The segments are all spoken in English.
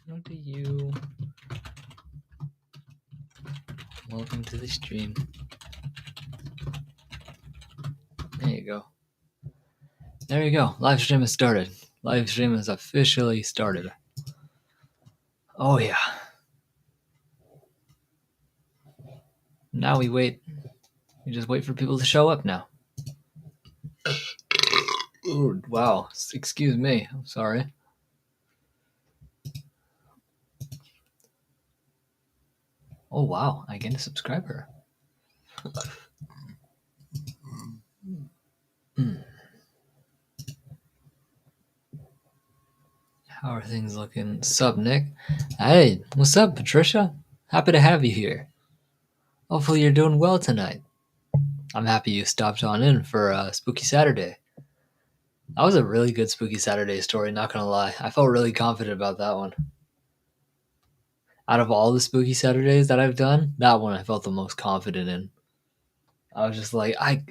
How do you... Welcome to the stream. There you go. There you go. Live stream has started. Live stream has officially started. Oh yeah. Now we wait. We just wait for people to show up now. Ooh, wow. Excuse me. I'm sorry. Oh wow. I gained a subscriber. How are things looking? Sup, Nick? Hey, what's up, Patricia? Happy to have you here. Hopefully you're doing well tonight. I'm happy you stopped on in for Spooky Saturday. That was a really good Spooky Saturday story, not gonna lie. I felt really confident about that one. Out of all the Spooky Saturdays that I've done, that one I felt the most confident in. I was just like, I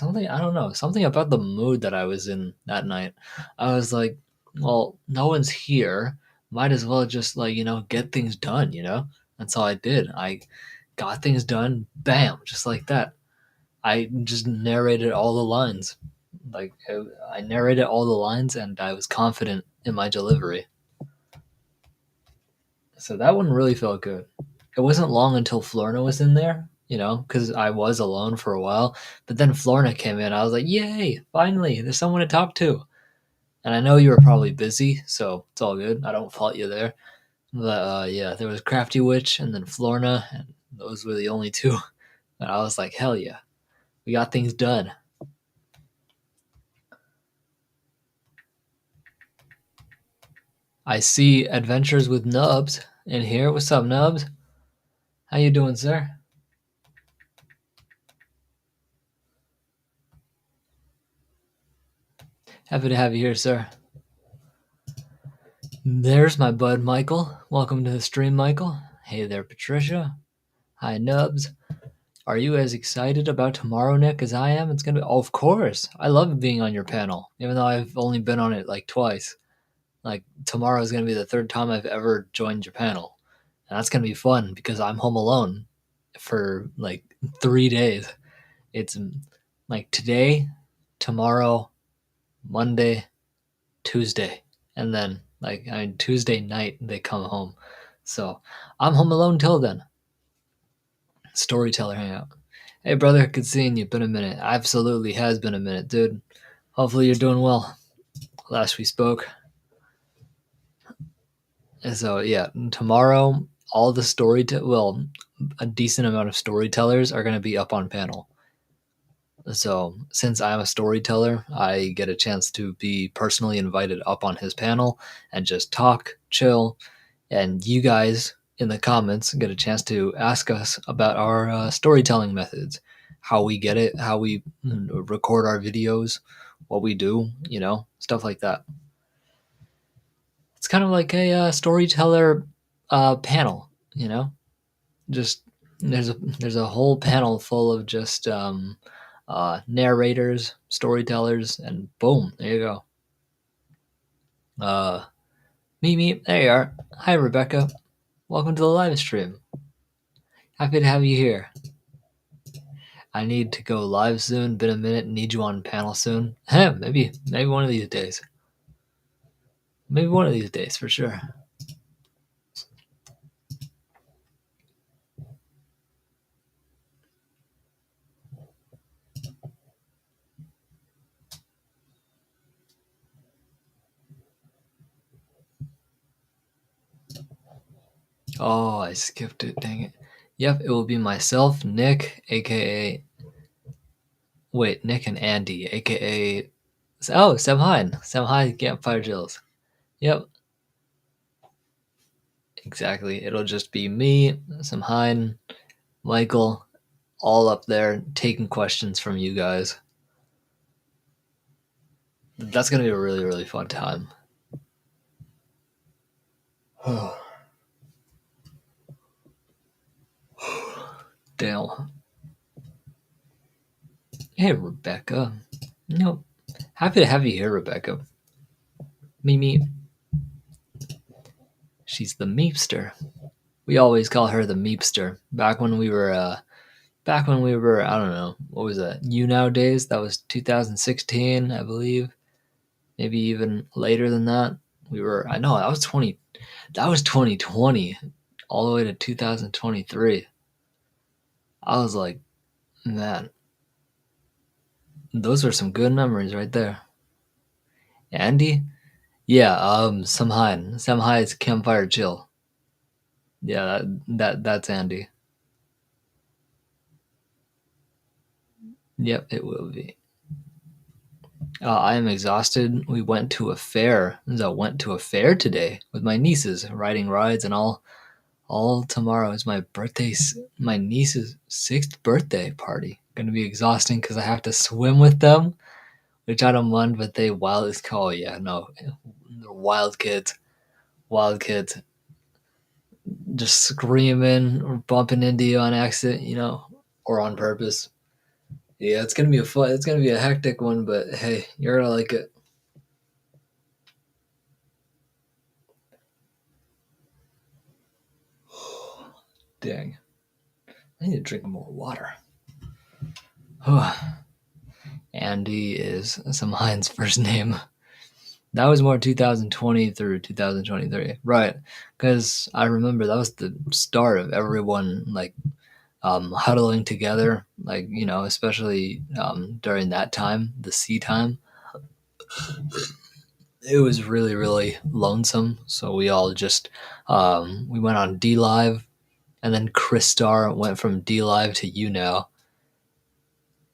don't know, something about the mood that I was in that night. I was like, well, no one's here. Might as well just get things done, That's all I did. I got things done, bam, just like that. I just narrated all the lines. I narrated all the lines and I was confident in my delivery. So that one really felt good. It wasn't long until Florna was in there, because I was alone for a while. But then Florna came in. I was like, yay, finally, there's someone to talk to. And I know you were probably busy, so it's all good. I don't fault you there. But yeah, there was Crafty Witch and then Florna, and those were the only two. And I was like, hell yeah, we got things done. I see Adventures with Nubs in here. What's up, Nubs? How you doing, sir? Happy to have you here, sir. There's my bud, Michael. Welcome to the stream, Michael. Hey there, Patricia. Hi, Nubs. Are you as excited about tomorrow, Nick, as I am? It's gonna be... Oh, of course. I love being on your panel, even though I've only been on it like twice. Like, tomorrow is gonna be the third time I've ever joined your panel. And that's gonna be fun because I'm home alone for like 3 days. It's like today, tomorrow, Monday, Tuesday, and then Tuesday night they come home. So I'm home alone till then. Storyteller hangout. Hey brother, good seeing you. Been a minute. Absolutely has been a minute, dude. Hopefully you're doing well. Last we spoke. And so yeah, tomorrow all the a decent amount of storytellers are going to be up on panel. So since I'm a storyteller, I get a chance to be personally invited up on his panel and just talk, chill, and you guys in the comments get a chance to ask us about our storytelling methods, how we get it, how we record our videos, what we do, stuff like that. It's kind of like a storyteller panel, just there's a whole panel full of just narrators, storytellers, and boom, there you go. Mimi, there you are. Hi, Rebecca. Welcome to the live stream. Happy to have you here. I need to go live soon. Been a minute. Need you on panel soon. Maybe one of these days. Maybe one of these days for sure. Oh, I skipped it. Dang it. Yep, it will be myself, Nick, aka... Wait, Nick and Andy, aka... Oh, Samhain. Samhain Campfire Jills. Yep. Exactly. It'll just be me, Samhain, Michael, all up there taking questions from you guys. That's going to be a really, really fun time. Damn. Hey, Rebecca. No, happy to have you here, Rebecca. Mimi. She's the Meepster. We always call her the Meepster. Back when we were, I don't know, what was that? You Now days. That was 2016, I believe. Maybe even later than that. I know that was 2020, all the way to 2023. I was like, man, those are some good memories right there. Andy? Yeah, Samhai's Campfire Chill. Yeah, that's Andy. Yep, it will be. I am exhausted. We went to a fair. I went to a fair today with my nieces, riding rides and all. All tomorrow is my niece's 6th birthday party. Gonna be exhausting because I have to swim with them, which I don't mind. But they wild as oh yeah no, they're wild kids, just screaming or bumping into you on accident, or on purpose. Yeah, it's gonna be it's gonna be a hectic one, but hey, you're gonna like it. Dang, I need to drink more water. Andy is Hein's first name. That was more 2020 through 2023, right? Because I remember that was the start of everyone like huddling together, like especially during that time, the C time. It was really really lonesome, so we all just we went on D Live, and then Chris Star went from D Live to You Now,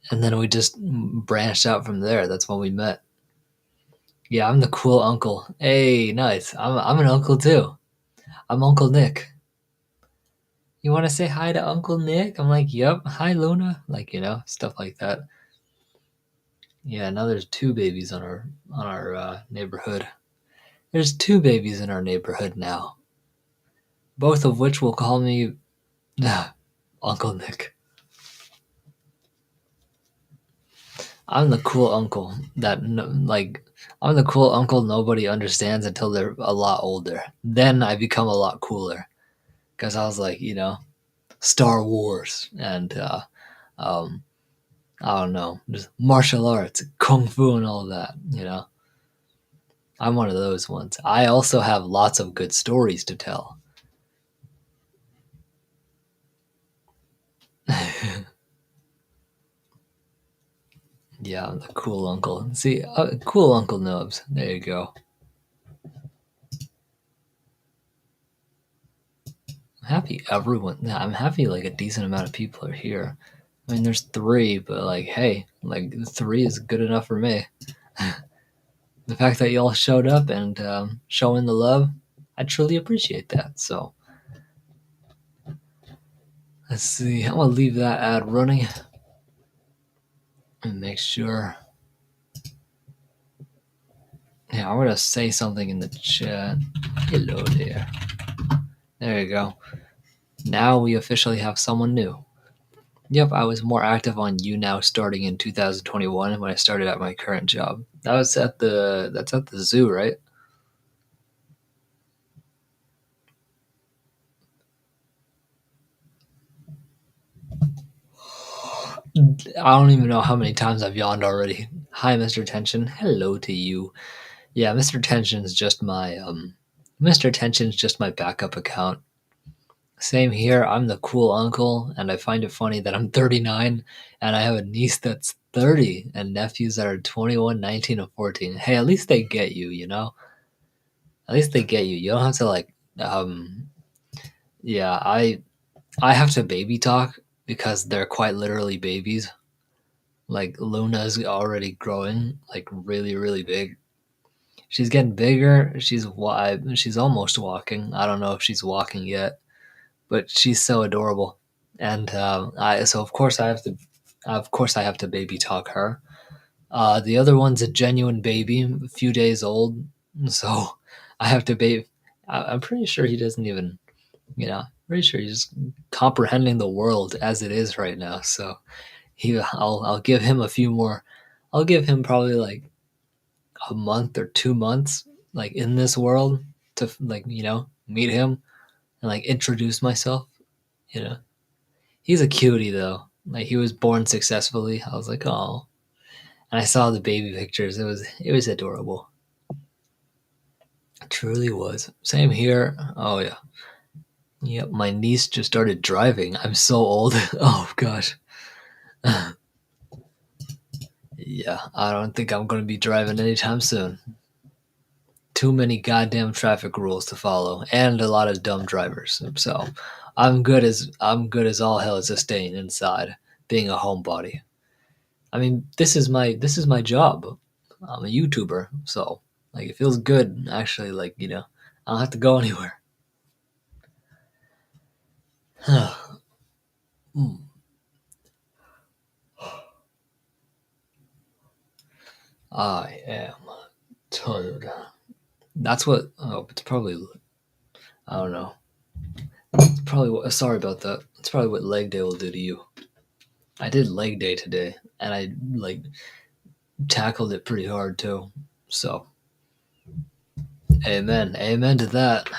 and then we just branched out from there. That's when we met. Yeah, I'm the cool uncle. Hey, nice. I'm an uncle too. I'm Uncle Nick. You want to say hi to Uncle Nick? I'm like, yep. Hi, Luna. Like, stuff like that. Yeah, now there's 2 babies on our neighborhood. There's 2 babies in our neighborhood now. Both of which will call me Uncle Nick. I'm the cool uncle I'm the cool uncle nobody understands until they're a lot older. Then I become a lot cooler because I was like, Star Wars and I don't know, just martial arts, kung fu, and all that. I'm one of those ones. I also have lots of good stories to tell. Yeah, I'm the cool uncle. See, cool Uncle Nubs. There you go. I'm happy everyone. Yeah, I'm happy like a decent amount of people are here. I mean, there's 3, but like, hey, like 3 is good enough for me. The fact that y'all showed up and showing the love, I truly appreciate that. So let's see. I'm gonna leave that ad running and make sure. Yeah, I'm gonna say something in the chat. Hello there. There you go. Now we officially have someone new. Yep, I was more active on You Now starting in 2021 when I started at my current job. That's at the zoo, right? I don't even know how many times I've yawned already. Hi, Mr. Tension. Hello to you. Yeah, Mr. Tension's just my backup account. Same here. I'm the cool uncle, and I find it funny that I'm 39 and I have a niece that's 30 and nephews that are 21, 19, and 14. Hey, at least they get you, At least they get you. You don't have to yeah, I have to baby talk because they're quite literally babies. Like Luna's already growing like really really big. She's getting bigger. She's almost walking. I don't know if she's walking yet, but she's so adorable. And I so of course I have to baby talk her. The other one's a genuine baby, a few days old, so I have to baby. I'm pretty sure he doesn't even, pretty sure he's comprehending the world as it is right now. So I'll give him a few more. I'll give him probably like a month or 2 months, like in this world, to like meet him and like introduce myself. You know, he's a cutie though. Like he was born successfully. I was like, oh, and I saw the baby pictures. It was adorable. It truly was. Same here. Oh yeah. Yep, my niece just started driving. I'm so old. Oh gosh. Yeah, I don't think I'm gonna be driving anytime soon. Too many goddamn traffic rules to follow, and a lot of dumb drivers. So, I'm good as all hell as just staying inside, being a homebody. I mean, this is my job. I'm a YouTuber, so like it feels good actually. Like I don't have to go anywhere. I am tired. That's what. Oh, it's probably. I don't know. It's probably. Sorry about that. It's probably what leg day will do to you. I did leg day today, and I like tackled it pretty hard too. So, amen, amen to that.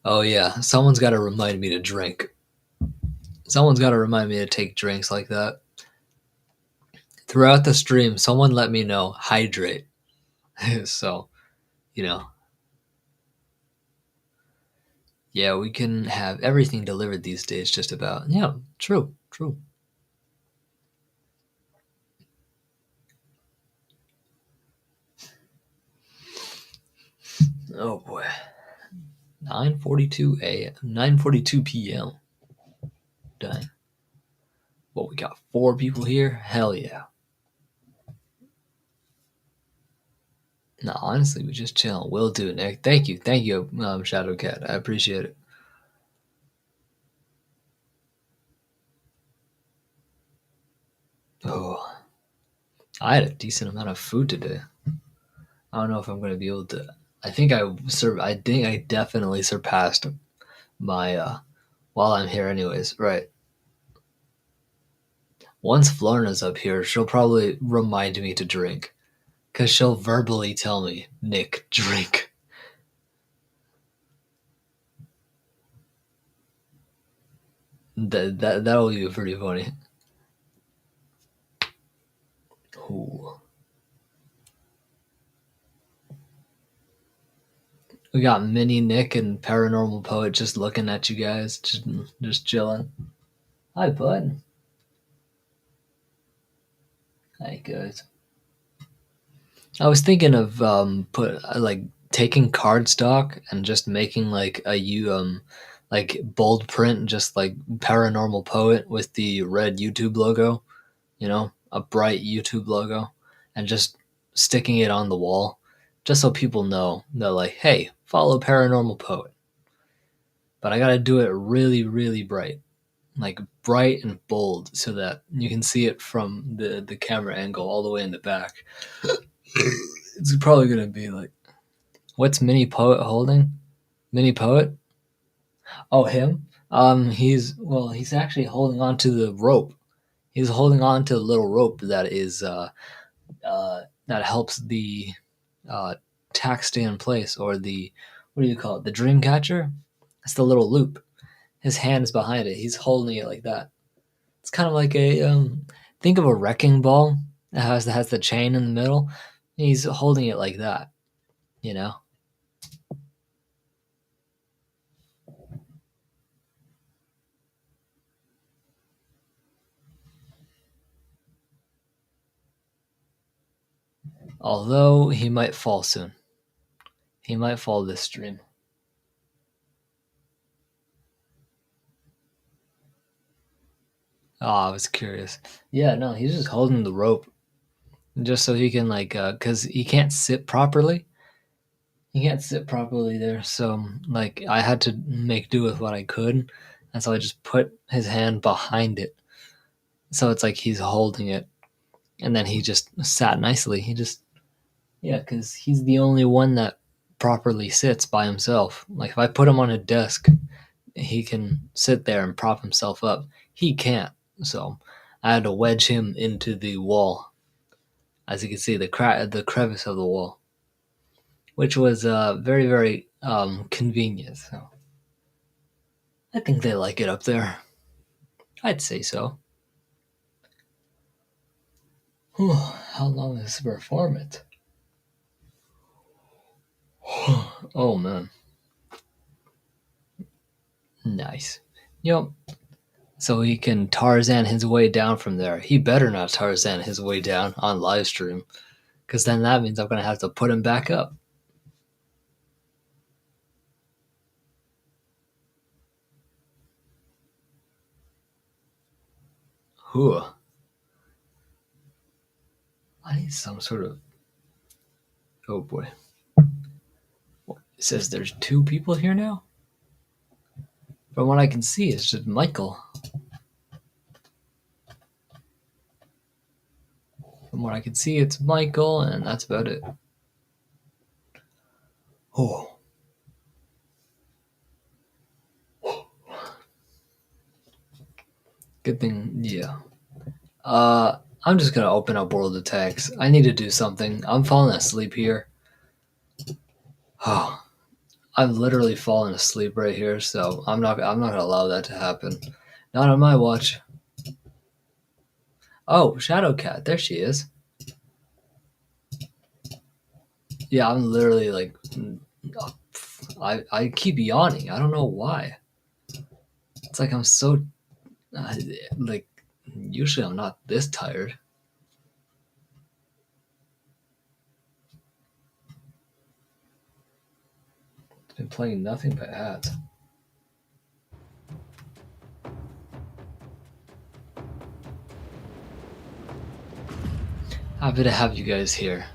Oh yeah, someone's got to remind me to drink. Someone's got to remind me to take drinks like that throughout the stream. Someone let me know hydrate. So you know, yeah, we can have everything delivered these days. Just about. Yeah, true, true. Oh boy, 9:42 a. 9:42 p.m. Dang. Well, we got 4 people here. Hell yeah. No, honestly, we just chilling. Will do, Nick. Thank you, Shadowcat. I appreciate it. Oh, I had a decent amount of food today. I don't know if I'm going to be able to. I think I definitely surpassed my while I'm here, anyways. Right. Once Florna's up here, she'll probably remind me to drink, cause she'll verbally tell me, Nick, drink. That'll be pretty funny. Ooh. We got Mini Nick and Paranormal Poet just looking at you guys, just chilling. Hi, bud. Hi, guys. I was thinking of put like taking cardstock and just making like like bold print, just like Paranormal Poet with the red YouTube logo, a bright YouTube logo, and just sticking it on the wall, just so people know they're like, hey, follow Paranormal Poet. But I gotta do it really, really bright, like bright and bold, so that you can see it from the camera angle all the way in the back. It's probably gonna be like, what's Mini Poet holding? Mini Poet? Oh, him? He's actually holding on to the rope. He's holding on to the little rope that is that helps the uh, tack stay in place, or the what do you call it? The dream catcher. It's the little loop. His hand's behind it. He's holding it like that. It's kind of like a think of a wrecking ball that has the chain in the middle. He's holding it like that, you know. Although he might fall soon. He might fall this stream. Oh, I was curious. Yeah, no, he's just holding the rope just so he can like cuz he can't sit properly. He can't sit properly there. So like I had to make do with what I could. And so I just put his hand behind it. So it's like he's holding it, and then he just sat nicely. He just yeah, cuz he's the only one that properly sits by himself. Like if I put him on a desk, he can sit there and prop himself up. He can't. So I had to wedge him into the wall. As you can see, the crevice of the wall, which was very, very convenient. So I think they like it up there. I'd say so. Whew, how long is this performance? Oh man, nice. Yep. So he can Tarzan his way down from there. He better not Tarzan his way down on live stream, because then that means I'm gonna have to put him back up. Whew. I need some sort of. Oh boy. It says there's 2 people here now? From what I can see, it's just Michael. From what I can see, it's Michael, and that's about it. Oh. Good thing, yeah. I'm just gonna open up World of Tanks. I need to do something. I'm falling asleep here. Oh, I've literally fallen asleep right here, so I'm not gonna allow that to happen. Not on my watch. Oh, Shadowcat, there she is. Yeah, I'm literally like, I keep yawning. I don't know why. It's like I'm so, like, usually I'm not this tired. Been playing nothing but ads. Happy to have you guys here.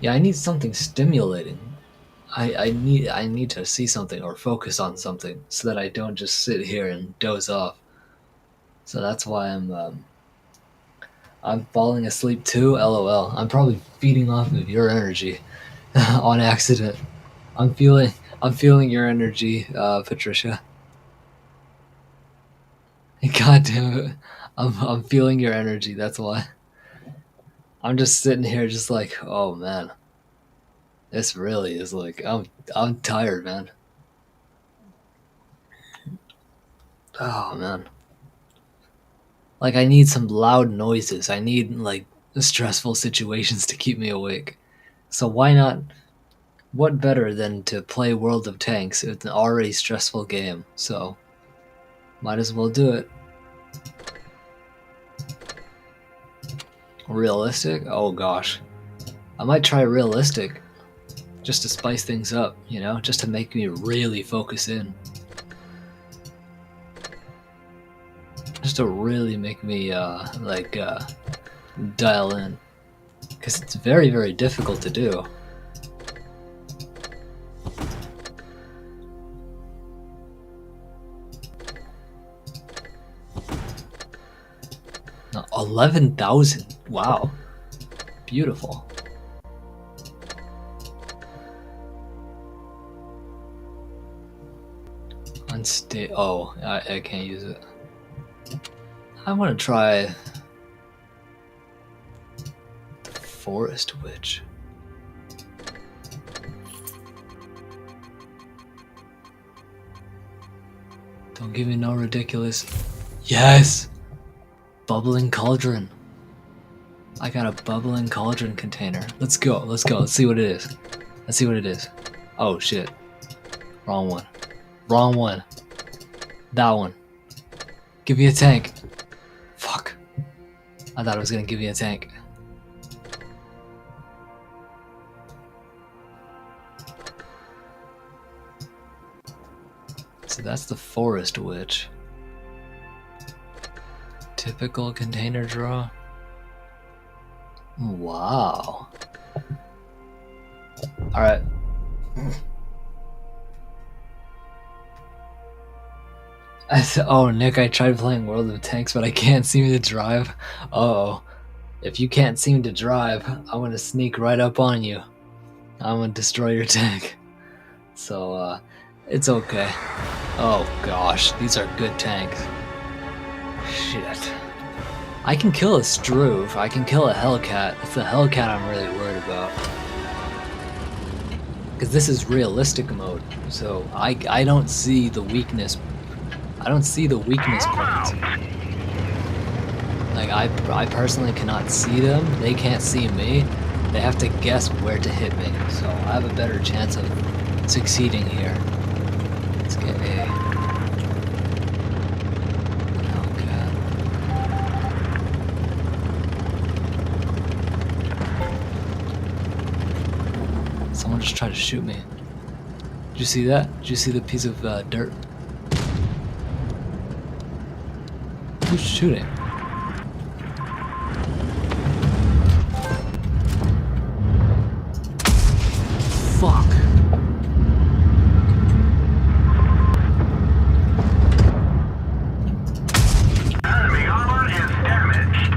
Yeah, I need something stimulating. I need to see something or focus on something so that I don't just sit here and doze off. So that's why I'm falling asleep too. LOL. I'm probably feeding off of your energy on accident. I'm feeling your energy, Patricia. God damn it. I'm feeling your energy, that's why. I'm just sitting here just like, oh man. This really is like I'm tired, man. Oh man. Like I need some loud noises. I need like stressful situations to keep me awake. So why not what better than to play World of Tanks? It's an already stressful game, so might as well do it. Realistic? Oh gosh. I might try realistic just to spice things up, you know, just to make me really focus in. Just to really make me dial in. Because it's very, very difficult to do. No, 11,000. Wow. Beautiful. Oh, I can't use it. I want to try the Forest Witch. Don't give me no ridiculous. Yes! Bubbling Cauldron. I got a bubbling cauldron container. Let's go. Let's go. Let's see what it is. Let's see what it is. Oh shit. Wrong one. Wrong one. That one. Give me a tank. Fuck. I thought it was gonna give me a tank. So that's the Forest Witch. Typical container draw. Wow. Alright. Oh, Nick, I tried playing World of Tanks, but I can't seem to drive. Uh-oh. If you can't seem to drive, I'm gonna sneak right up on you. I'm gonna destroy your tank. So, it's okay. Oh gosh, these are good tanks. Shit. I can kill a Struve, I can kill a Hellcat. It's the Hellcat I'm really worried about. Because this is realistic mode, so I don't see the weakness. I don't see the weakness points. Like, I personally cannot see them, they can't see me. They have to guess where to hit me, so I have a better chance of succeeding here. Let's get a Hellcat. Someone just tried to shoot me. Did you see that? Did you see the piece of dirt? Who's shooting? Fuck. Enemy armor is damaged.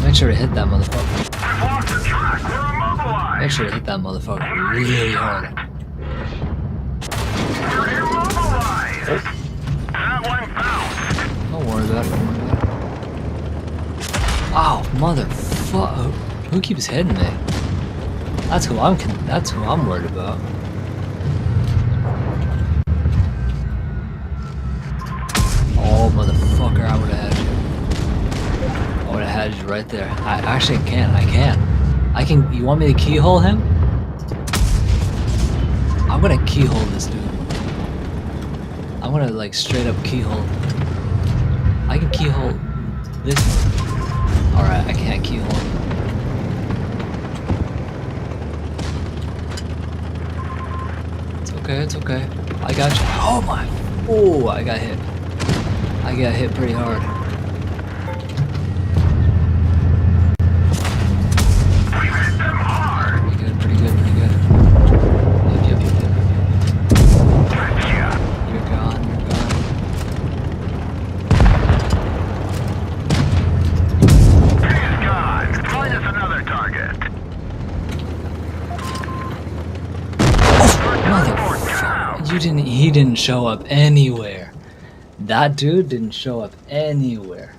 Make sure to hit that motherfucker. We've lost the track. We're immobilized. Make sure to hit that motherfucker really hard. We're immobilized. That one bounced. Don't worry about it. Don't worry about it. Oh, motherfucker! Who keeps hitting me? That's who I'm worried about. Oh, motherfucker! I would have had you. I would have had you right there. I actually can. I can. You want me to keyhole him? I'm gonna keyhole this dude. I'm gonna like straight up keyhole. I can keyhole this one. Alright, I can't keyhole him. It's okay, it's okay. I got you. Oh my. Oh, I got hit. I got hit pretty hard. We hit them hard. Pretty good, pretty good, pretty good. Yep. Gotcha. You're gone, you're gone. He's gone. Find us another target. Motherfucker. He didn't show up anywhere. That dude didn't show up anywhere.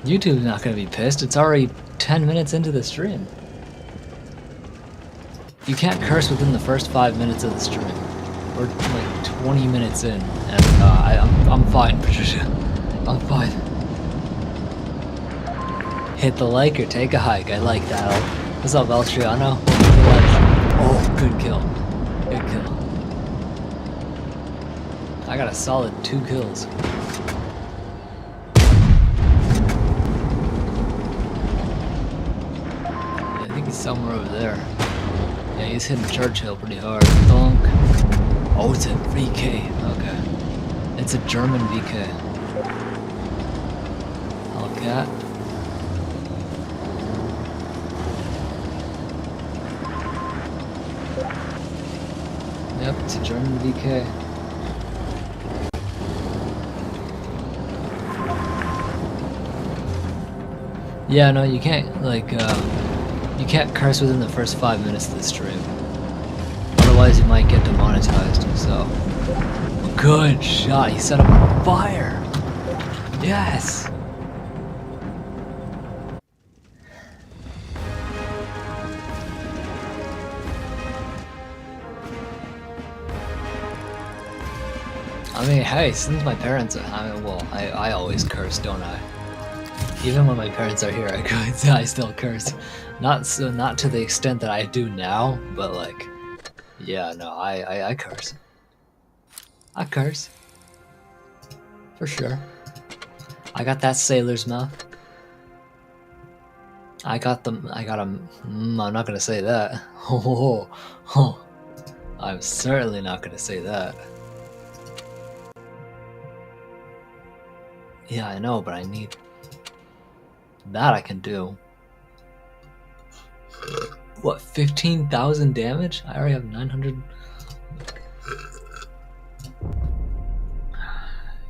YouTube's not gonna be pissed. It's already 10 minutes into the stream. You can't curse within the first 5 minutes of the stream. We're like 20 minutes in, and I'm fine, Patricia. I'm fine. Hit the like or take a hike. I like that. What's up, Valtriano? Oh, good kill. Good kill. I got a solid 2 kills. Yeah, I think he's somewhere over there. Yeah, he's hitting Churchill pretty hard. Thunk. Oh, it's a VK. Okay. It's a German VK. Hellcat. Yep, it's a German VK. Yeah, no, you can't, like, you can't curse within the first 5 minutes of the stream. Otherwise, you might get demonetized, so. Good shot, he set up a fire! Yes! I mean, hey, since my parents are, I always curse, don't I? Even when my parents are here, I still curse. Not to the extent that I do now, but like, yeah, no, I curse. I curse. For sure. I got that sailor's mouth. I got I'm not gonna say that. I'm certainly not gonna say that. Yeah, I know, but I need... That I can do. What, 15,000 damage? I already have 900...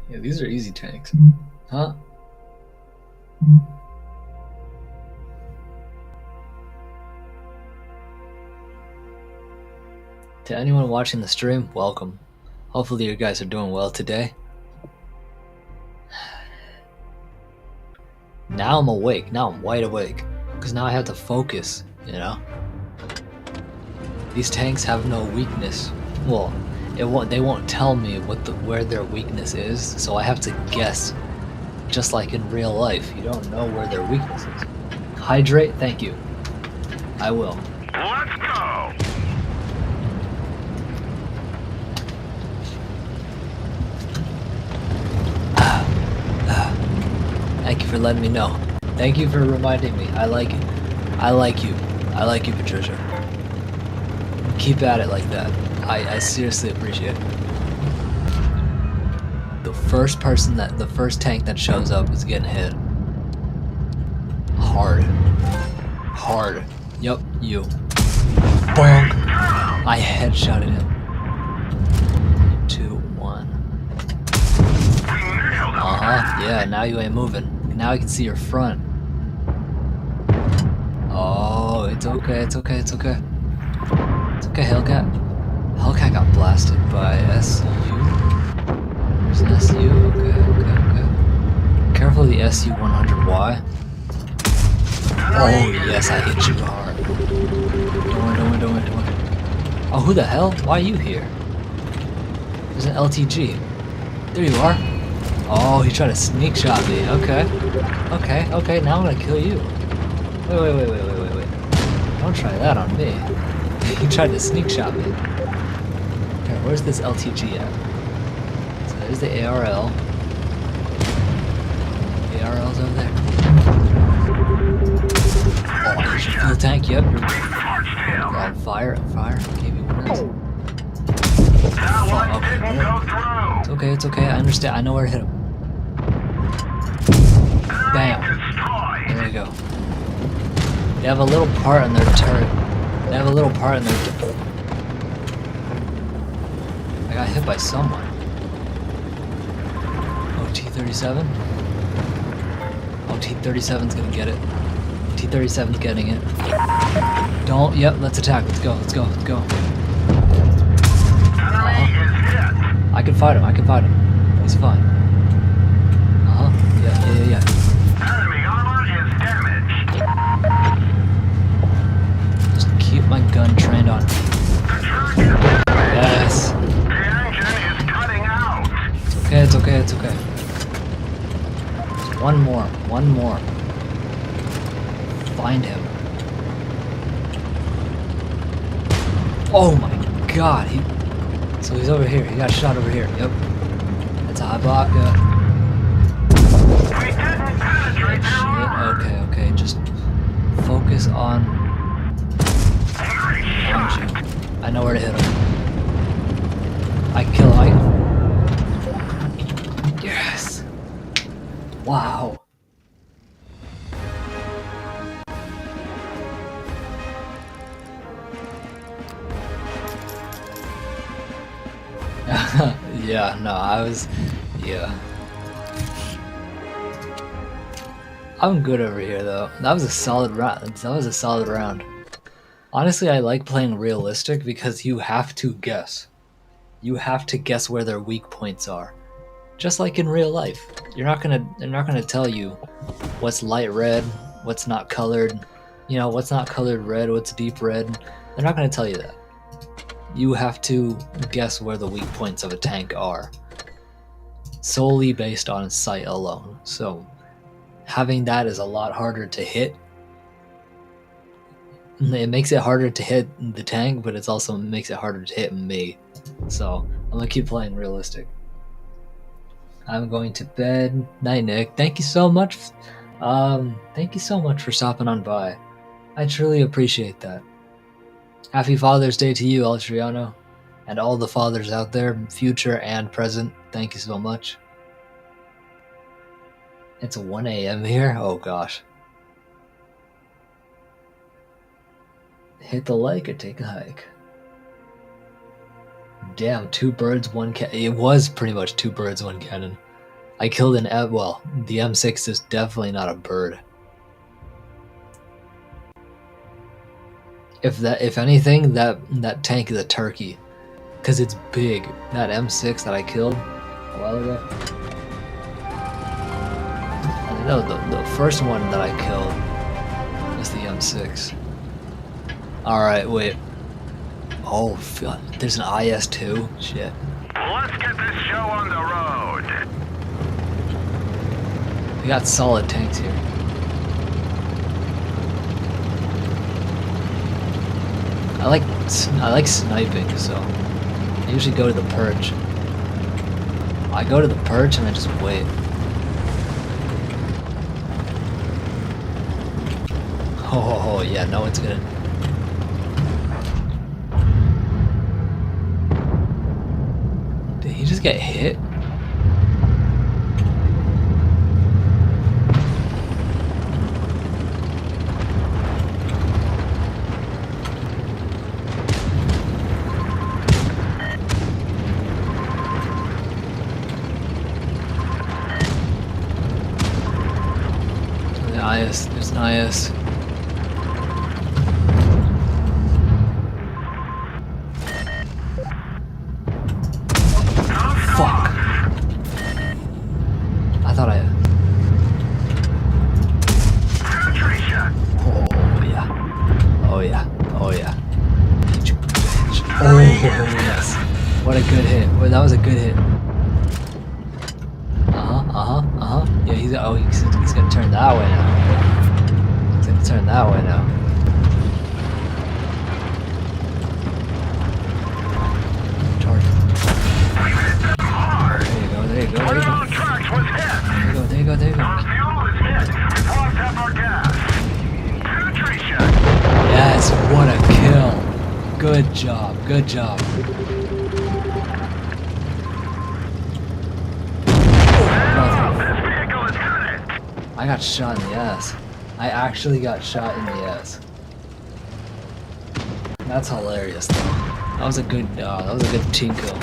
Yeah, these are easy tanks. Huh? To anyone watching the stream, welcome. Hopefully you guys are doing well today. Now I'm awake. Now I'm wide awake. Because now I have to focus, you know? These tanks have no weakness. Well, they won't tell me where their weakness is, so I have to guess. Just like in real life, you don't know where their weakness is. Hydrate, thank you. I will. Let's go! Thank you for letting me know. Thank you for reminding me. I like it. I like you. I like you, Patricia. Keep at it like that. I seriously appreciate it. The first tank that shows up is getting hit. Hard. Hard. Yup, you. Bonk. I headshotted him. 2, 1. Yeah, now you ain't moving. Now I can see your front. Oh, it's okay, it's okay, it's okay. It's okay, Hellcat. Hellcat got blasted by SU. There's an SU, okay. Careful of the SU-100Y. Oh, yes, I hit you hard. Don't worry. Oh, who the hell? Why are you here? There's an LTG. There you are. Oh, he tried to sneak shot me. Okay, now I'm gonna kill you. Wait. Don't try that on me. He tried to sneak shot me. Okay, where's this LTG at? So there's the ARL. The ARL's over there. Oh, I hit your fuel tank, yep. You're on fire. Gave you one of those. Okay. It's okay. I understand. I know where to hit him. Bam. There we go. They have a little part in their turret. I got hit by someone. Oh, T-37? Oh, T-37's gonna get it. T-37's getting it. Don't. Yep, let's attack. Let's go. I can fight him. He's fine. Yeah. Enemy armor is damaged. Just keep my gun trained on. The truck is damaged. Yes. The engine is cutting out. It's okay. Just one more. Find him. Oh my god, so he's over here. He got shot over here. Yep. That's a Habaka. We didn't penetrate their armor. Okay. Just focus on you. I know where to hit him. I kill him. Yes. Wow. Yeah, no, yeah. I'm good over here though. That was a solid round. Honestly, I like playing realistic because you have to guess. You have to guess where their weak points are. Just like in real life. They're not gonna tell you what's light red, what's not colored, what's not colored red, what's deep red. They're not gonna tell you that. You have to guess where the weak points of a tank are, solely based on sight alone. So having that is a lot harder to hit. It makes it harder to hit the tank, but it also makes it harder to hit me. So I'm gonna keep playing realistic. I'm going to bed. Night, Nick. Thank you so much. Thank you so much for stopping on by. I truly appreciate that. Happy Father's Day to you, Altriano, and all the fathers out there, future and present. Thank you so much. It's 1 a.m. here. Oh gosh. Hit the like or take a hike. Damn, 2 birds, 1 cannon. It was pretty much 2 birds, 1 cannon. I killed an well, the M6 is definitely not a bird. if anything, that tank is a turkey, cause it's big. That M6 that I killed a while ago. No, the first one that I killed was the M6. Alright, wait. Oh, there's an IS-2? Shit. Let's get this show on the road. We got solid tanks here. I like sniping, so I usually go to the perch. I go to the perch and I just wait. Oh yeah, no one's gonna. Did he just get hit? There's an IS. Fuck. I thought I... Oh yeah. Oh yeah. Oh yeah. Oh yes. What a good hit. Well, that was a good hit. Yeah, he's gonna turn that way now. He's gonna turn that way now. Charge. There you go, there you go, there you go. There you go, there you go. Yes, what a kill. Good job, good job. I got shot in the ass. I actually got shot in the ass. That's hilarious, though. That was a good team kill.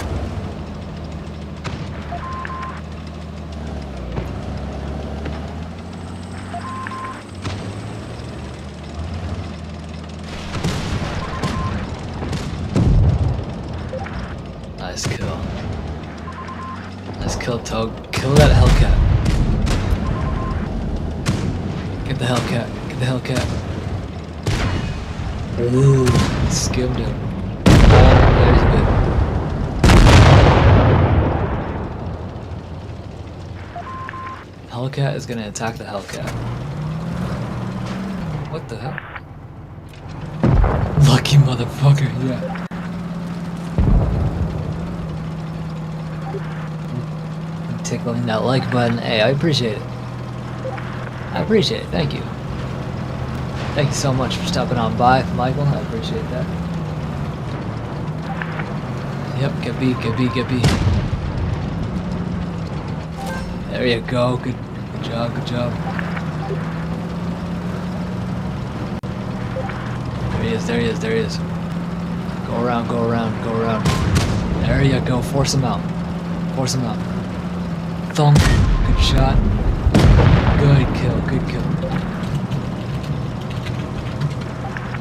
Nice kill. Nice kill, Toad. Kill that Hellcat. Get the Hellcat. Get the Hellcat. Ooh, skimmed him. There's good. Hellcat is gonna attack the Hellcat. What the hell? Lucky motherfucker, yeah. I'm tickling that like button. Hey, I appreciate it. I appreciate it, thank you. Thank you so much for stopping on by, Michael, I appreciate that. Yep, get B, get B, get B. There you go, good job, good job. There he is, there he is, there he is. Go around, go around, go around. There you go, force him out. Force him out. Thump, good shot. Good kill, good kill.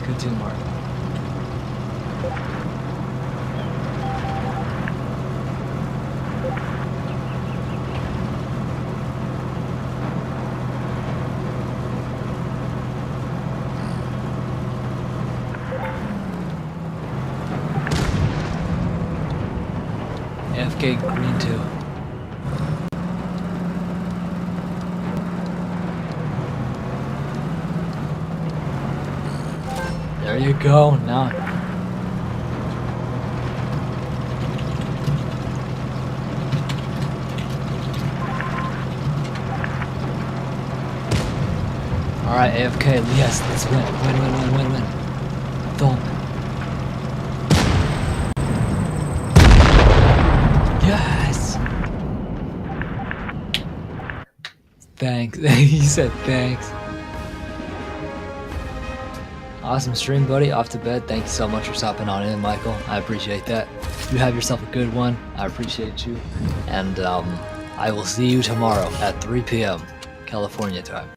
Good teamwork. AFK green 2. There you go, now. Alright, AFK, yes, let's win. Win. Thump. Yes! Thanks. He said thanks. Awesome stream, buddy. Off to bed. Thank you so much for stopping on in, Michael. I appreciate that. You have yourself a good one. I appreciate you. And I will see you tomorrow at 3 p.m. California time.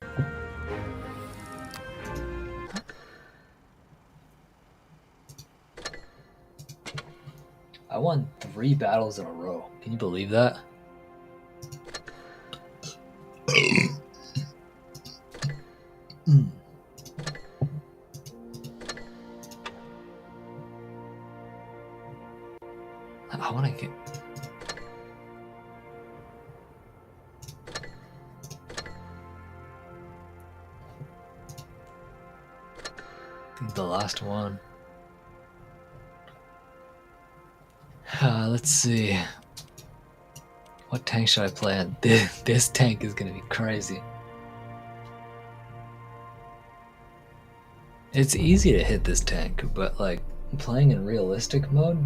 I won 3 battles in a row. Can you believe that? I want to get... I think the last one. Let's see. What tank should I play on? This tank is gonna be crazy. It's easy to hit this tank, but like playing in realistic mode.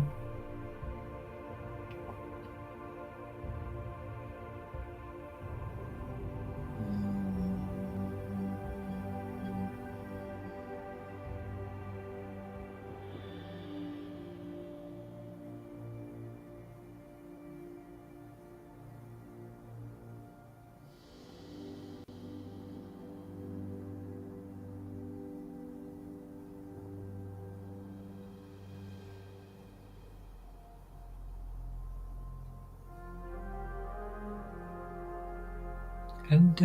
And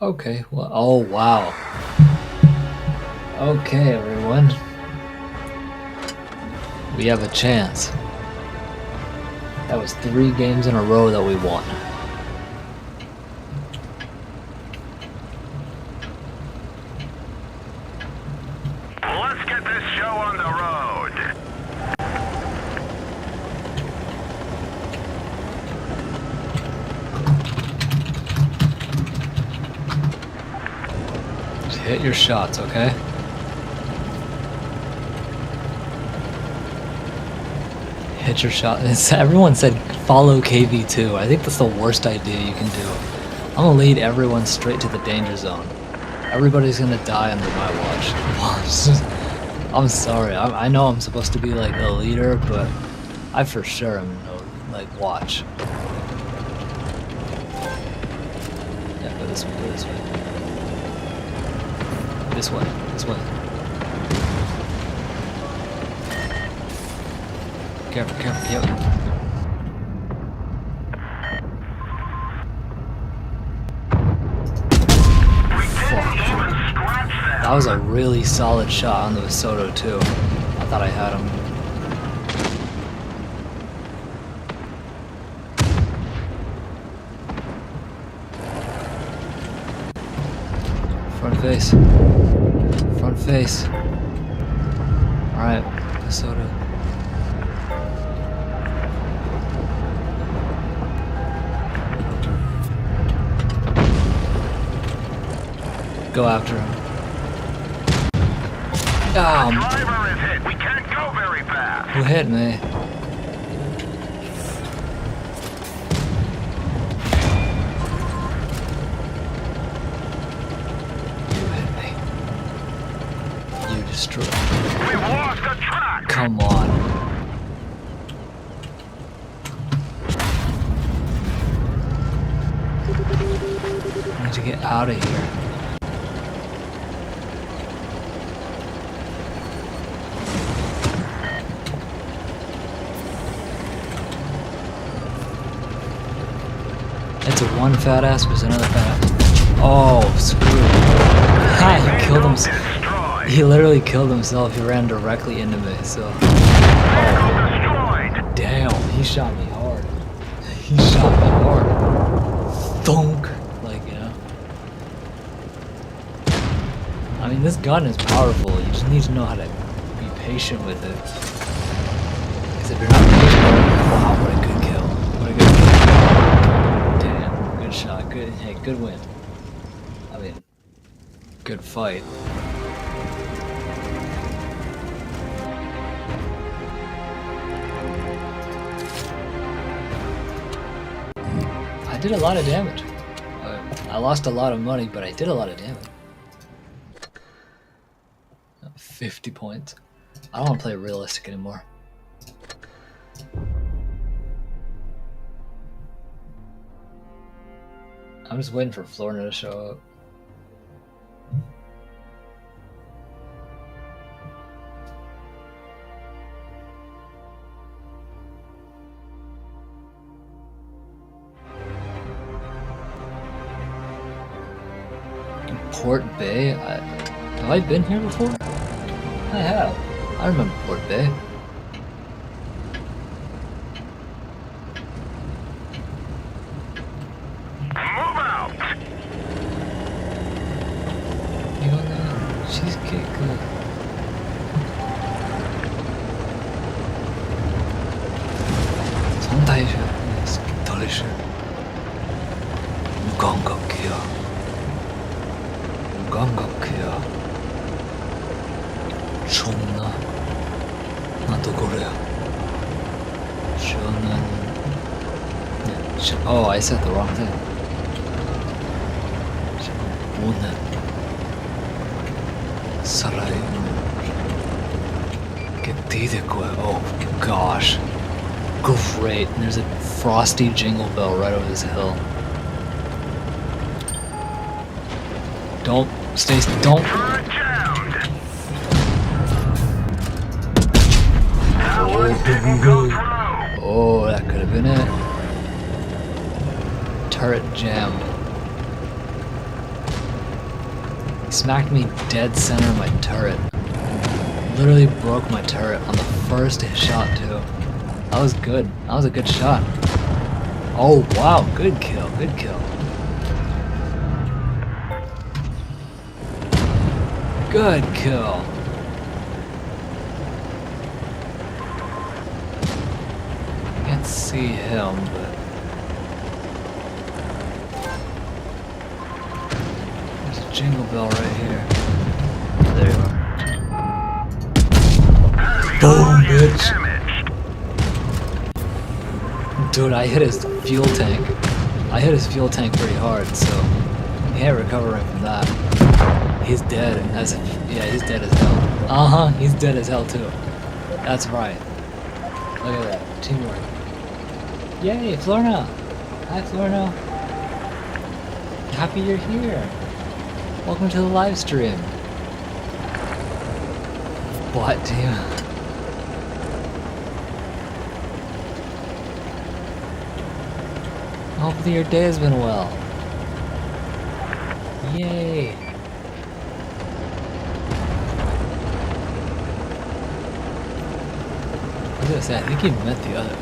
okay, well, oh wow. Okay, everyone. We have a chance. That was 3 games in a row that we won. Let's get this show on the road. Just hit your shots, okay? Hit your shot. Everyone said follow KV2. I think that's the worst idea you can do. I'm gonna lead everyone straight to the danger zone. Everybody's gonna die under my watch. I'm sorry. I know I'm supposed to be like a leader, but I for sure am no like watch. Yeah, go this way. Go this way. This way. This way. Careful, careful, yep. That was a really solid shot on the Vasoto too. I thought I had him. Front face. Front face. Alright, Vasoto. Go after him. Driver is hit. We can't go very fast. Who hit me? You hit me. You destroyed me. We've lost the track. Come on. I need to get out of here. It's a one fat ass was another fat ass. Oh, screw. Ha, he killed himself. He literally killed himself. He ran directly into me, so. Oh. Damn, he shot me hard. He shot me hard. Thunk! Like, you know. I mean, this gun is powerful. You just need to know how to be patient with it. Because if you're not patient, wow, what a good kill. What a good kill. Damn, good shot. Good, hey, good win. I mean, good fight. I did a lot of damage. I lost a lot of money, but I did a lot of damage. 50 points. I don't want to play realistic anymore. I'm just waiting for Florina to show up. Port Bay? Have I been here before? I have. I remember Port Bay. Move out! Cheesecake. Sondaisha. Yes, delicious. Gongokia. Gongokia. Chonna. Nato Korea. Shonen. Oh, I said the wrong thing. Shonen. Sarai. Oh gosh. Great. And there's a frosty jingle bell right over this hill. Don't stay. Don't. Oh, that could have been it. Turret jammed. He smacked me dead center of my turret. Literally broke my turret on the first shot too. That was good. That was a good shot. Oh wow, good kill, good kill. Good kill. Can't see him, but there's a jingle bell right here. There you are. Boom, bitch. Dude, I hit his fuel tank. I hit his fuel tank pretty hard, so he ain't recovering from that. He's dead. Yeah, he's dead as hell. He's dead as hell too. That's right. Look at that. Teamwork. Yay, Florina! Hi, Florina. Happy you're here. Welcome to the live stream. What, team? Hopefully your day has been well. Yay! I was gonna say, I think he meant the other.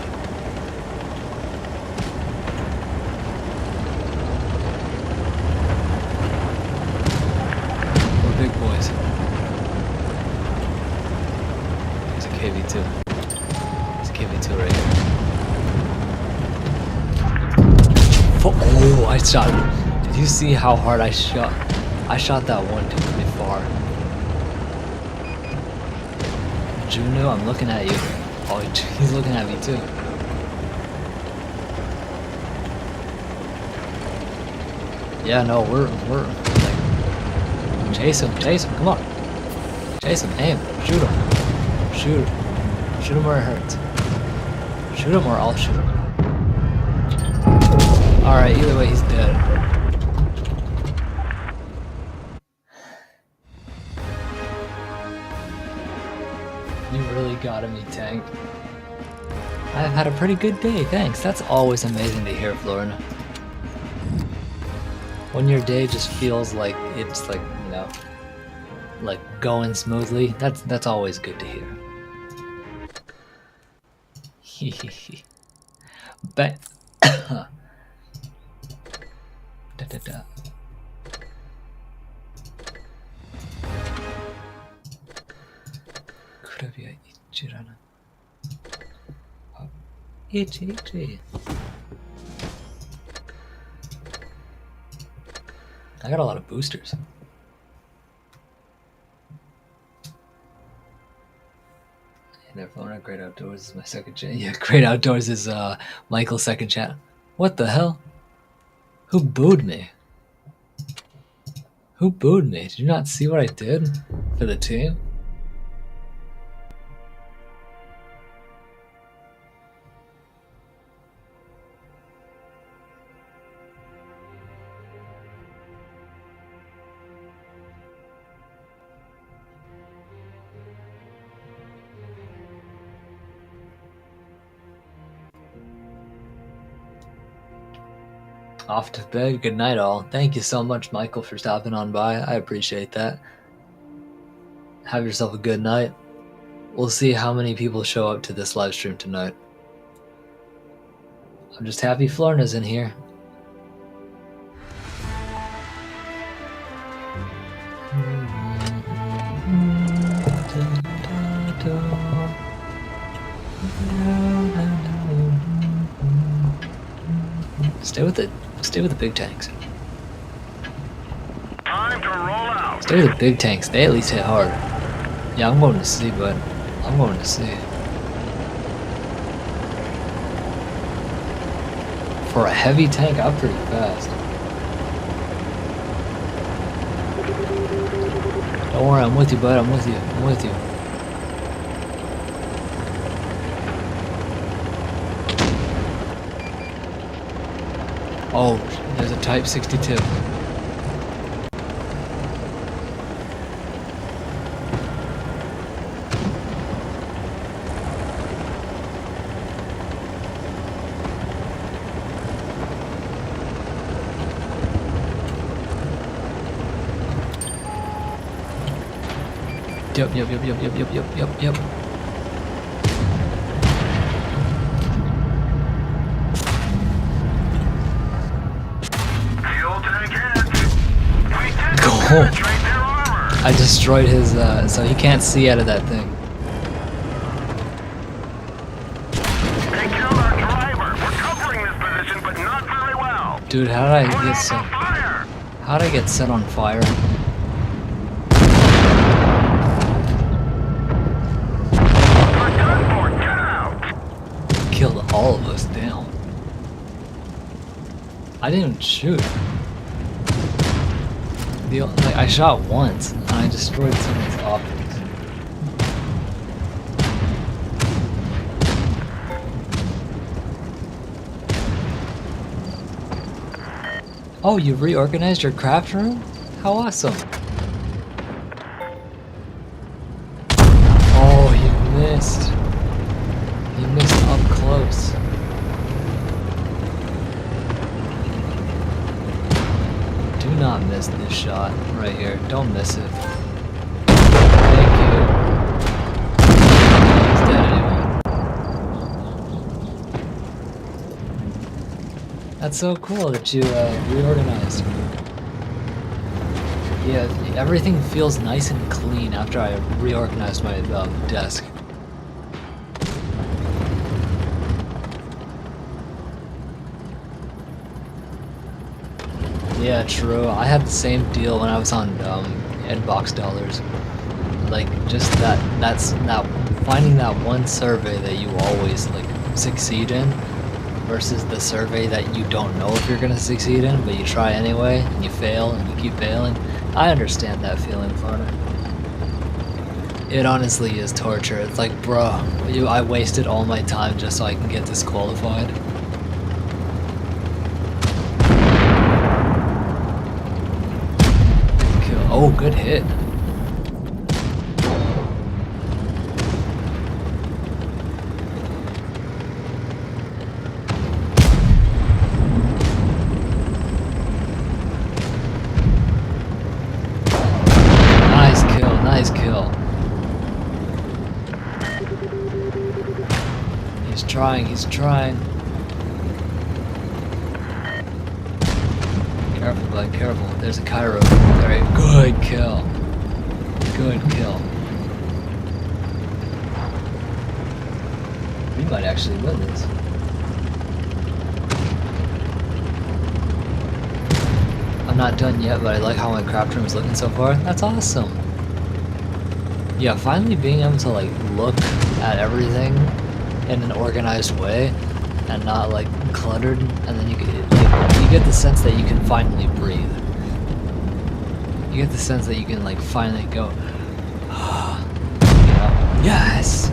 We're big boys. There's a KV2. There's a KV2 right here. Oh, I shot. Did you see how hard I shot? I shot that one too pretty far. Juno, I'm looking at you. Oh, he's looking at me too. Yeah, no, we're like, chase him, come on. Chase him, aim, shoot him. Shoot him where it hurts. Shoot him or I'll shoot him. Alright, either way, he's dead. You really got me, Tank. I've had a pretty good day, thanks. That's always amazing to hear, Florina. When your day just feels like it's like, you know, like going smoothly, that's always good to hear. Bang. Da, da, da. Kurabia ichirana. Ichi. I got a lot of boosters. Their phone at Great Outdoors is my second channel. Yeah, Great Outdoors is Michael's second channel. What the hell? Who booed me? Who booed me? Did you not see what I did for the team? Off to bed. Good night, all. Thank you so much, Michael, for stopping on by. I appreciate that. Have yourself a good night. We'll see how many people show up to this live stream tonight. I'm just happy Florna's in here. Stay with the big tanks. Time to roll out. Stay with the big tanks. They at least hit hard. Yeah, I'm going to C, bud. I'm going to C. For a heavy tank, I'm pretty fast. Don't worry, I'm with you, bud. I'm with you. I'm with you. Oh, there's a Type 62. Yep. I destroyed his, so he can't see out of that thing. They killed our driver. We're covering this position, but not very well. Dude, how did I get set? How did I get set on fire? We're done for. Get out. Killed all of us, damn. I didn't even shoot. I shot once, and I destroyed someone's optics. Oh, you reorganized your craft room? How awesome! Oh, you missed. You missed up close. Do not miss this shot right here. Don't miss it. Thank you. He's dead anyway. That's so cool that you reorganized. Yeah, everything feels nice and clean after I reorganized my desk. Yeah, true. I had the same deal when I was on Inbox Dollars. Like, just that's finding that one survey that you always like succeed in versus the survey that you don't know if you're gonna succeed in, but you try anyway and you fail and you keep failing. I understand that feeling, Farner. It honestly is torture. It's like, bro, I wasted all my time just so I can get disqualified. Oh, good hit. Nice kill. He's trying, he's trying. Careful, bud, careful. There's a Cairo. Alright, good kill. Good kill. We might actually win this. I'm not done yet, but I like how my craft room is looking so far. That's awesome. Yeah, finally being able to like look at everything in an organized way and not like cluttered, and then you get the sense that you can finally breathe. You get the sense that you can like finally go, you know, yes.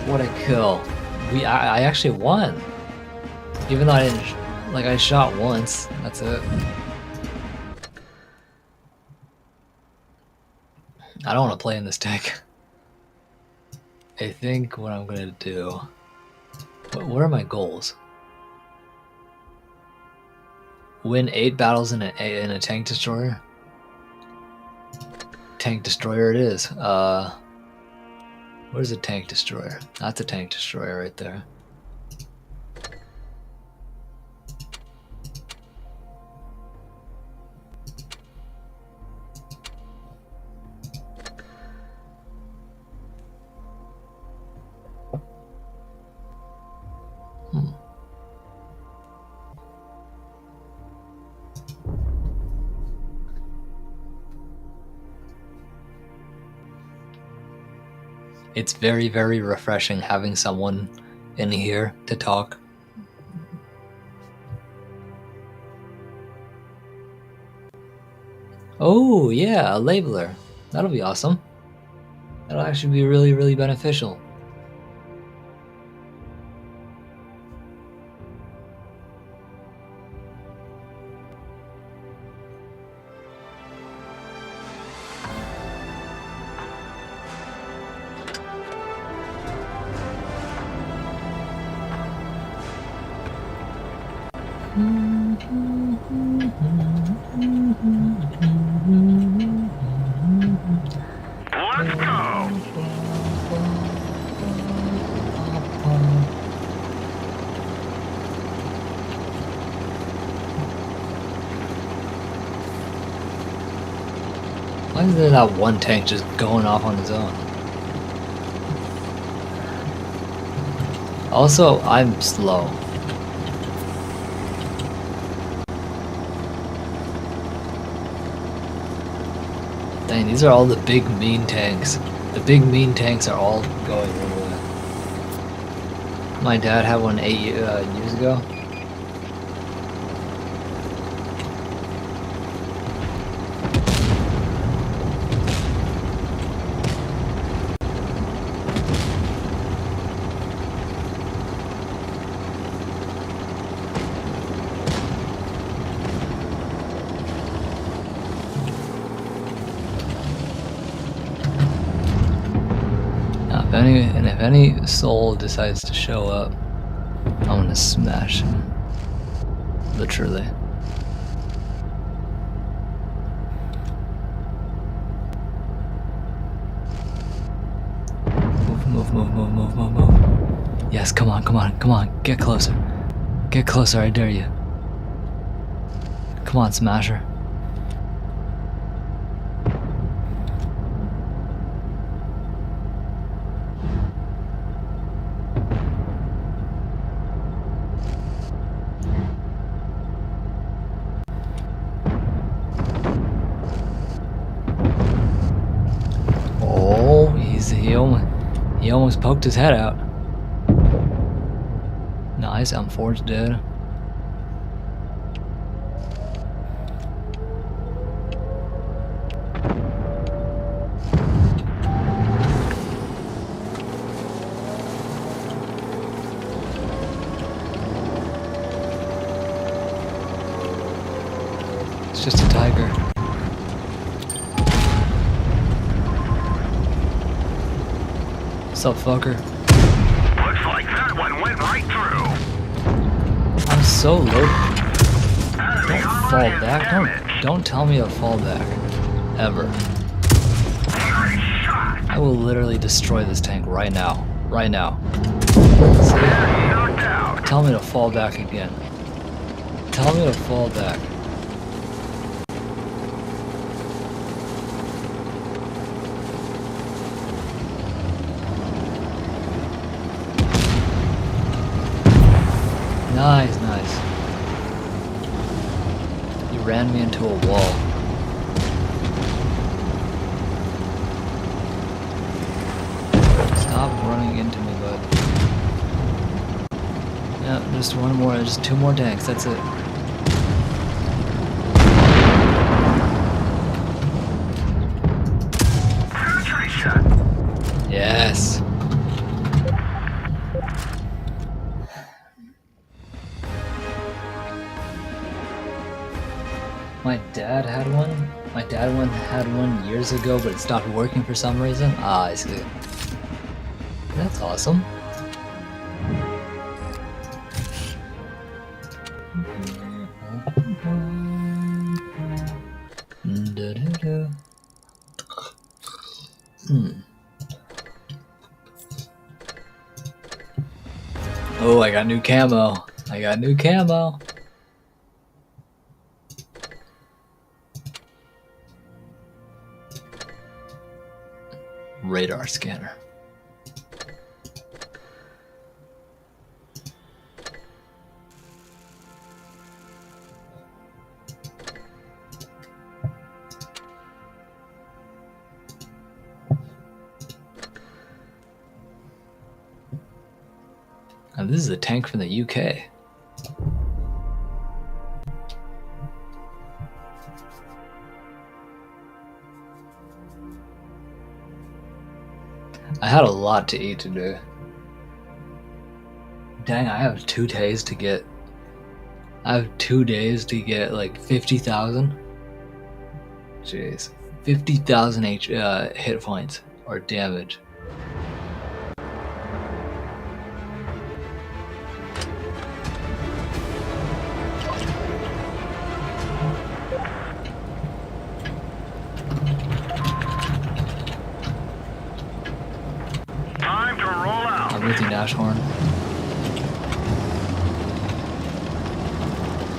What a kill. I actually won. Even though I didn't, like I shot once, that's it. I don't want to play in this deck. I think what I'm gonna do, what are my goals? Win 8 battles in a tank destroyer? Tank destroyer it is. Where's a tank destroyer? That's a tank destroyer right there. It's very, very refreshing having someone in here to talk. Oh, yeah, a labeler. That'll be awesome. That'll actually be really, really beneficial. Let's go! Why is there that one tank just going off on its own? Also, I'm slow. Dang, these are all the big mean tanks. The big mean tanks are all going one way. My dad had one 8 years ago. If any soul decides to show up, I'm gonna smash him. Literally. Move. Yes, come on. Get closer. Get closer, I dare you. Come on, Smasher. He almost poked his head out. Nice, M4's dead. It's just a tiger. What's up, fucker? Looks like that one went right through. I'm so low. Enemy Don't armor fall is back. damaged. Don't tell me to fall back. Ever. will literally destroy this tank right now. Right now. Knocked out. Tell me to fall back again. Tell me to fall back. Nice, nice. You ran me into a wall. Stop running into me, bud. Yeah, just one more, just 2 more tanks, that's it. Penetrate shot. Yes. My dad had one. My dad had one years ago, but it stopped working for some reason. Ah, I see. That's awesome. Oh, I got new camo. I got new camo. Radar scanner. Now, this is a tank from the UK. I had a lot to eat today. Dang, I have 2 days to get. I have 2 days to get like 50,000. Jeez, 50,000 hit points or damage. Time to roll out. I'm with you, Nashorn.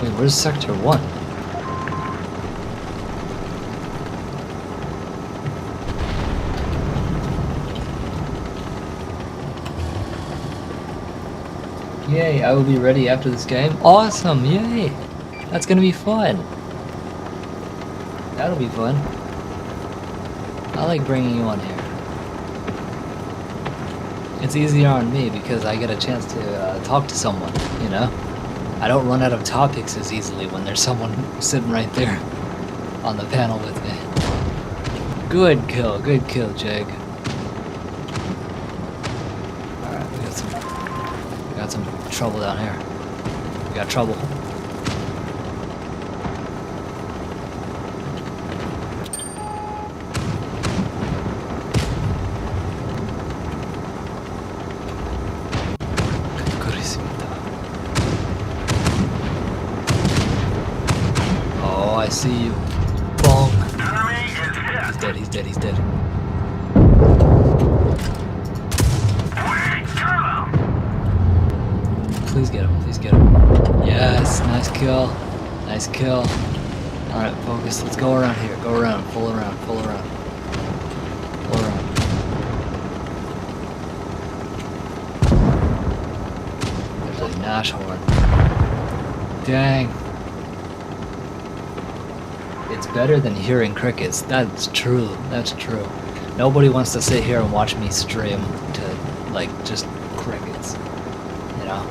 Wait, where's Sector 1? Yay, I will be ready after this game. Awesome, yay! That's gonna be fun. That'll be fun. I like bringing you on here. It's easier on me because I get a chance to talk to someone, you know? I don't run out of topics as easily when there's someone sitting right there on the panel with me. Good kill, Jag. Alright, we got some trouble down here. We got trouble. Oh, I see you. Bonk. Enemy is hit. He's dead, he's dead, he's dead. Wait, turn Please get him, please get him. Yes, nice kill. Nice kill. Alright, focus. Let's go around here. Go around, full around, full around. Full around. There's a Nashorn. Dang. It's better than hearing crickets. That's true. That's true. Nobody wants to sit here and watch me stream to, like, just crickets. You know?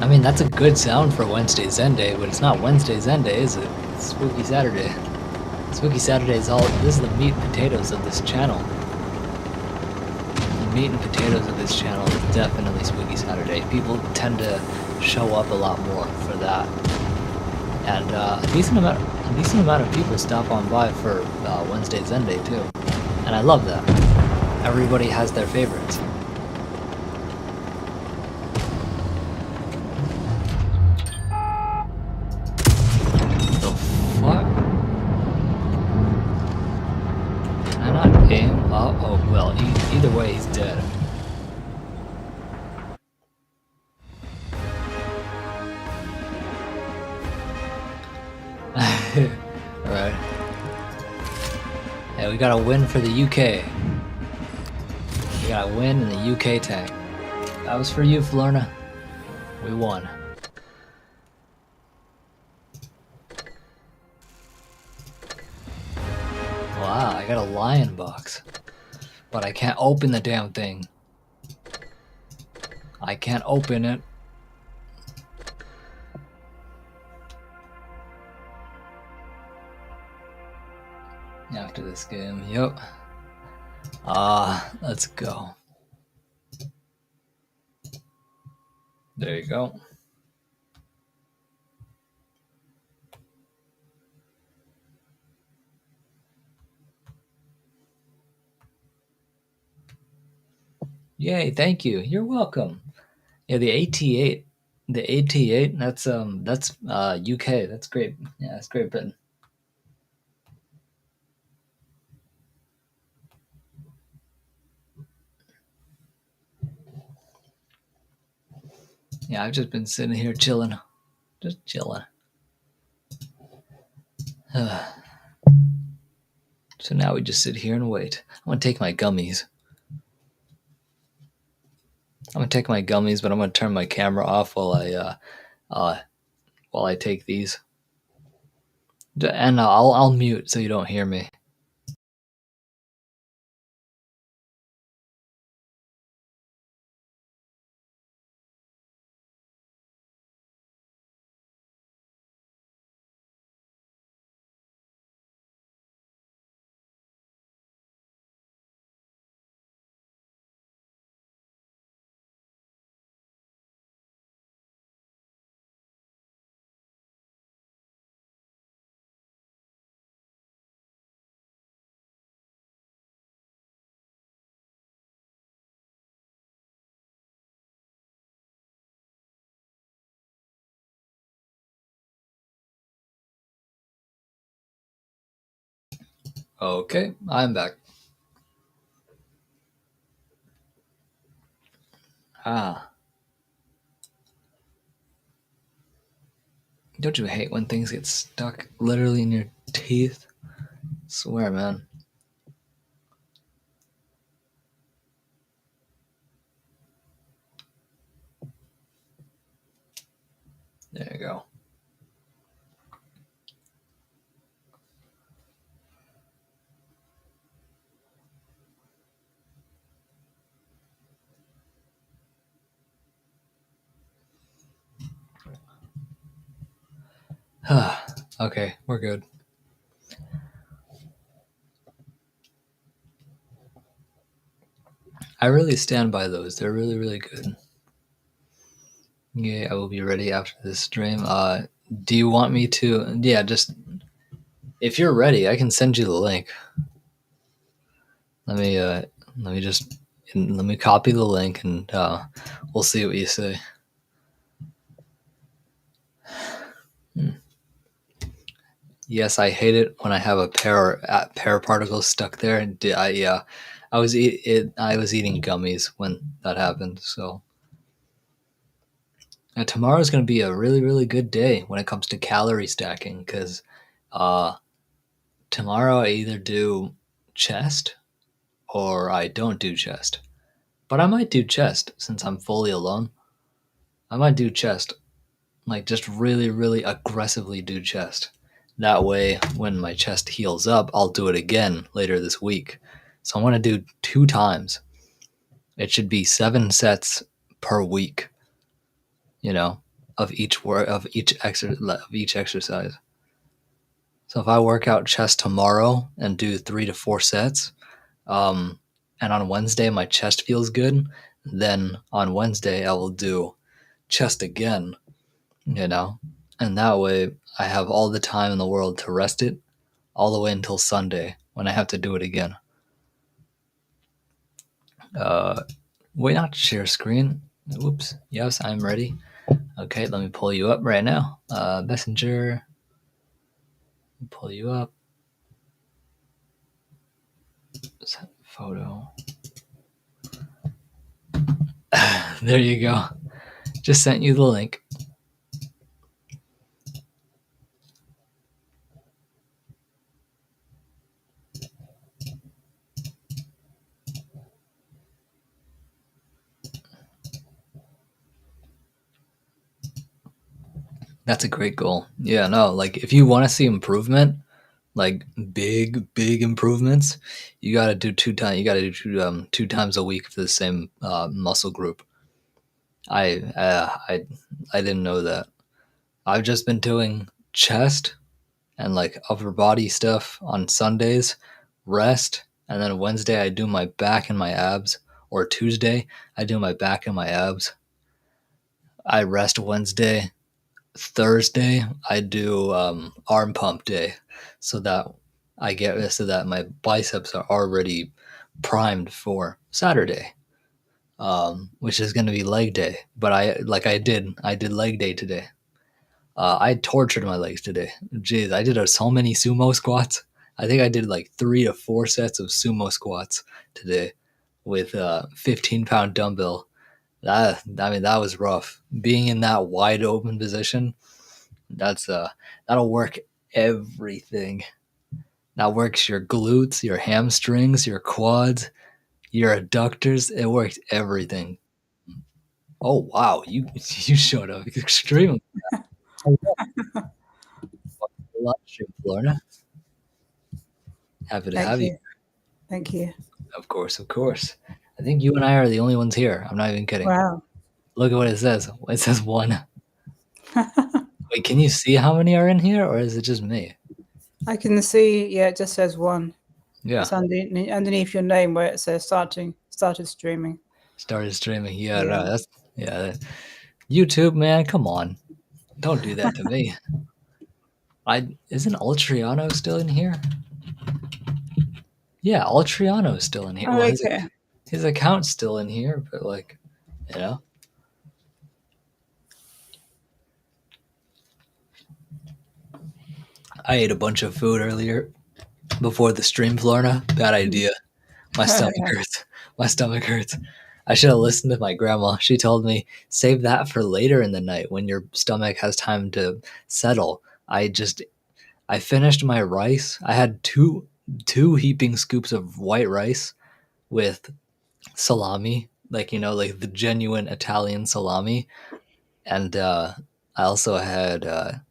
I mean, that's a good sound for Wednesday Zen Day, but it's not Wednesday Zen Day, is it? It's Spooky Saturday. Spooky Saturday is all. This is the meat and potatoes of this channel. The meat and potatoes of this channel is definitely Spooky Saturday. People tend to show up a lot more for that. And a decent amount of people stop on by for Wednesday Zen Day too, and I love that. Everybody has their favorites. The fuck? Aim up. Oh, well, either way, he's dead. Alright. Hey, we got a win for the UK. We got a win in the UK tank. That was for you, Florna. We won. Wow, I got a lion box. But I can't open the damn thing. I can't open it. After this game, yep. Let's go. There you go. Yay, thank you. You're welcome. Yeah, the AT8. The AT8, that's UK. That's great. Yeah, that's Great Britain. Yeah, I've just been sitting here chilling. Just chilling. So now we just sit here and wait. I'm gonna take my gummies. I'm gonna take my gummies, but I'm gonna turn my camera off while I take these. And I'll mute so you don't hear me. Okay, I'm back. Don't you hate when things get stuck literally in your teeth? I swear, man. There you go. Okay, we're good. I really stand by those. They're really, really good. Yeah, I will be ready after this stream. Do you want me to? Yeah, just if you're ready, I can send you the link. Let me copy the link and we'll see what you say. Yes, I hate it when I have a pair particles stuck there. And I was eating gummies when that happened. So tomorrow's going to be a really, really good day when it comes to calorie stacking because tomorrow I either do chest or I don't do chest. But I might do chest since I'm fully alone. I might do chest, like just really, really aggressively do chest. That way, when my chest heals up, I'll do it again later this week. So I want to do 2 times. It should be 7 sets per week. Of each exercise. So if I work out chest tomorrow and do 3 to 4 sets, and on Wednesday my chest feels good, then on Wednesday I will do chest again, and that way I have all the time in the world to rest it all the way until Sunday when I have to do it again. Wait, not share screen. Oops. Yes, I'm ready. Okay, let me pull you up right now. Messenger. Pull you up. Photo. There you go. Just sent you the link. That's a great goal. Yeah, no, like if you want to see improvement, like big improvements, you got to do two times a week for the same muscle group. I didn't know that. I've just been doing chest and like upper body stuff on Sundays, rest, and then Wednesday I do my back and my abs, or Tuesday I do my back and my abs. I rest Wednesday. Thursday I do arm pump day, so that my biceps are already primed for Saturday, which is going to be leg day. But I did leg day today. I tortured my legs today. Jeez, I did so many sumo squats. I think I did like 3 to 4 sets of sumo squats today with a 15-pound dumbbell. That was rough. Being in that wide open position, that's that'll work everything. That works your glutes, your hamstrings, your quads, your adductors. It works everything. Oh wow, you showed up extremely. Live stream, Florida. Happy to Thank have you. you. Thank you. Of course, of course. I think you and I are the only ones here. I'm not even kidding. Wow. Look at what it says. It says 1. Wait, can you see how many are in here, or is it just me? I can see, yeah, it just says 1. Yeah. It's underneath your name where it says started streaming. Started streaming. Yeah, Yeah. no, YouTube, man, come on. Don't do that to me. Isn't Ultriano still in here? Yeah, Ultriano is still in here. Oh, Well, okay. his account's still in here, but like, you know. I ate a bunch of food earlier before the stream, Florida. Bad idea. My stomach hurts. My stomach hurts. I should have listened to my grandma. She told me, save that for later in the night when your stomach has time to settle. I finished my rice. I had two heaping scoops of white rice with salami, like like the genuine Italian salami, and I also had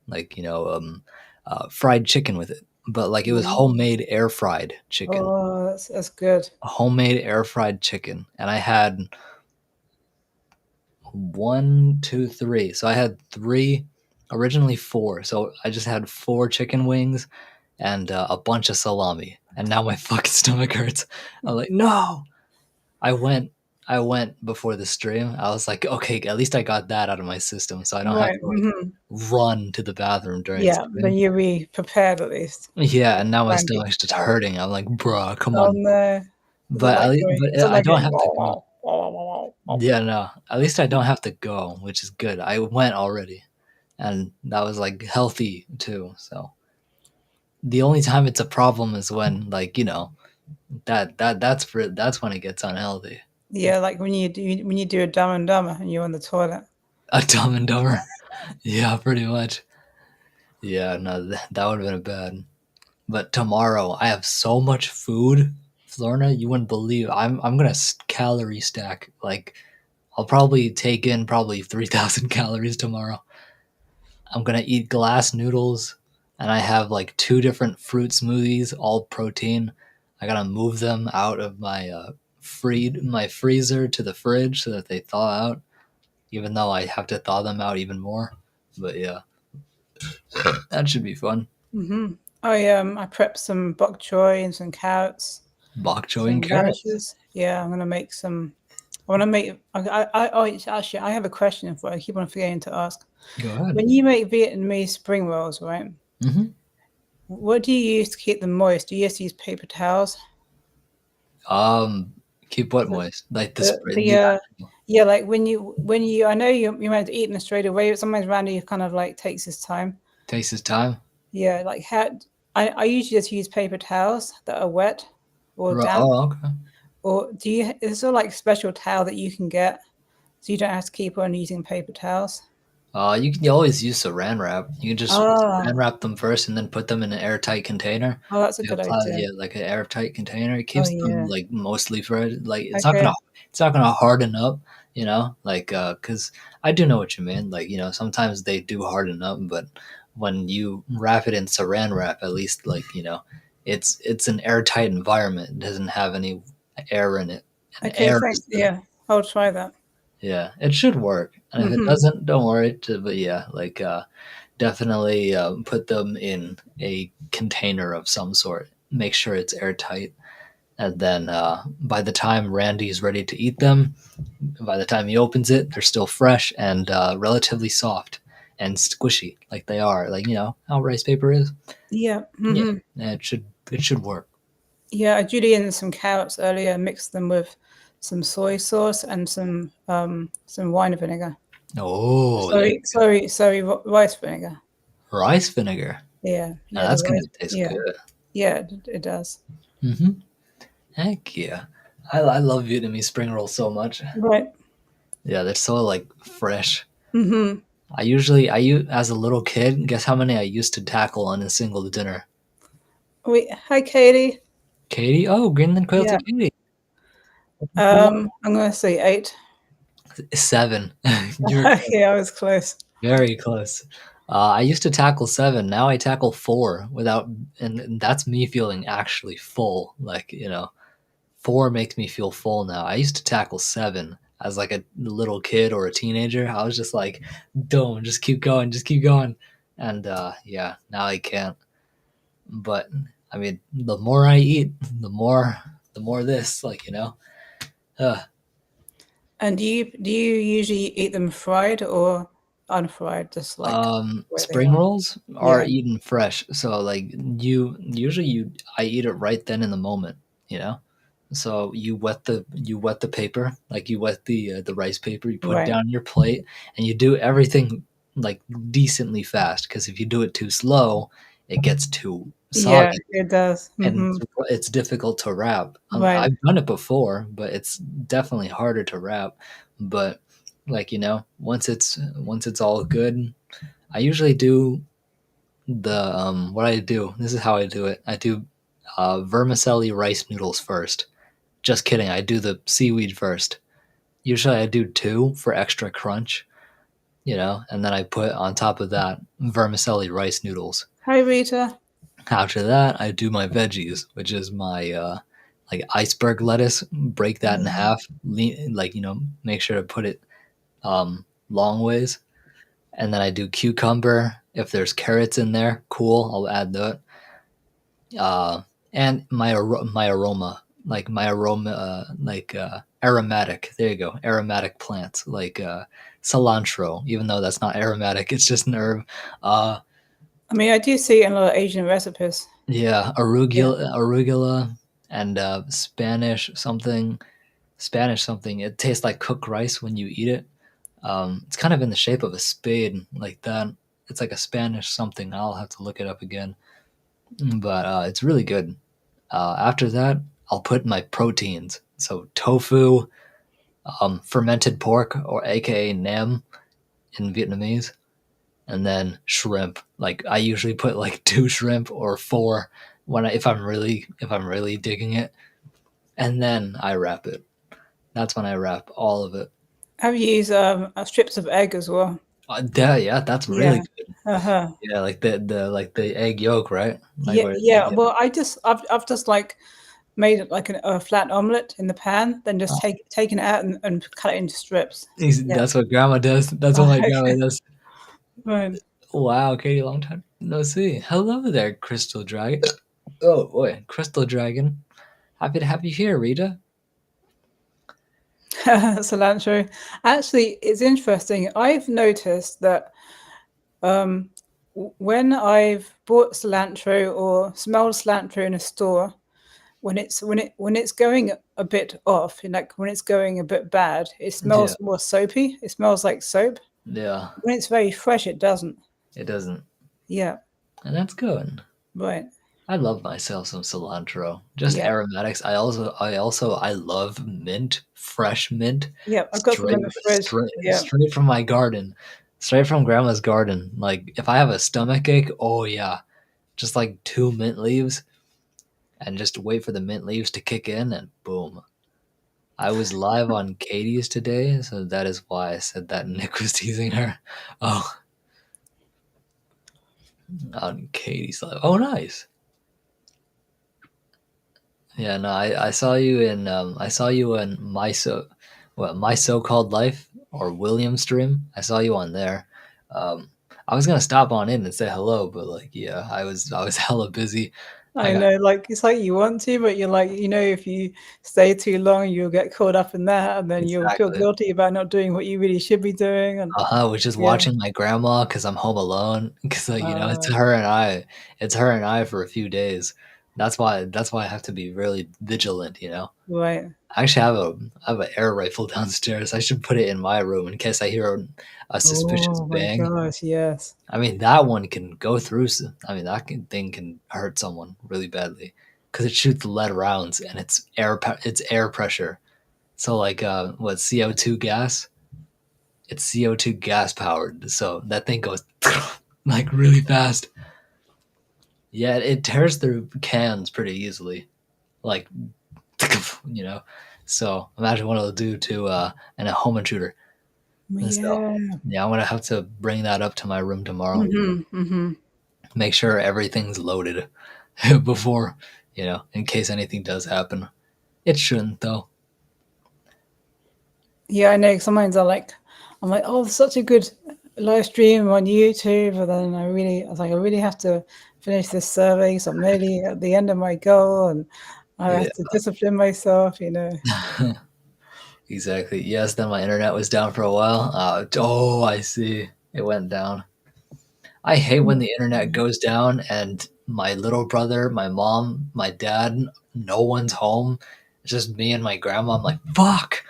fried chicken with it, but like it was homemade air fried chicken. Oh, that's good. Homemade air fried chicken, and I had 1, 2, 3. So I had 3, originally 4. So I just had 4 chicken wings and a bunch of salami, and now my fucking stomach hurts. I'm like, no. I went before the stream. I was like, okay, at least I got that out of my system, so I don't have Right. to run to the bathroom during Yeah, stream. then you'll be prepared at least. Yeah, and now my Thank you. stomach's just hurting. I'm like, bruh, come Oh on. no. But I don't have to go. go. Yeah, no. At least I don't have to go, which is good. I went already, and that was like healthy too. So the only time it's a problem is when that's when it gets unhealthy. Yeah, like when you do a Dumb and Dumber and you're on the toilet. A Dumb and Dumber. Yeah, pretty much. Yeah, no, that would have been bad. But tomorrow I have so much food, Florna, you wouldn't believe. I'm gonna calorie stack. Like I'll probably take in 3,000 calories tomorrow. I'm gonna eat glass noodles, and I have like 2 different fruit smoothies, all protein. I gotta move them out of my my freezer to the fridge so that they thaw out. Even though I have to thaw them out even more, but yeah, that should be fun. I prepped some bok choy and some carrots. Bok choy Some and carrots. radishes. Yeah, I'm gonna make some. I want to make. Actually, I have a question for. I keep on forgetting to ask. Go ahead. When you make Vietnamese spring rolls, right? Mm-hmm. What do you use to keep them moist? Do you just use paper towels? Keep what moist? Like Yeah, like when you I know you might eat them straight away, but sometimes Randy kind of like takes his time. takes his time. Yeah, like how I usually just use paper towels that are wet. or Right. damp? Oh, okay. Or do you? Is there like a special towel that you can get so you don't have to keep on using paper towels? You can always use saran wrap. You can just saran Ah, wrap them first and then put them in an airtight container. oh, that's a Like a good idea. yeah, like an airtight container. It Oh keeps them yeah. like mostly fresh. Like Okay. it's not gonna harden up, like because I do know what you mean. Like sometimes they do harden up, but when you wrap it in saran wrap, at least it's an airtight environment. It doesn't have any air in it, and Okay. air Thanks. is the Yeah, I'll try that. yeah, it should work. And if it Mm-hmm. doesn't, don't worry. But yeah, definitely put them in a container of some sort. Make sure it's airtight. And then by the time Randy's ready to eat them, by the time he opens it, they're still fresh and relatively soft and squishy, like they are. Like how rice paper is. Yeah. Yeah, Mm-hmm. it should work. Yeah, I julienned some carrots earlier, mixed them with some soy sauce and some wine vinegar. Oh, there you Sorry, rice vinegar. go. Rice vinegar. Yeah, Now yeah, the that's gonna rice. taste Yeah, good. yeah, it does. Mm-hmm. Heck yeah. I love Vietnamese spring rolls so much. Right. Yeah, they're so like fresh. Mm-hmm. As a little kid, guess how many I used to tackle on a single dinner? Wait, hi, Katie. Katie? Oh, Greenland Yeah. Quailty Katie. I'm gonna say 8. 7. You're Yeah, I was close. very close. I used to tackle 7. Now I tackle 4 and that's me feeling actually full. 4 makes me feel full now. I used to tackle 7 as like a little kid or a teenager. I was just like, don't, just keep going, just keep going. And yeah, now I can't. But I mean, the more I eat, the more this, uh, And do you usually eat them fried or unfried, just like where they spring are? rolls are Yeah. eaten fresh. So like I eat it right then in the moment, you know? So you wet the paper, like you wet the rice paper, you put it Right. down your plate, and you do everything like decently fast. Because if you do it too slow, it gets too Yeah, soggy, it does. and Mm-hmm. it's difficult to wrap. Right. I've done it before, but it's definitely harder to wrap. But once it's all good, I usually do the what I do. This is how I do it. I do vermicelli rice noodles first. Just kidding. I do the seaweed first. Usually I do two for extra crunch, and then I put on top of that vermicelli rice noodles. Hi, Rita. After that, I do my veggies, which is my like iceberg lettuce. Break that in Mhm. half. Make sure to put it long ways, and then I do cucumber. If there's carrots in there, cool. I'll add that. Uh, and my aroma, aromatic. There you go, aromatic plants like cilantro. Even though that's not aromatic, it's just an herb. Uh, I mean, I do see it in a lot of Asian recipes. yeah, Yeah. arugula, and Spanish something. It tastes like cooked rice when you eat it. It's kind of in the shape of a spade, like that. It's like a Spanish something. I'll have to look it up again, but it's really good. After that, I'll put my proteins. So tofu, fermented pork, or AKA nem in Vietnamese, and then shrimp. Like I usually put like 2 shrimp or 4 if I'm really digging it, and then I wrap it. That's when I wrap all of it. I've used strips of egg as well. Yeah, that's really Yeah. good. Uh-huh. Yeah, like the egg yolk, right? Like Yeah, where yeah. yeah. Well, I've just like made it like a flat omelet in the pan, then just Oh, taken it out and cut it into strips. Yeah. that's what grandma does. That's what my grandma Okay. does. Right. Wow, Katie, long time no see. Hello there, Crystal Dragon. Oh boy, Crystal Dragon. Happy to have you here, Rita. Cilantro. Actually, it's interesting. I've noticed that um, when I've bought cilantro or smelled cilantro in a store, when it's going a bit off, like when it's going a bit bad, it Yeah, smells more soapy. It smells like soap. yeah. When it's very fresh, it doesn't. It doesn't, Yeah, and that's good. right. I love myself some cilantro. Just Yeah, aromatics. I love mint, fresh mint, yeah. I've got some in the fridge. Yeah, straight from my garden, straight from grandma's garden. Like if I have a stomach ache, oh yeah, just like two mint leaves, and just wait for the mint leaves to kick in, and boom. I was live on Katie's today, so that is why I said that Nick was teasing her. Oh, on Katie's live. Oh, nice. Yeah, no, I saw you in my so-called life or William stream. I saw you on there. I was gonna stop on in and say hello, but like yeah, I was hella busy. I I got know. Like it's like you want to, but you're like, if you stay too long, you'll get caught up in that, and then you'll feel exactly. guilty about not doing what you really should be doing. And I was just yeah, watching my grandma because I'm home alone. Because it's uh, her and I. It's her and I for a few days. That's why I have to be really vigilant. right. I actually have an air rifle downstairs. I should put it in my room in case I hear a suspicious Oh my bang. gosh, yes. I mean, that one can go through. I mean, thing can hurt someone really badly because it shoots lead rounds and it's air pressure. So like, what CO2 gas? It's CO2 gas powered. So that thing goes like really fast. Yeah, it tears through cans pretty easily. Like, you know. So imagine what it'll do to a home intruder. And so, Yeah. yeah, I'm gonna have to bring that up to my room tomorrow. Mhm. Mhm. Make sure everything's loaded before, in case anything does happen. It shouldn't though. Yeah, I know. Sometimes I'm like, oh, it's such a good live stream on YouTube, but then I was like, I really have to finish this survey, so I'm nearly at the end of my goal, and I Yeah, have to discipline myself. exactly. Yes, then my internet was down for a while. Oh, I see. It went down. I hate when the internet goes down and my little brother, my mom, my dad, no one's home. It's just me and my grandma. I'm like, fuck.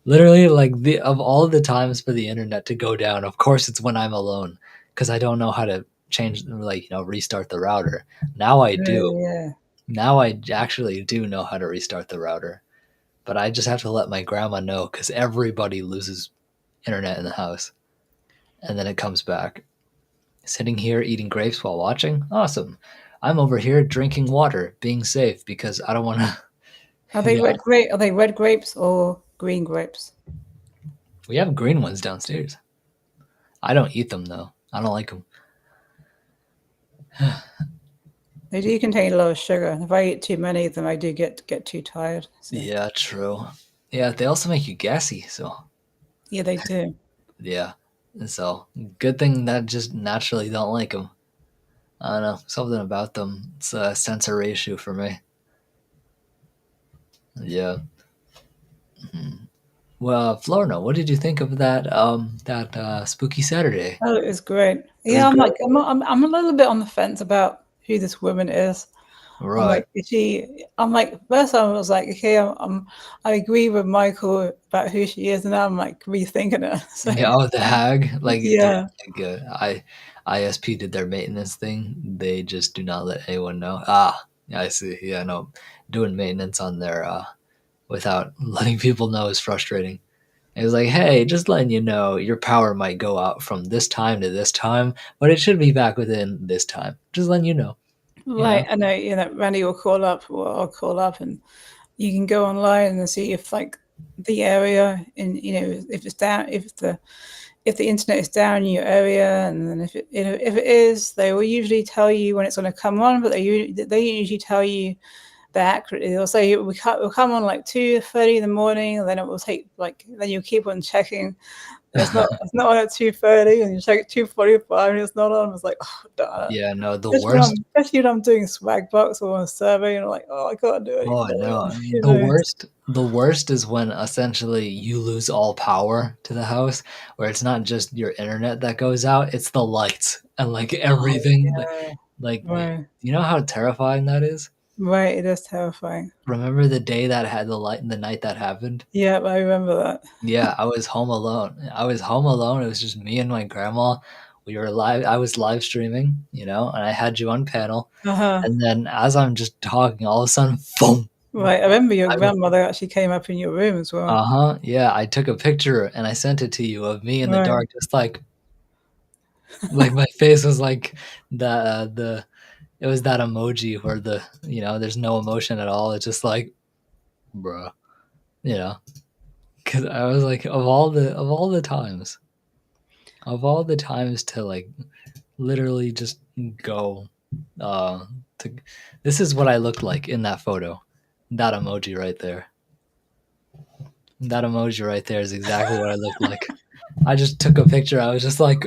Literally, like the of all the times for the internet to go down, of course it's when I'm alone because I don't know how to change, like restart the router. Now I do. Yeah. Now I actually do know how to restart the router, but I just have to let my grandma know because everybody loses internet in the house, and then it comes back. Sitting here eating grapes while watching, awesome. I'm over here drinking water, being safe because I don't want to. Are they Yeah, red grape? Are they red grapes or green grapes? we have green ones downstairs. I don't eat them though. I don't like them. They do contain a lot of sugar. If I eat too many of them, I do get too tired. So Yeah, true. Yeah, they also make you gassy, so yeah, they do. yeah. And so good thing that just naturally don't like them. I don't know, something about them. It's a sensory issue for me. Yeah. Mhm. Well, Florno, what did you think of that spooky Saturday? Oh, it was great. It was Yeah, I'm great. like, I'm a little bit on the fence about who this woman is. I'm Right. like, is she? I'm like, first I was like, okay, I agree with Michael about who she is, and now I'm like rethinking it. So Yeah, oh, the hag, yeah, ISP did their maintenance thing. They just do not let anyone know. Ah, yeah, I see. Yeah, no, doing maintenance on their without letting people know is frustrating. It was like, hey, just letting you know, your power might go out from this time to this time, but it should be back within this time. Just letting you know. You right. know? I know, Randy will call up, or I'll call up, and you can go online and see if like the area in if it's down, if the internet is down in your area, and then if it is, they will usually tell you when it's going to come on, but they usually tell you that accurately. They'll say we'll come on like 2:30 in the morning, and then it will take like then you keep on checking. It's not on at 2:30, and you check at 2:45, and it's not on. It's like, oh, darn it. Yeah, no, the Especially when worst. I'm doing swag box or on a survey, and I'm like, oh, I can't do Oh anything. no, You the know. worst. The worst is when essentially you lose all power to the house, where it's not just your internet that goes out; it's the lights and like Oh everything. yeah, Like, right, you know how terrifying that is. right. It is terrifying. Remember the day that had the light, the night that happened. Yeah, I remember that. Yeah, I was home alone. I was home alone. It was just me and my grandma. we were live. I was live streaming, and I had you on panel. Uh-huh. And then as I'm just talking, all of a sudden, boom. Right. I remember your grandmother actually came up in your room as well. Yeah, I took a picture and I sent it to you of me in the Right. dark, just like my face was like the it was that emoji where there's no emotion at all. It's just like, bruh, you know, because I was like, of all the times to like literally just go, to this is what I looked like in that photo, that emoji right there. That emoji right there is exactly what I looked like. I just took a picture. I was just like,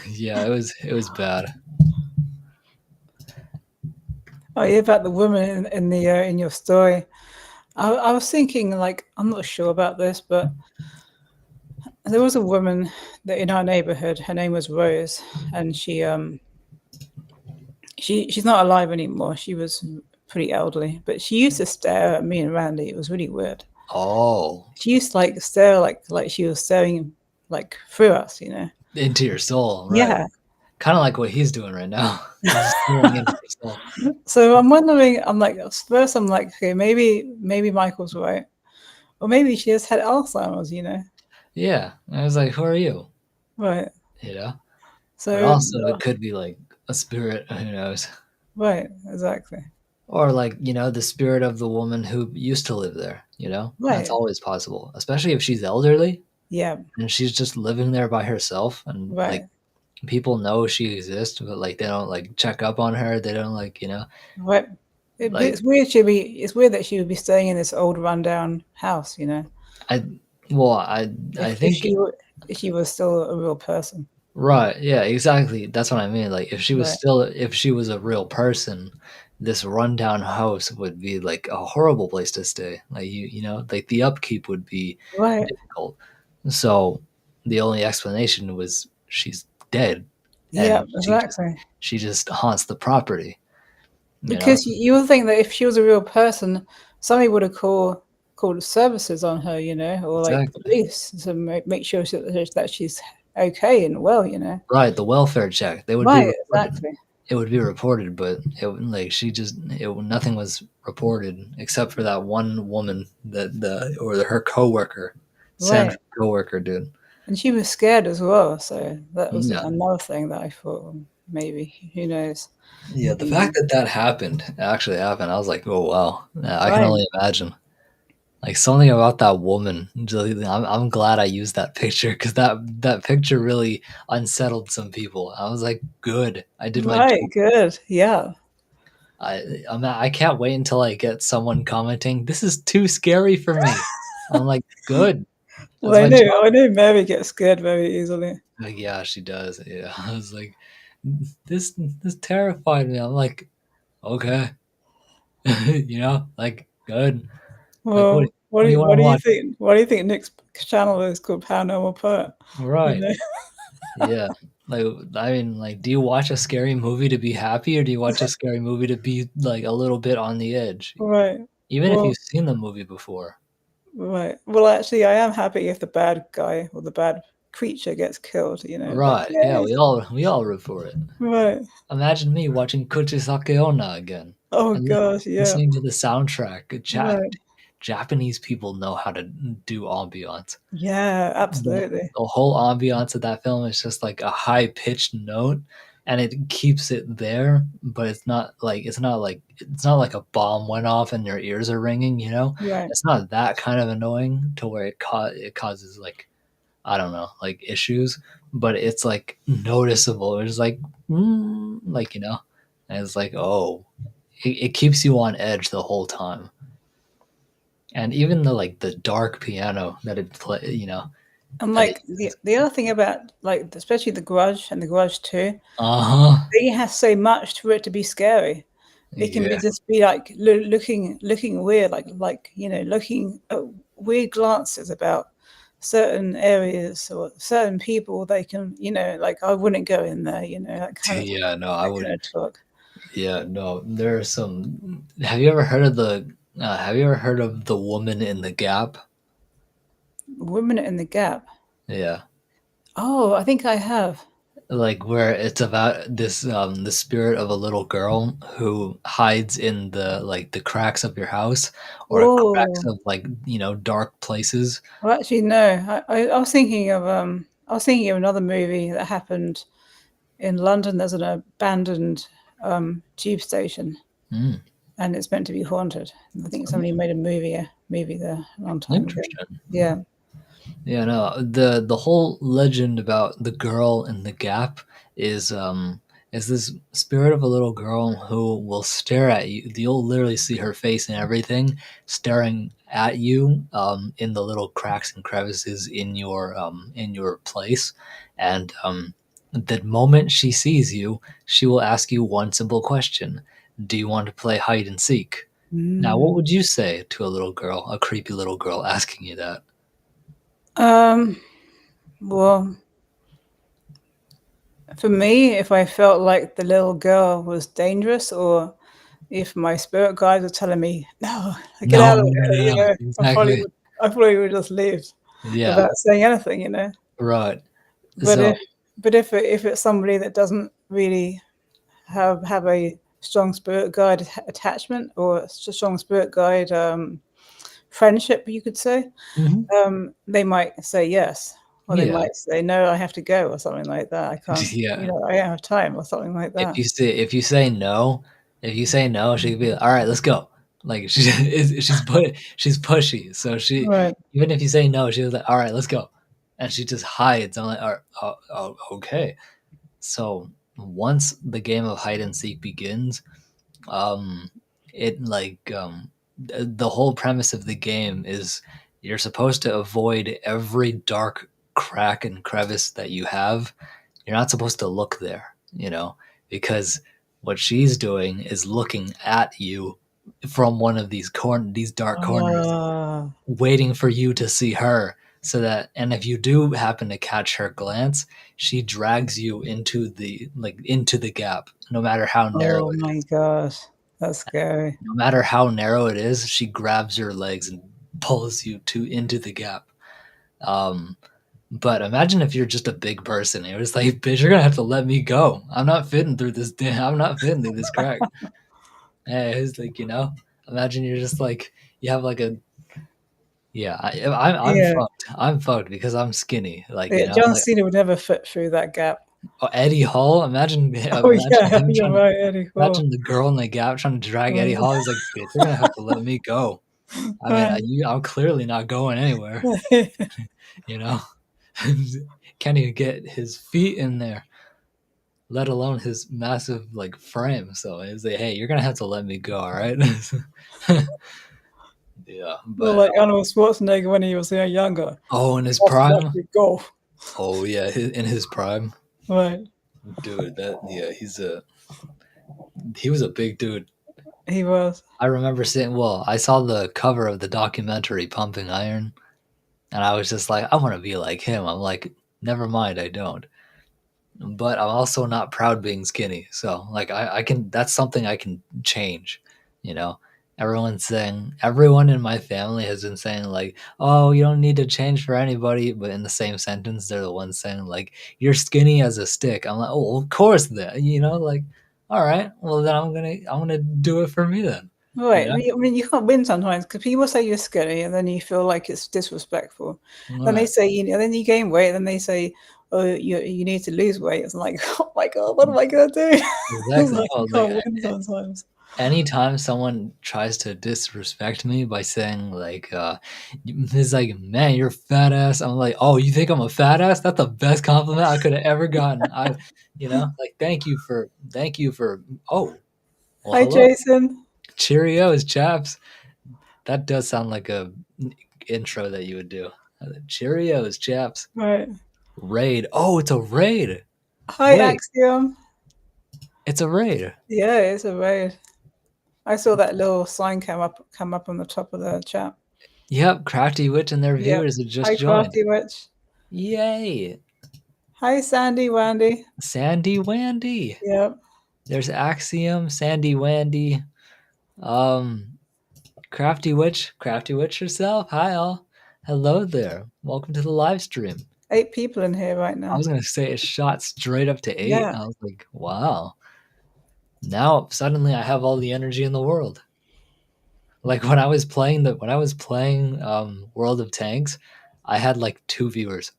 yeah, it was bad. Oh, yeah, about the woman in the in your story. I was thinking, like, I'm not sure about this, but there was a woman that in our neighborhood. Her name was Rose, and she's not alive anymore. She was pretty elderly, but she used to stare at me and Randy. It was really weird. Oh, She used to like stare like she was staring like through us, you know. into your soul, right? Yeah. Kind of like what he's doing right now. He's just staring into your soul. So I'm wondering. I'm like, first I'm like, okay, maybe Michael's right, or maybe she just had Alzheimer's, you know. Yeah, I was like, who are you? Right. You know, but So also it could be like a spirit. Who knows? right, exactly. Or like the spirit of the woman who used to live there. That's Right. always possible, especially if she's elderly Yeah. and she's just living there by herself, and like Right. people know she exists, but like they don't like check up on her. They don't Right. But like it's weird. It's weird that she would be staying in this old rundown house, you know. I. Well, I If think if she was still a real person. right. Yeah, exactly. That's what I mean. Like Right. if she was a real person, this rundown house would be like a horrible place to stay. Like like the upkeep would be Right. difficult. So the only explanation was she's dead Yeah. and Exactly. she just haunts the property, you know? Because you would think that if she was a real person, somebody would have called services on her, you know, or like Exactly. police to make sure that she's okay and well, you know. Right, the welfare check. They would be Right. reported. Exactly. It would be reported, but like nothing was reported except for that one woman that her coworker, Right. Sandra's coworker did. And she was scared as well, so that was Yeah, another thing that I thought, maybe, who knows? yeah. The You know? fact that that actually happened, I was like, oh wow. Yeah, I can Right. only imagine. Like something about that woman. I'm glad I used that picture because that picture really unsettled some people. I was like, good, I did my Right, job. good. Yeah. I can't wait until I get someone commenting, "This is too scary for me." I'm like, "Good, that's Well, my job." I know Mary gets scared very easily. Like, yeah, she does. Yeah, I was like, this terrified me. I'm like, okay, like good. Like, Well, what do you want what to do you watch? think? What do you think Nick's channel is called Paranormal Poet? You Right? know? Yeah. Like, I mean, like, do you watch a scary movie to be happy, or do you watch a scary movie to be like a little bit on the edge, Right. even if Well, you've seen the movie before? right. Well, actually, I am happy if the bad guy or the bad creature gets killed. You know, like Right? Yeah, yay. we all root for it. Right. Imagine me watching Kuchisake Onna again Oh and gosh, yeah. listening to the soundtrack. Right. Japanese people know how to do ambiance. Yeah, absolutely. The whole ambiance of that film is just like a high pitched note, and it keeps it there, but it's not like a bomb went off and your ears are ringing. Right. It's not that kind of annoying to where it causes like, I don't know, like issues, but it's like noticeable. It's like, like, and it's like, oh, it keeps you on edge the whole time. And even the dark piano that it play, And that it like uses. the other thing about like especially the Grudge and the Grudge 2, Uh huh. they have so much for it to be scary. It can be Yeah. just be like looking weird, like you know, looking at weird glances about certain areas or certain people. They can, you know, like I wouldn't go in there, you know, Yeah. No, I that would. kind of talk. Yeah. No, there are some. Have you ever heard of the woman in the Gap? Women in the Gap. Yeah. Oh, I think I have. Like where it's about this the spirit of a little girl who hides in the cracks of your house or cracks Oh, of dark places. well, actually, no. I was thinking of another movie that happened in London. There's an abandoned tube station, Mm, and it's meant to be haunted. I think somebody made a movie there a long time ago. interesting. Yeah. Yeah, no, the whole legend about the girl in the gap is this spirit of a little girl who will stare at you. You'll literally see her face and everything staring at you in the little cracks and crevices in your place, and the moment she sees you, she will ask you one simple question: Do you want to play hide and seek? Now, what Mm. would you say to a little girl, a creepy little girl asking you that? Um. Well, for me, if I felt like the little girl was dangerous, or if my spirit guides were telling me, "No, get No, out of no, it," no, no. Exactly. I probably would just leave Yeah, without saying anything. right. But So if it's somebody that doesn't really have a strong spirit guide attachment, or a strong spirit guide friendship, you could say, mhm, they might say yes, or they yeah, might say, "No, I have to go," or something like that. "I can't, yeah. I don't have time," or something like that. If you say no, she could be like, "All right, let's go." Like she's pushy, so she Right. even if you say no, she was like, "All right, let's go," and she just hides. I'm like, oh, okay." So once the game of hide and seek begins, um it the whole premise of the game is you're supposed to avoid every dark crack and crevice that you have. You're not supposed to look there, because what she's doing is looking at you from one of these dark corners, Ah. waiting for you to see her, so that and if you do happen to catch her glance, she drags you into the gap, no matter how narrow Oh it my is. gosh. That's scary. No matter how narrow it is, she grabs your legs and pulls you into the gap. Um, but imagine if you're just a big person. It was like, bitch, you're gonna have to let me go. I'm not fitting through this. I'm not fitting through this crack. Hey, it's like imagine you're just like you have like a yeah. I'm Yeah. fucked. I'm fucked because I'm skinny. Yeah, John Like Cena would never fit through that gap. Eddie Hall. Imagine Oh, imagine yeah, him you're trying to right, Eddie Hall. imagine the girl in the gap trying to drag Eddie Oh, Hall. He's like, bitch, you're gonna have to let me go. I mean, right. I'm clearly not going anywhere, you know? Can't even get his feet in there, let alone his massive, frame. So it's like, hey, you're gonna have to let me go, all right? Yeah, Well, but like Arnold Schwarzenegger when he was younger. oh, in his Just let prime? me go. Oh yeah, in his prime, Right. dude. He was a big dude. He was. I remember seeing. Well, I saw the cover of the documentary Pumping Iron, and I was just like, I want to be like him. I'm like, never mind, I don't. But I'm also not proud being skinny. So I can that's something I can change, you know. Everyone in my family has been saying like, "Oh, you don't need to change for anybody," but in the same sentence they're the ones saying like, "You're skinny as a stick." I'm like, "Oh, of course then." All right. Well, then I'm going to do it for me then. You Right. know? I mean, you can't win sometimes because people say you're skinny, and then you feel like it's disrespectful. All Then they right. say, then you gain weight, and then they say, "Oh, you need to lose weight." It's like, oh my god, what am I gonna do? It's Exactly. like No, you can't win sometimes. anytime someone tries to disrespect me by saying it's like, man, you're a fat ass. I'm like, oh, you think I'm a fat ass? That's the best compliment I could have ever gotten. Thank you for oh, well, Hi, hello. Jason. Cheerios, chaps. That does sound like a intro that you would do. Cheerios, chaps. Right. Raid. Oh, it's a raid. Hi, Wait, Axiom. it's a raid. Yeah, it's a raid. I saw that little sign come up on the top of the chat. Yep, Crafty Witch and their Yep. viewers have just Hi, joined. Crafty Witch. Yay. Hi, Sandy Wandy. Sandy Wandy. Yep. There's Axiom, Sandy Wandy, um, Crafty Witch herself. Hi all. Hello there. Welcome to the live stream. 8 people in here right I now. was gonna say it shot straight up to 8. Yeah. I was like, wow. Now suddenly I have all the energy in the world. Like when I was playing World of Tanks, I had like 2 viewers.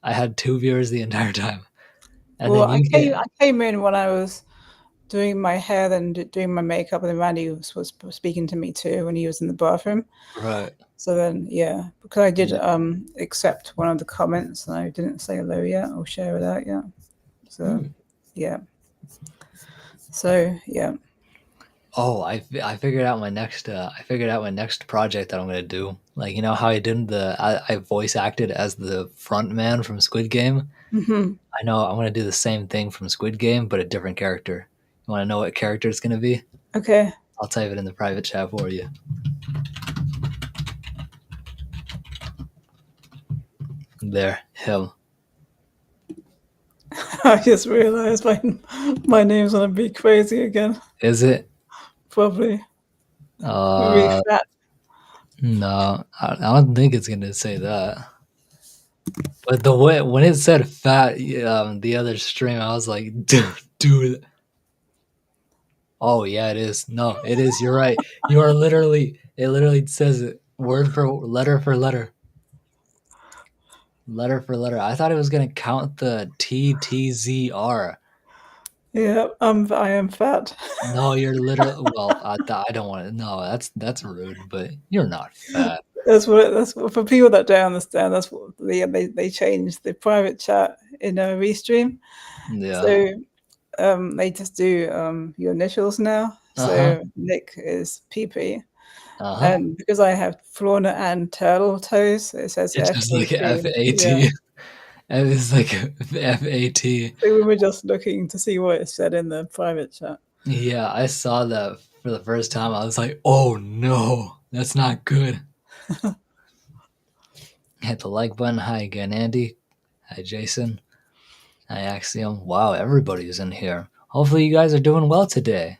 I had 2 viewers the entire time. And Well, then you get I came in when I was doing my hair and doing my makeup, and then Randy was speaking to me too when he was in the bathroom. right. So then, yeah, because I did Yeah. accept one of the comments and I didn't say hello yet or share it out yet. So, yeah. So, yeah. Oh, I figured out my next project that I'm gonna do. Like you know how I voice acted as the front man from Squid Game. Hmm. I know I'm gonna do the same thing from Squid Game, but a different character. You want to know what character it's gonna be? Okay. I'll type it in the private chat for you. There, him. I just realized my name's gonna be crazy again. Is it? Probably. Really Uh, fat. no, I don't think it's gonna say that. But the way when it said fat, the other stream, I was like, dude. Oh yeah, it is. No, it is. You're right. You are literally. It literally says it word for letter for letter, letter for letter. I thought it was gonna count the TTZR. Yeah, I am fat. No, you're literally. Well, I don't want to. No, that's rude. But you're not fat. That's what, for people that don't understand. That's what they changed the private chat in a restream. Yeah. So they just do your initials now. Uh huh. So Nick is PP, Uh huh. and because I have Florna and Turtle Toes, it says It's just like FAT. Yeah. FAT. And it's like FAT. So we were just looking to see what it said in the private chat. Yeah, I saw that for the first time. I was like, oh no, that's not good. Hit the like button. Hi again, Andy. Hi, Jason. Hi, Axiom. Wow, everybody's in here. Hopefully, you guys are doing well today.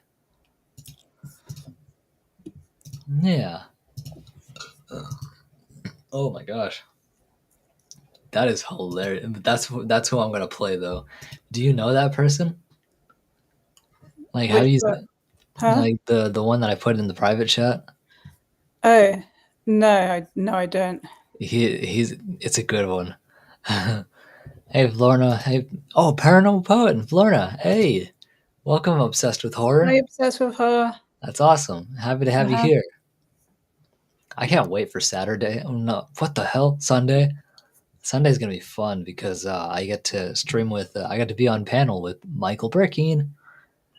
Yeah. Oh my gosh. That is hilarious. That's who I'm gonna play though. Do you know that person? Like, have Which you huh? like the one that I put in the private chat? Oh no, I don't. He's it's a good one. Hey, Florna. Hey, oh, Paranormal Poet and Florna. Hey, welcome, Obsessed with Am I Horror. obsessed with her? That's awesome. Happy to have you Uh-huh. here. I can't wait for Saturday. Oh no, what the hell? Sunday? Sunday's gonna be fun because I get to stream with. I get to be on panel with Michael Brickeen,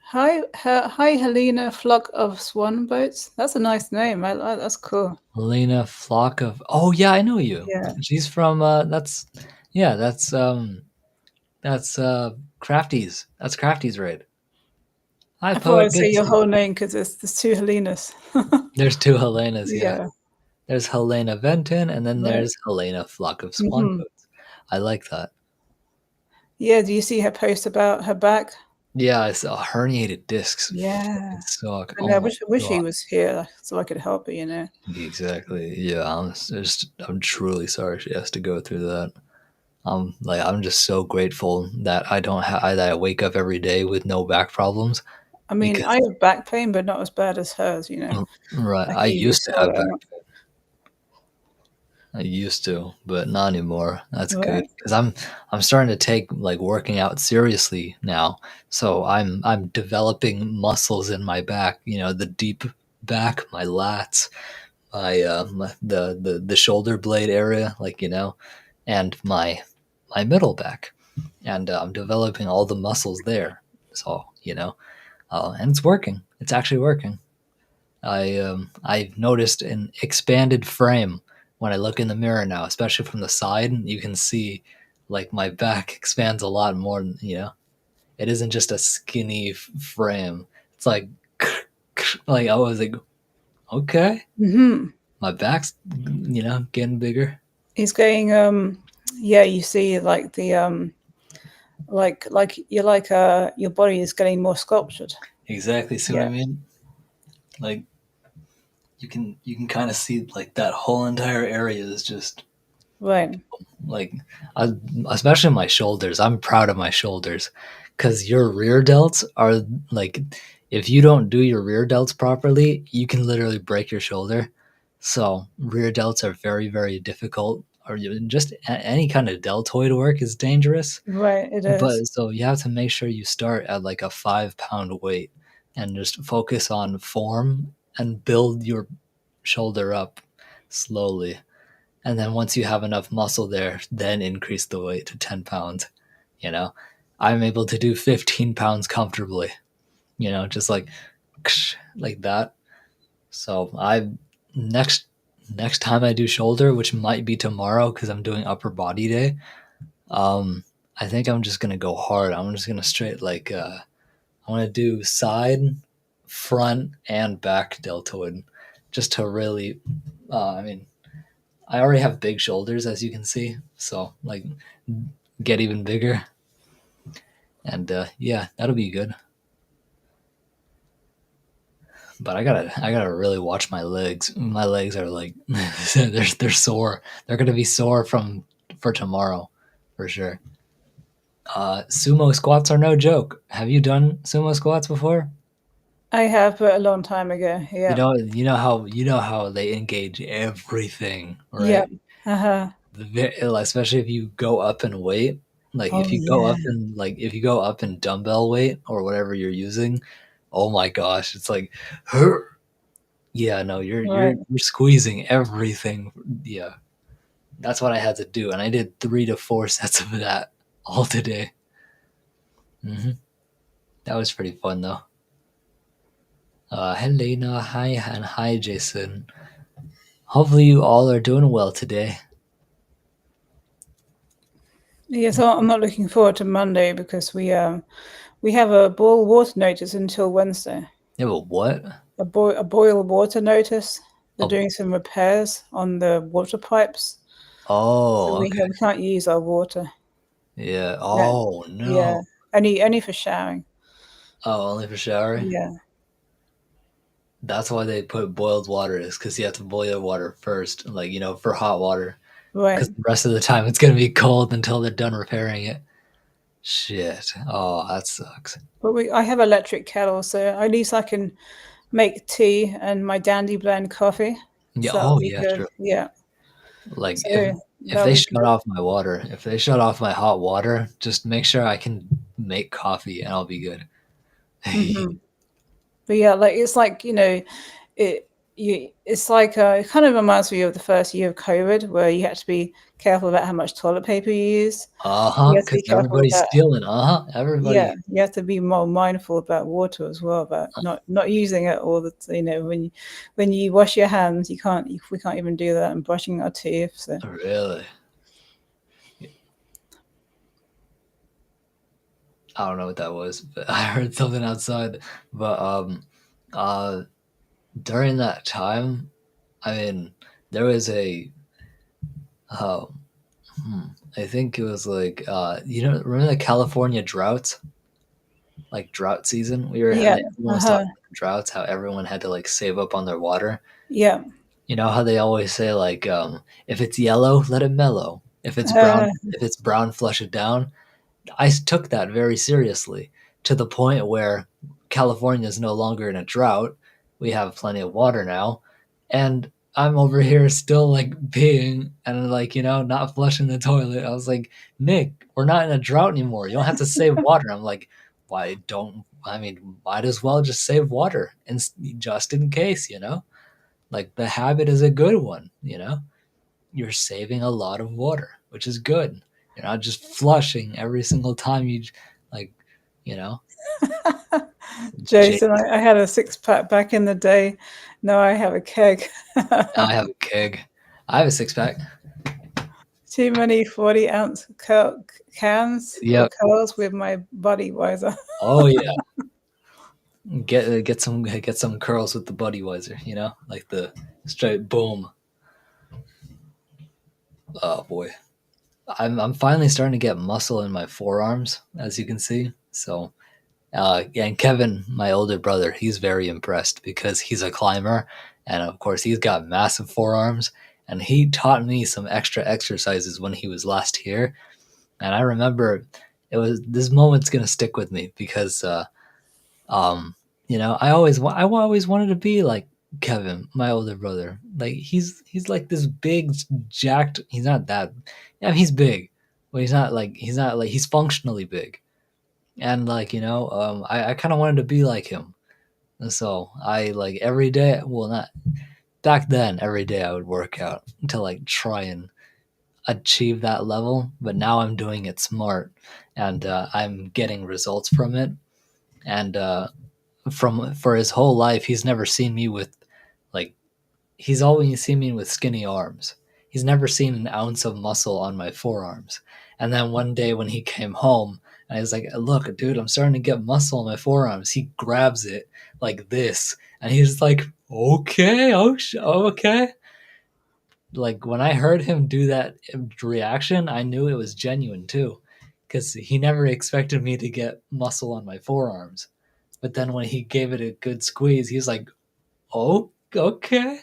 Hi, Helena, flock of swan boats. That's a nice name. That's cool. Helena Flock of. Oh yeah, I know you. Yeah. She's from. Yeah, that's Crafty's. That's Crafty's raid. Hi, I thought poet. I'd say Good to your see you. whole name because there's two Helenas. There's two Helenas. Yeah. Yeah. There's Helena Venton, and then Right. there's Helena Flock of Swan Hmm. Boats. I like that. Yeah. Do you see her post about her back? Yeah, I saw herniated discs. Yeah. Fucking suck. I Oh know. my I wish god. he was here so I could help her. You know. Exactly. Yeah, I'm truly sorry she has to go through that. I'm just so grateful that I don't have that I wake up every day with no back problems I mean, I because have back pain, but not as bad as hers. You know. right, Like I he used used to to hold have it back. out. I used to, but not anymore. That's good Right. because I'm starting to take like working out seriously now. So I'm developing muscles in my back. You know, the deep back, my lats, the shoulder blade area, like you know, and my middle back, and I'm developing all the muscles there. So you know, and it's working. It's actually working. I've noticed an expanded frame when I look in the mirror now, especially from the side. You can see like my back expands a lot more. You know, it isn't just a skinny frame. It's like like I was like, okay, Hmm. my back's getting bigger. He's getting. Yeah. You see, like the like you're like your body is getting more sculptured. Exactly. See what I Yeah. mean? Like you can kind of see like that whole entire area is just Right. Like, I, especially my shoulders. I'm proud of my shoulders because your rear delts are like, if you don't do your rear delts properly, you can literally break your shoulder. So rear delts are very, very difficult. Or just any kind of deltoid work is dangerous. Right. It is. But so you have to make sure you start at like a 5 pound weight and just focus on form and build your shoulder up slowly. And then once you have enough muscle there, then increase the weight to 10 pounds. You know, I'm able to do 15 pounds comfortably, just like that. So next next time I do shoulder, which might be tomorrow because I'm doing upper body day, I think I'm just gonna go hard. I'm just gonna straight I want to do side, front, and back deltoid, just to really. I mean, I already have big shoulders, as you can see, so like get even bigger, and yeah, that'll be good. But I gotta really watch my legs. My legs are like they're sore. They're gonna be sore for tomorrow, for sure. Sumo squats are no joke. Have you done sumo squats before? I have, but a long time ago. You Yeah. know, you know how they engage everything, Yeah. right? Uh-huh. Especially if you go up in weight, like Oh yeah. if you go up in dumbbell weight or whatever you're using, oh my gosh, it's like, yeah, no, you're you're Right. you're squeezing everything. Yeah, that's what I had to do, and I did 3 to 4 sets of that all today. hmm That was pretty fun though. Helena, hi, and hi, Jason. Hopefully, you all are doing well today. Yeah, so I'm not looking forward to Monday because we have a boil water notice until Wednesday. Yeah, but what? A boil water notice. They're Oh, doing some repairs on the water pipes, so oh, okay. we can't use our water. Yeah. Yeah, Oh yeah. no. Only for showering. Oh, only for showering. Yeah, That's why they put boiled water is because you have to boil your water first, like for hot water. Because right. the rest of the time it's gonna be cold until they're done repairing it. Shit. Oh, that sucks. But I have electric kettle, so at least I can make tea and my dandy blend coffee. Yeah. So that'll Oh be yeah. good. True. Yeah. Like So if that'll they be shut good. off my water, if they shut off my hot water, just make sure I can make coffee and I'll be good. Hmm. But yeah, like it's like it's like it kind of reminds me of the first year of COVID where you had to be careful about how much toilet paper you use. Uh-huh. You have to Because be careful everybody's about stealing. Uh-huh. yeah, Everybody. you have to be more mindful about water as well, about not using it all the when you wash your hands, we can't even do that and brushing our teeth. So Really. I don't know what that was, but I heard something outside. But uh during that time, I mean, there was a um hmm, I think it was like remember the California droughts? Like drought season? yeah, Everyone was uh-huh, talking about droughts, how everyone had to like save up on their water. yeah, You know how they always say like if it's yellow, let it mellow. uh, If it's brown, flush it down. I took that very seriously to the point where California is no longer in a drought. We have plenty of water now. And I'm over here still like peeing and like, not flushing the toilet. I was like, Nick, we're not in a drought anymore. You don't have to save water. I'm like, I mean, might as well just save water and just in case. Like the habit is a good one. You're saving a lot of water, which is good. You're not just flushing every single time you like, you know. Jake, Jason, I had a six pack back in the day. Now I have a keg. I have a keg. I have a 6 pack. Too many 40-ounce cans or Yep. curls with my body wiser. Oh yeah. Get some curls with the Budweiser. Like the straight boom. Oh boy. I'm finally starting to get muscle in my forearms, as you can see. So and Kevin, my older brother, he's very impressed because he's a climber, and of course he's got massive forearms. and he taught me some extra exercises when he was last here. And I remember it was this moment's gonna stick with me because um, I always wanted to be like Kevin, my older brother. Like he's like this big, jacked. He's not that. Yeah, he's big, but he's not like he's functionally big. And like I kind of wanted to be like him. And so I like every day. Well, not back then. Every day I would work out to like try and achieve that level. But now I'm doing it smart, and I'm getting results from it. And from for his whole life he's never seen me with like he's always seen me with skinny arms. He's never seen an ounce of muscle on my forearms. And then one day when he came home, I was like, look, dude, I'm starting to get muscle on my forearms. He grabs it like this, and he's like, okay, okay. Like when I heard him do that reaction, I knew it was genuine too, because he never expected me to get muscle on my forearms. But then when he gave it a good squeeze, he's like, "Oh, okay,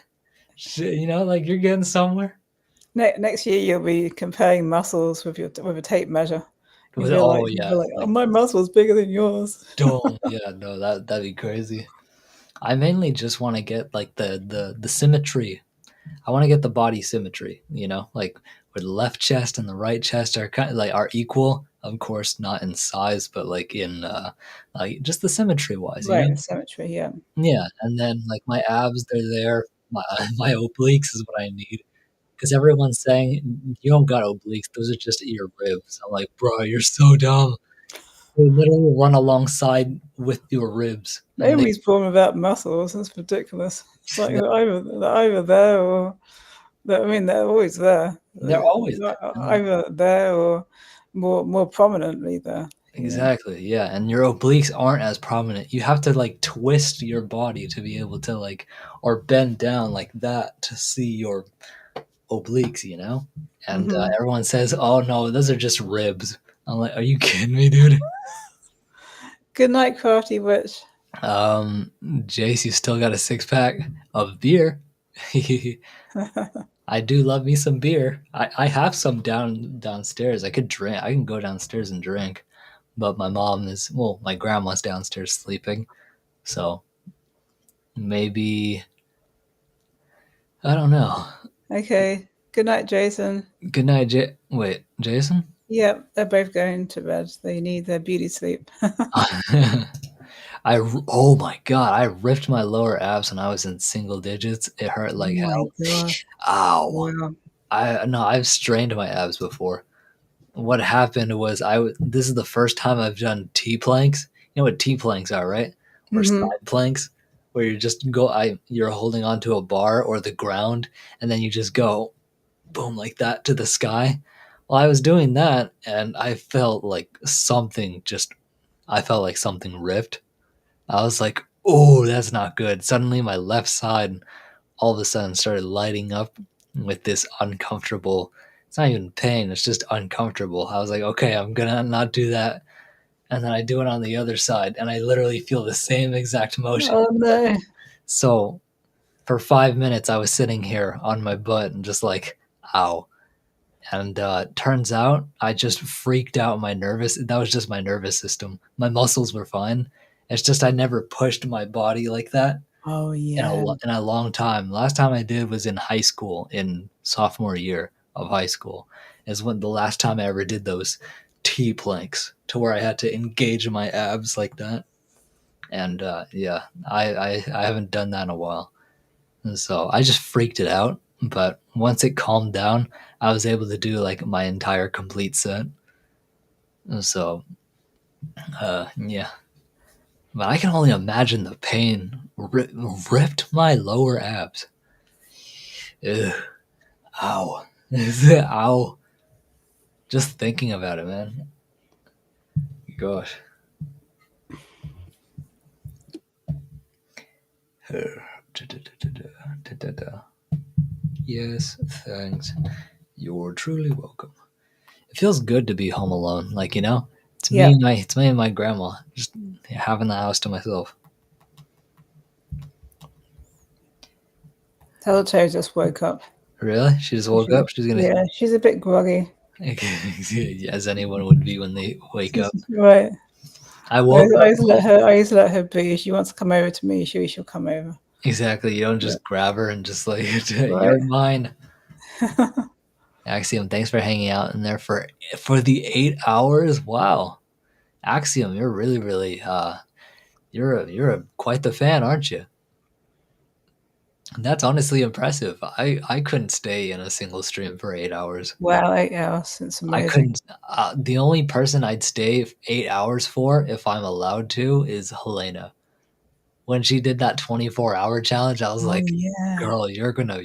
like you're getting somewhere." Next year, you'll be comparing muscles with a tape measure. With oh You'll yeah, be like, oh, like my muscle's bigger than yours. don't yeah no that'd be crazy. I mainly just want to get like the symmetry. I want to get the body symmetry. Like where the left chest and the right chest are kind of like are equal. Of course, not in size, but like in like just the symmetry wise. Right, the symmetry, yeah. Yeah, and then like my abs, they're there. My my obliques is what I need because everyone's saying you don't got obliques; those are just your ribs. I'm like, bro, you're so dumb. They literally run alongside with your ribs, and Nobody's born without muscles. That's ridiculous. It's like they're either there or they're always there. they're always there. Either there or more prominently there. Exactly, yeah, and your obliques aren't as prominent. You have to like twist your body to be able to like, or bend down like that to see your obliques. And everyone says, "Oh no, those are just ribs." I'm like, "Are you kidding me, dude?" Good night, crafty witch. Jace, you still got a 6-pack of beer. I do love me some beer. I have some downstairs. I could drink. I can go downstairs and drink, but my grandma's downstairs sleeping, so maybe I don't know. Okay. Good night, Jason. Good night, Wait, Jason. Yep, they're both going to bed. They need their beauty sleep. Oh my god! I ripped my lower abs when I was in single digits. It hurt like Oh my hell. gosh. Ow! Wow. I've strained my abs before. What happened was this is the first time I've done T planks. You know what T planks are, right? Or Mm-hmm. side planks, where you're holding onto a bar or the ground, and then you just go boom like that to the sky. Well, I was doing that, and I felt like something ripped. I was like, oh, that's not good. Suddenly, my left side all of a sudden started lighting up with this uncomfortable. It's not even pain, it's just uncomfortable. I was like, okay, I'm gonna not do that. And then I do it on the other side, and I literally feel the same exact motion. Oh no. So for 5 minutes, I was sitting here on my butt and just like, ow. And turns out I just freaked out that was just my nervous system. My muscles were fine. It's just I never pushed my body like that Oh in yeah. in a long time. Last time I did was in high school, in sophomore year of high school, is when the last time I ever did those T planks to where I had to engage my abs like that. And yeah, I haven't done that in a while. And so I just freaked it out. But once it calmed down, I was able to do like my entire complete set. And so, yeah. But I can only imagine the pain. Ripped my lower abs. Ugh. Ow. Ow. Just thinking about it, man. Gosh. Yes, thanks. You're truly welcome. It feels good to be home alone. Like, it's Yeah. it's me and my grandma. Just having the house to myself. Telltale just woke up. Really? She just woke up? She's gonna Yeah, she's a bit groggy. as anyone would be when they wake up. Right. I woke up. I used to let her be. If she wants to come over to me, she'll come over. Exactly. You don't Yeah. just grab her and just like, Right. you're mine. Axiom, thanks for hanging out in there for the 8 hours. Wow. Axiom, you're really, really you're quite the fan, aren't you? That's honestly impressive. I couldn't stay in a single stream for 8 hours. Wow, 8 hours. It's I amazing. couldn't. The only person I'd stay 8 hours for, if I'm allowed to, is Helena. When she did that 24-hour challenge, I was Oh like, yeah. "Girl, you're gonna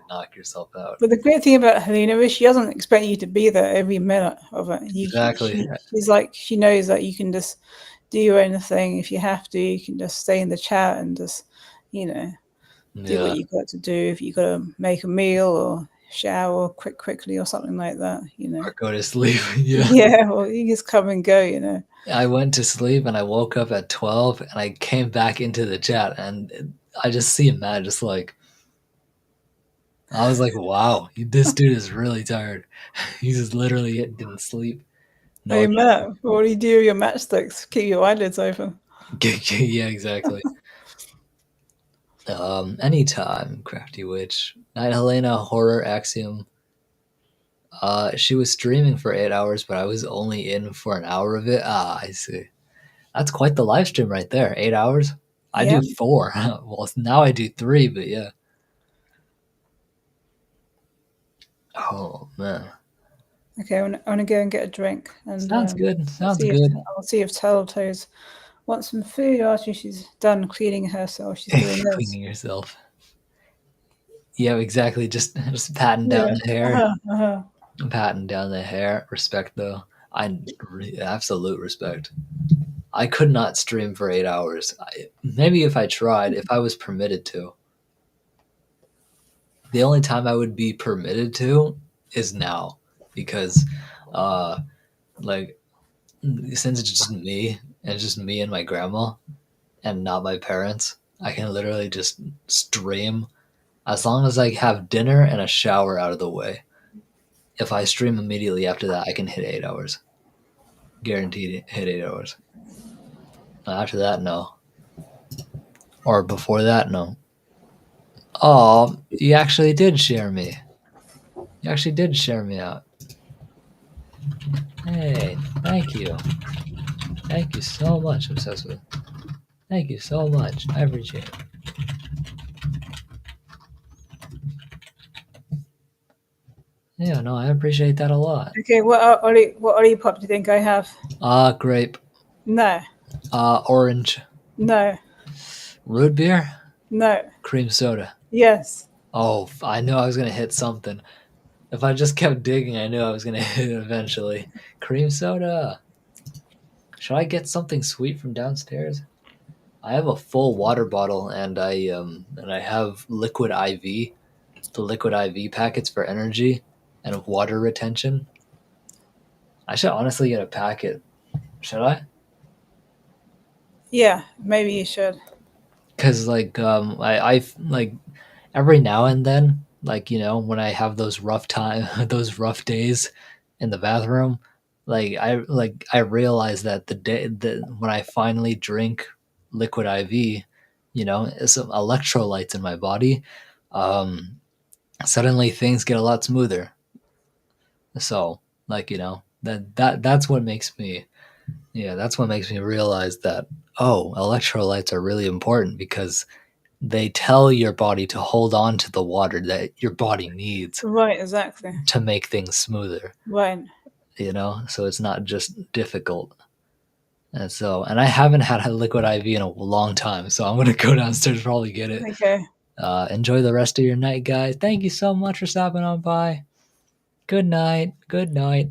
knock yourself out." But the great thing about Helena is she doesn't expect you to be there every minute of it. Exactly. She's like she knows that you can just do your own thing. If you have to, you can just stay in the chat and just, you know, do what Yeah. you got to do. If you got to make a meal or shower quickly or something like that, you know. Or go to sleep. Yeah. Yeah, well, you just come and go, you know. I went to sleep and I woke up at 12 and I came back into the chat and I just see Matt just like, I was like, wow, this dude is really tired. He just literally didn't sleep. Hey No, Matt, what do you do with your matchsticks? Keep your eyelids open. yeah, exactly. Anytime, Crafty Witch, Night Helena, Horror Axiom. She was streaming for 8 hours, but I was only in for an hour of it. Ah, I see. That's quite the live stream right there. 8 hours. I Yeah. do 4. Well, now I do 3, but yeah. Oh man, Okay, I want to go and get a drink, and sounds good. I'll Sounds good. see if Tattletales wants some food after she's done cleaning herself. She's doing this. Cleaning yourself. Yeah, exactly. Just patting down Yeah. the hair. Uh-huh. Patting down the hair. Respect though. Absolute respect. I could not stream for 8 hours. Maybe if I tried, if I was permitted to. The only time I would be permitted to is now, because, uh, like, since it's just me and it's just me and my grandma and not my parents, I can literally just stream as long as I have dinner and a shower out of the way. If I stream immediately after that, I can hit 8 hours. Guaranteed hit 8 hours. After that, no. Or before that, no. Oh, you actually did share me. You actually did share me out. Hey, thank you. Thank you so much, Obsessed with. Thank you so much. I appreciate it. Yeah, no, I appreciate that a lot. Okay, what Ollie pop do you think I have? Grape. No, Orange. no, Root beer? no. Cream soda. Yes. Oh, I knew I was going to hit something. If I just kept digging, I knew I was going to hit it eventually. Cream soda. Should I get something sweet from downstairs? I have a full water bottle and I have liquid IV, the liquid IV packets for energy and water retention. I should honestly get a packet. Should I? Yeah, maybe you should. Because I like every now and then, like, you know, when I have those those rough days in the bathroom, I realize that the day that when I finally drink liquid IV, you know, some electrolytes in my body, um, suddenly things get a lot smoother. So, like, you know, that's what makes me, yeah, that's what makes me realize that, oh, electrolytes are really important because they tell your body to hold on to the water that your body needs Right, exactly. to make things smoother, Right. you know? So it's not just difficult. And I haven't had a liquid IV in a long time, so I'm going to go downstairs and probably get it. Okay. Enjoy the rest of your night, guys. Thank you so much for stopping on by. Good night. Good night.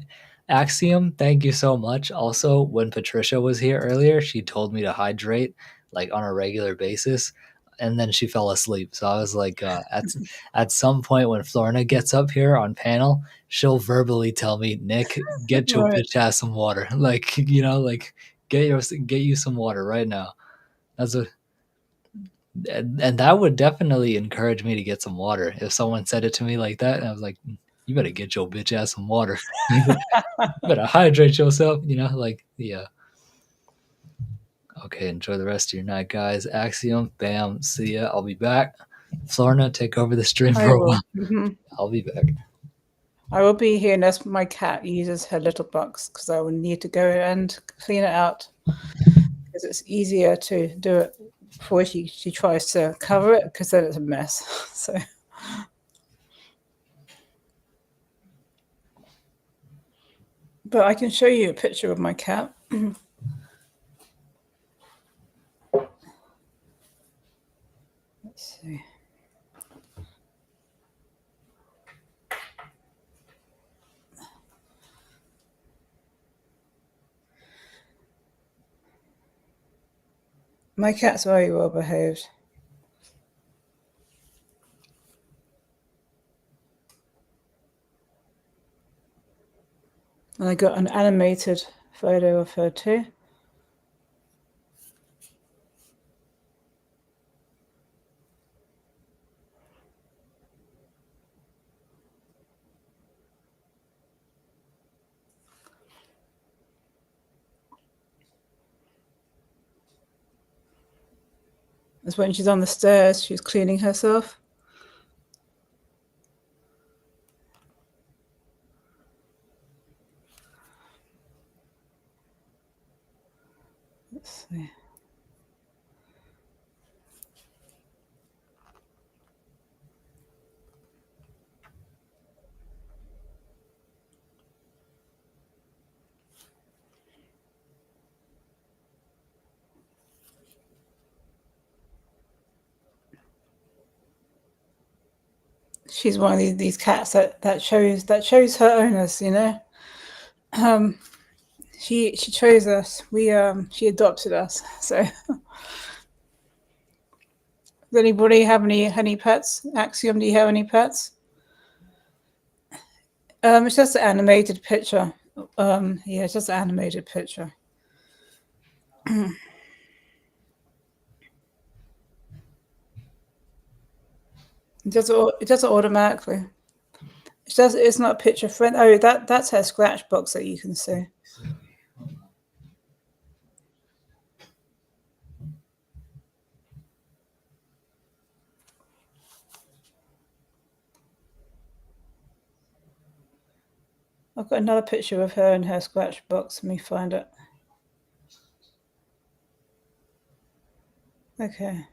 Axiom, thank you so much. Also, when Patricia was here earlier, she told me to hydrate like on a regular basis, and then she fell asleep. So I was like, at some point when Florina gets up here on panel, she'll verbally tell me, Nick, get your Right. bitch ass some water. Like, you know, like get you some water right now. That's what And that would definitely encourage me to get some water. If someone said it to me like that, and I was like, you better get your bitch ass some water. You better hydrate yourself, like the okay, enjoy the rest of your night, guys. Axiom, bam, see ya. I'll be back. Florna, take over the stream I for a will. while. I'll be back. I will be here unless my cat uses her little box, because I will need to go and clean it out, because it's easier to do it before she tries to cover it, because then it's a mess. So but I can show you a picture of my cat. Let's see. My cat's very well behaved. And I got an animated photo of her too. That's when she's on the stairs, she's cleaning herself. Let's see. She's one of these cats that chose her owners, She chose us. She adopted us. So does anybody have any pets? Axiom, do you have any pets? It's just an animated picture. Yeah, it's just an animated picture. It does it automatically. It's not picture friend. Oh, that's her scratch box that you can see. I've got another picture of her in her scratch box. Let me find it. Okay.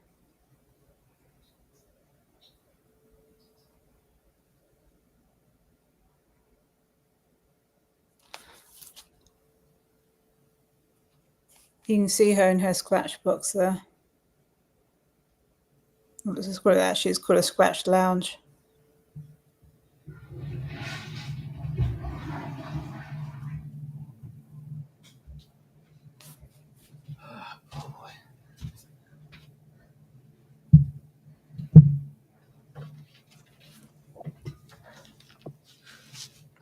You can see her in her scratch box there. This is what it actually is called, a scratch lounge.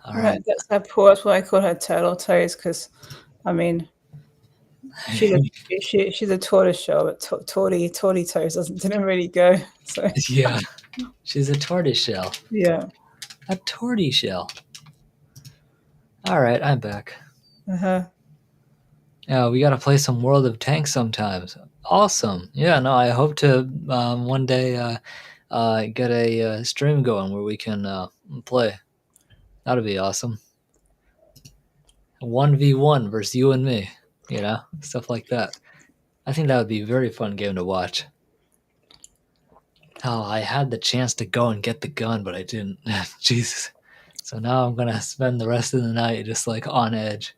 All right. That's her paw. That's why I call her turtle toes, because I mean, she's a tortoise shell, but torty toes didn't really go. So Yeah, she's a tortoise shell. yeah. A torty shell. All right, I'm back. Yeah, we gotta play some World of Tanks sometimes. Awesome. Yeah, no, I hope to one day get a stream going where we can play. That'd be awesome. 1v1 versus you and me, stuff like that. I think that would be a very fun game to watch. Oh, I had the chance to go and get the gun, but I didn't. Jesus. So now I'm gonna spend the rest of the night just like on edge.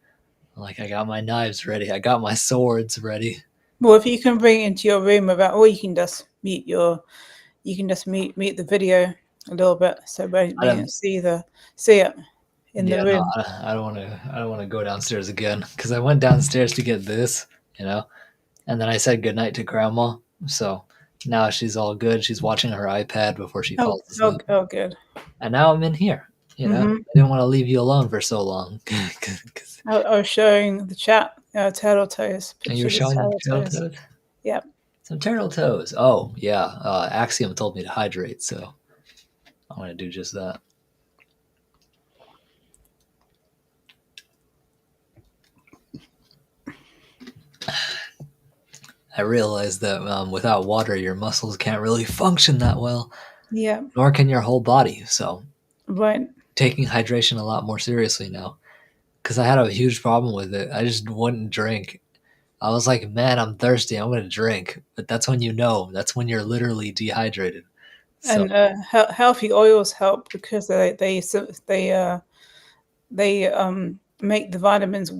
Like I got my knives ready, I got my swords ready. Well, if you can bring it into your room or you can just mute the video a little bit, so we can see it in the room. No, I don't want to go downstairs again because I went downstairs to get this, and then I said goodnight to Grandma. So now she's all good. She's watching her iPad before she falls asleep. Oh, good. And now I'm in here. I didn't want to leave you alone for so long. I was showing the chat turtle toes. And you're showing turtle toes? Yep. Some turtle toes. Oh, yeah. Axiom told me to hydrate, so I'm going to do just that. I realized that without water, your muscles can't really function that well, Yeah. nor can your whole body. So, Right. taking hydration a lot more seriously now. Because I had a huge problem with it. I just wouldn't drink. I was like, man, I'm thirsty. I'm going to drink. But that's when you know. That's when you're literally dehydrated. So, And healthy oils help because they make the vitamins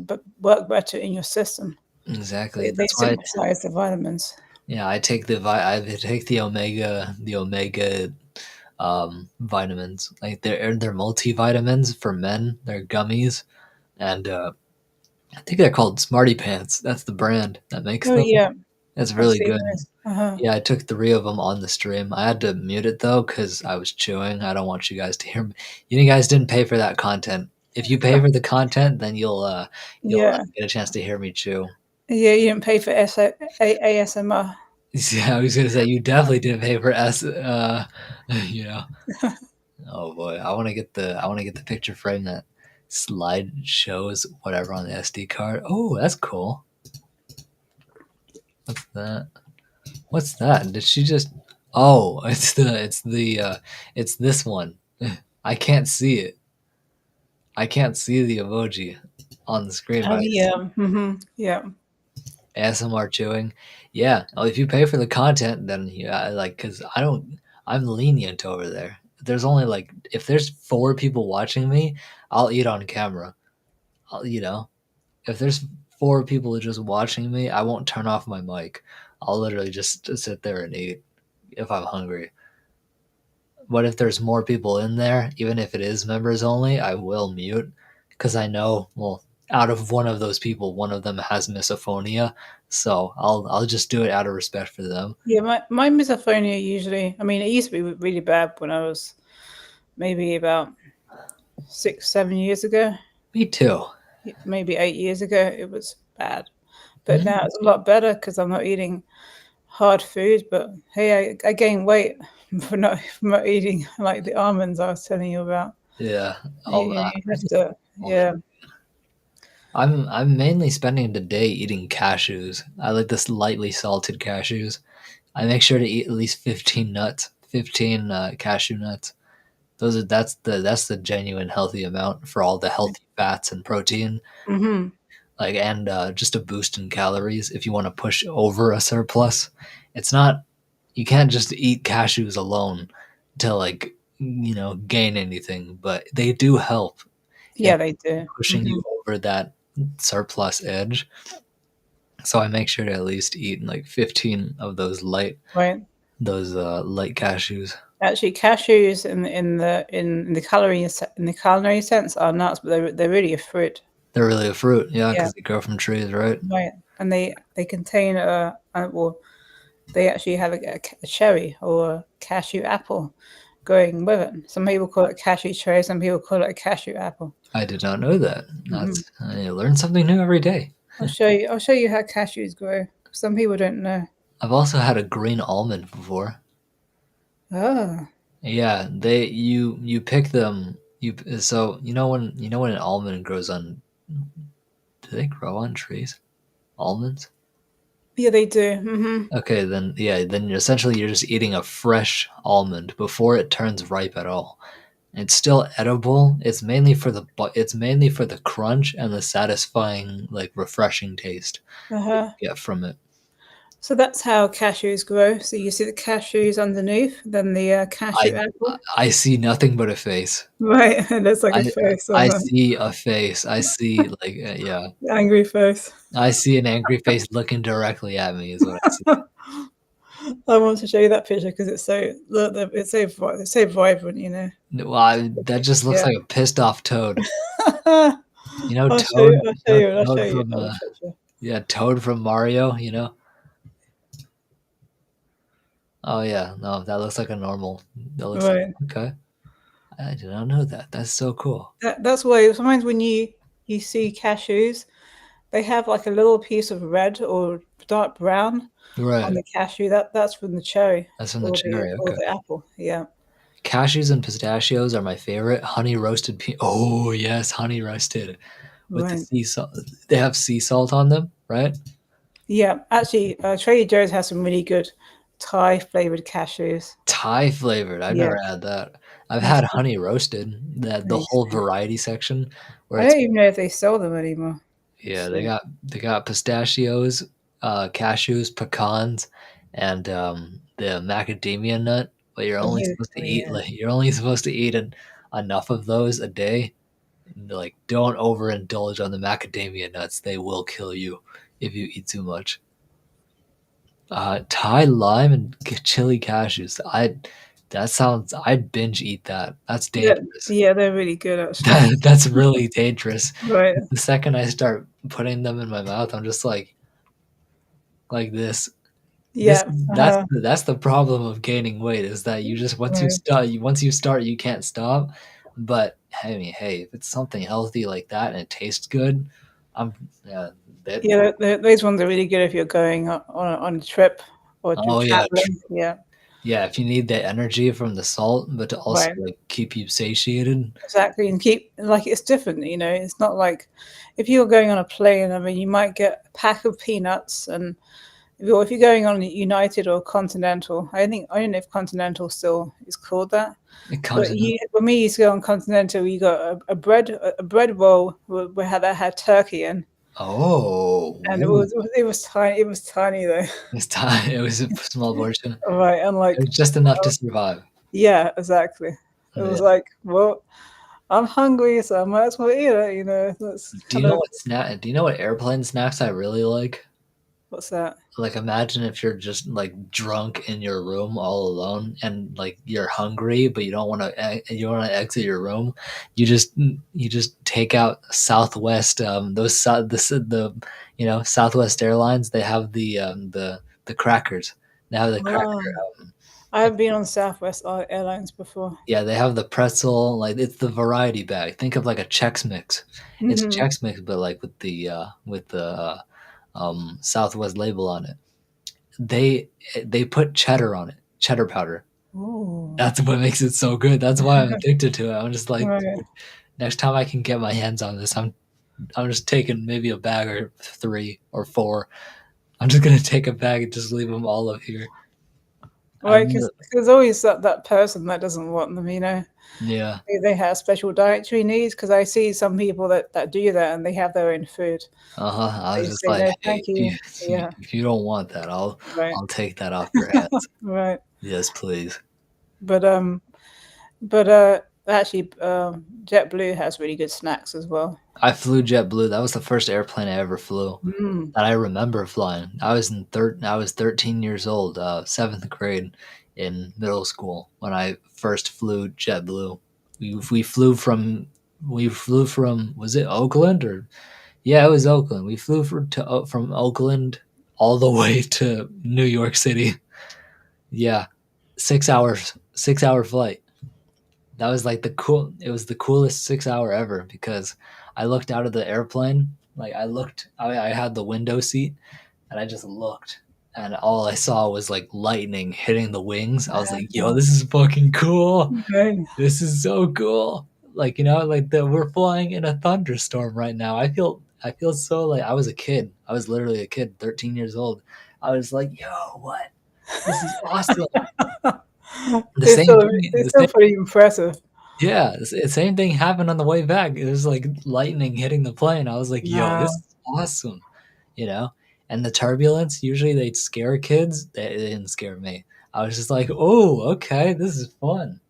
work better in your system. exactly. They That's why, synthesize the vitamins. yeah, I take the omega vitamins. Like they're multivitamins for men. They're gummies, and I think they're called Smarty Pants. That's the brand that makes Oh them. yeah, That's I've really seen good. this. Uh-huh. Yeah, I took 3 of them on the stream. I had to mute it though because I was chewing. I don't want you guys to hear me. You guys didn't pay for that content. If you pay for the content, then you'll Yeah, get a chance to hear me chew. yeah. You didn't pay for ASMR. Yeah, I was gonna say you definitely didn't pay for S. You know. Oh boy, I want to get the picture frame that slide shows whatever on the SD card. Oh, that's cool. What's that? What's that? Did she just? Oh, it's this one. I can't see it. I can't see the emoji on the screen, Oh but I see yeah. Yeah. ASMR chewing. Yeah, well, if you pay for the content, then yeah, like because I don't. I'm lenient over there. There's only like if there's 4 people watching me, I'll eat on camera. If there's 4 people just watching me, I won't turn off my mic. I'll literally just sit there and eat if I'm hungry. But if there's more people in there, even if it is members only, I will mute because I know, well, out of one of those people, one of them has misophonia, so I'll just do it out of respect for them. Yeah, my misophonia usually, I mean, it used to be really bad when I was maybe about 6, 7 years ago, Me too. maybe 8 years ago. It was bad, but Mhm. now it's a lot better because I'm not eating hard food. But hey, I gained weight for not eating like the almonds I was telling you about. Yeah. Oh, You I have just to, yeah, I'm mainly spending the day eating cashews. I like this lightly salted cashews. I make sure to eat at least 15 nuts, 15 cashew nuts. That's the genuine healthy amount for all the healthy fats and protein, hmm like and just a boost in calories if you want to push over a surplus. It's not you can't just eat cashews alone to like gain anything, but they do help in yeah, they do. pushing you over that surplus edge. So I make sure to at least eat like 15 of Right. those light cashews. Actually, cashews in the culinary sense are nuts, but they're really a fruit. They're really a fruit, yeah, Yeah, because they grow from trees, right? right. And they contain well, they actually have a cherry or a cashew apple going with it. Some people call it cashew cherry. Some people call it a cashew apple. I did not know that. hmm That's I learn something new every day. I'll show you. I'll show you how cashews grow. Some people don't know. I've also had a green almond before. Oh, Yeah, you pick them. So when an almond grows on. Do they grow on trees? Almonds? yeah, they do. Okay, then yeah, then you're just eating a fresh almond before it turns ripe at all. It's still edible. It's mainly for the crunch and the satisfying, like refreshing taste Uh-huh. you get from it. So that's how cashews grow. So you see the cashews underneath, then the cashew I apple. I see nothing but a face. Right, it looks like a I face I on the see a face. I see like yeah. angry face. I see an angry face looking directly at me is what I see. I want to show you that picture because it's so vibrant, you know. Well, that just looks Yeah. like a pissed off toad. You know I'll show you. Toad. I'll You show know you. I'll show Toad you from another picture. yeah Toad from Mario. You know. Oh yeah, no, that looks like a normal. That looks Right. okay. I did not know that. That's so cool. That's why sometimes when you see cashews, they have like a little piece of red or dark brown on Right. the cashew. That's from the cherry That's from the cherry. or Okay. the apple. Yeah, Cashews and pistachios are my favorite. Honey roasted oh yes, honey roasted with the right. sea salt. They have sea salt on them, right? Yeah, actually, Trader Joe's has some really good Thai flavored cashews. Thai flavored. I've Yeah, never had that. I've that's had good. honey roasted. The I whole see. variety section where I it's don't even know if they sell them anymore. yeah, So they got pistachios, cashews, pecans, and the macadamia nut. But you're only oh, supposed to eat yeah, like you're only supposed to eat enough of those a day. Like, don't overindulge on the macadamia nuts. They will kill you if you eat too much. Thai lime and chili cashews. I'd binge eat that. That's yeah, dangerous. yeah. They're really good actually. That's really dangerous. Right. The second I start putting them in my mouth, I'm just like this. This Yeah. that's the problem of gaining weight is that you just Right. once you start you can't stop. But I mean, hey, if it's something healthy like that and it tastes good, I'm yeah, that Yeah, those ones are really good if you're going on a trip or to oh yeah, traveling. Yeah, yeah, if you need the energy from the salt, but to also right. like keep you satiated. Exactly, and keep like it's different. It's not like if you're going on a plane. I mean, you might get a pack of peanuts, and if you're going on United or Continental, I don't know if Continental still is called that. But Continent. when we used to go on Continental, you got a bread roll that had turkey in, Oh, and ooh, it was tiny. It was tiny though. it's time. It was a small portion. Right, and It like was just enough to survive. yeah, exactly. It Yeah. was like, well, I'm hungry, so I might as well eat it. That's Do you kind know of what snack? Do you know what airplane snacks I really like? what's that? Like, imagine if you're just like drunk in your room all alone, and like you're hungry, but you don't want to exit your room. You just take out Southwest. Southwest Airlines. They have the crackers. They have the cracker. Oh, Um, I've been on Southwest Airlines before. Yeah, they have the pretzel, like, it's the variety bag. Think of like a Chex Mix. It's Hmm. Chex Mix, but like with the Southwest label on it. They put cheddar on it, cheddar powder. Ooh, That's what makes it so good. That's why I'm addicted to it. I'm just like, right. dude, next time I can get my hands on this, I'm just taking maybe a bag or 3 or 4. I'm just gonna take a bag and just leave them all up here. I Right, really because there's always that person that doesn't want them. yeah. They have special dietary needs because I see some people that do that and they have their own food. Uh-huh. I was They just say, like, "No, "Hey, thank you." Yeah, if you don't want that, right, I'll take that off your hands." right. Yes, please. But actually, JetBlue has really good snacks as well. I flew JetBlue. That was the first airplane I ever flew Mm. that I remember flying. I was 13 years old, 7th grade in middle school when I first flew JetBlue. We flew from was it Oakland or yeah, it was Oakland. We flew from Oakland all the way to New York City. Yeah, 6 hours, 6 hour flight. That was like it was the coolest 6 hour ever because I looked out of the airplane. Like I had the window seat and I just looked and all I saw was like lightning hitting the wings. I was like, yo, this is fucking cool. Right. This is so cool. Like, we're flying in a thunderstorm right now. I feel so like I was a kid. I was literally a kid, 13 years old. I was like, yo, what? This is awesome. The It's same still thing. it's still pretty impressive. Yeah, the same thing happened on the way back. It was like lightning hitting the plane. I was like, "Yo, this Wow. is awesome," you know. And the turbulence usually they'd scare kids. They didn't scare me. I was just like, "Oh, okay, this is fun."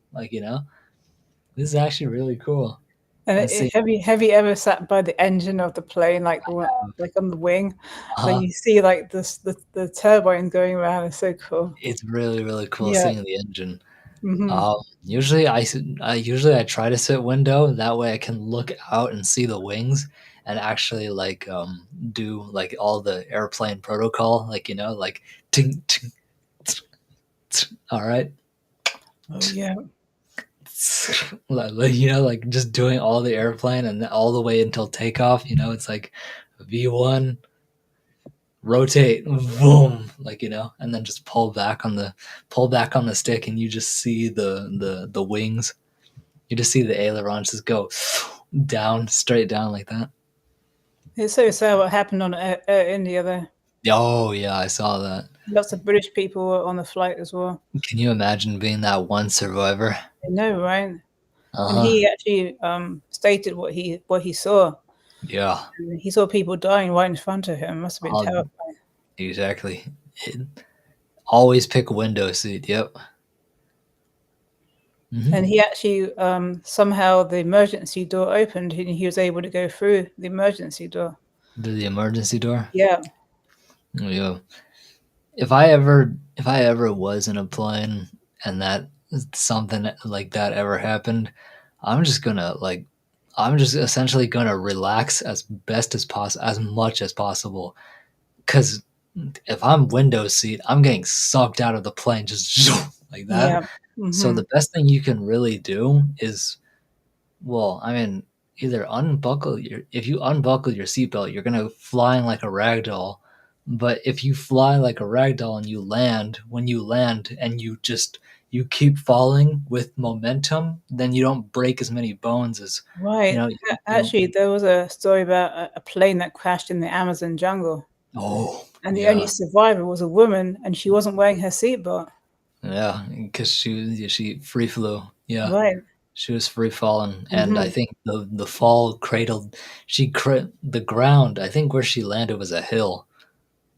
This is actually really cool. And And see, have you ever sat by the engine of the plane, like the one, like on the wing, that uh, you see like this the turbine going around? It's so cool. it's really really cool Yeah. seeing the engine. Hmm. Usually I try to sit window. That way I can look out and see the wings and actually like do like all the airplane protocol, like like ting, ting, tsk, tsk, all right, Oh yeah. like just doing all the airplane and all the way until takeoff. It's like V1, rotate, boom, like, and then just pull back on the stick, and you just see the wings. You just see the ailerons just go down, straight down like that. It's so sad what happened on Air India there. Oh yeah, I saw that. Lots of British people were on the flight as well. Can you imagine being that one survivor? I know, right? And Uh-huh. he actually stated what he saw. Yeah. And he saw people dying right in front of him. Must have been Oh, terrifying. exactly. Always pick a window seat. Yep. And he actually somehow the emergency door opened and he was able to go through the emergency door. To the emergency door. Yeah. Yeah. If I ever was in a plane and that something like that ever happened, I'm just gonna like I'm just essentially gonna relax as best as possible, as much as possible. Cause if I'm window seat, I'm getting sucked out of the plane just like that. Yeah. So Hmm. the best thing you can really do is, well, I mean, either if you unbuckle your seatbelt, you're gonna flying like a rag doll. But if you fly like a rag doll and when you land and you keep falling with momentum, then you don't break as many bones as, you Right. know, you don't. Actually, there was a story about a plane that crashed in the Amazon jungle, Oh, and the only yeah, survivor was a woman, and she wasn't wearing her seatbelt. yeah, because she free flew. Yeah, Right. she was free falling, and I Hmm. think the fall cradled the ground. I think where she landed was a hill.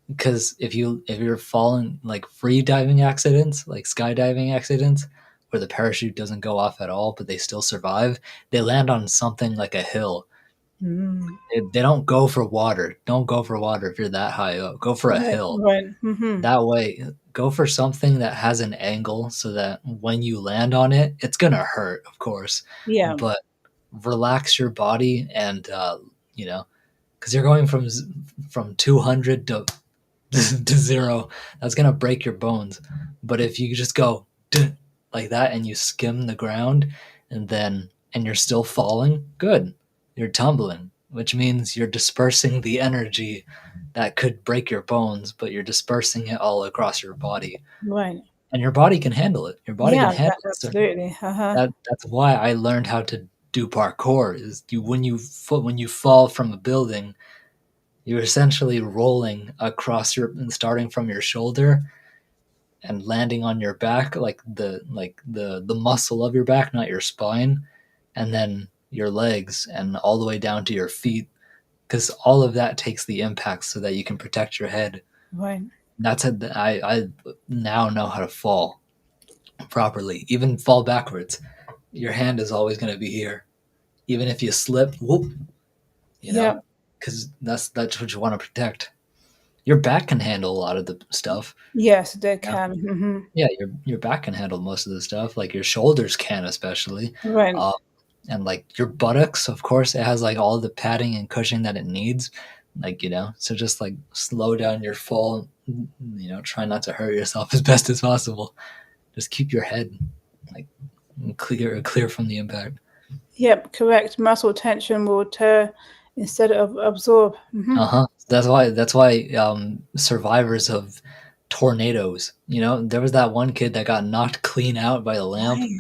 Because if you're falling like free diving accidents, like skydiving accidents, where the parachute doesn't go off at all, but they still survive, they land on something like a hill. Mm. They don't go for water. Don't go for water if you're that high up. Go for a Right. hill. Right. Hmm. That way, go for something that has an angle so that when you land on it, it's gonna hurt, of course, Yeah. but relax your body and because you're going from 200 to zero, that's gonna break your bones. But if you just go like that and you skim the ground and you're still falling, good. You're tumbling, which means you're dispersing the energy that could break your bones, but you're dispersing it all across your body. Right. And your body can handle it. Your body can Yeah. handle it. So Absolutely. Uh-huh. that's why I learned how to do parkour is when you fall from a building, you're essentially rolling across starting from your shoulder and landing on your back, like the muscle of your back, not your spine, and then your legs and all the way down to your feet, because all of that takes the impact so that you can protect your head. Right. That's it. I now know how to fall properly, even fall backwards. Your hand is always going to be here, even if you slip. Whoop, you know, Yeah. because that's what you want to protect. Your back can handle a lot of the stuff. Yes, they Yeah, can. Hmm. yeah, your back can handle most of the stuff. Like your shoulders can, especially, Right. uh, and like your buttocks. Of course, it has like all the padding and cushioning that it needs. Like so just like slow down your fall. Try not to hurt yourself as best as possible. Just keep your head like clear from the impact. Yep. Correct. Muscle tension will tear instead of absorb. Hmm. Uh-huh. That's why survivors of tornadoes, there was that one kid that got knocked clean out by the lamp, Right.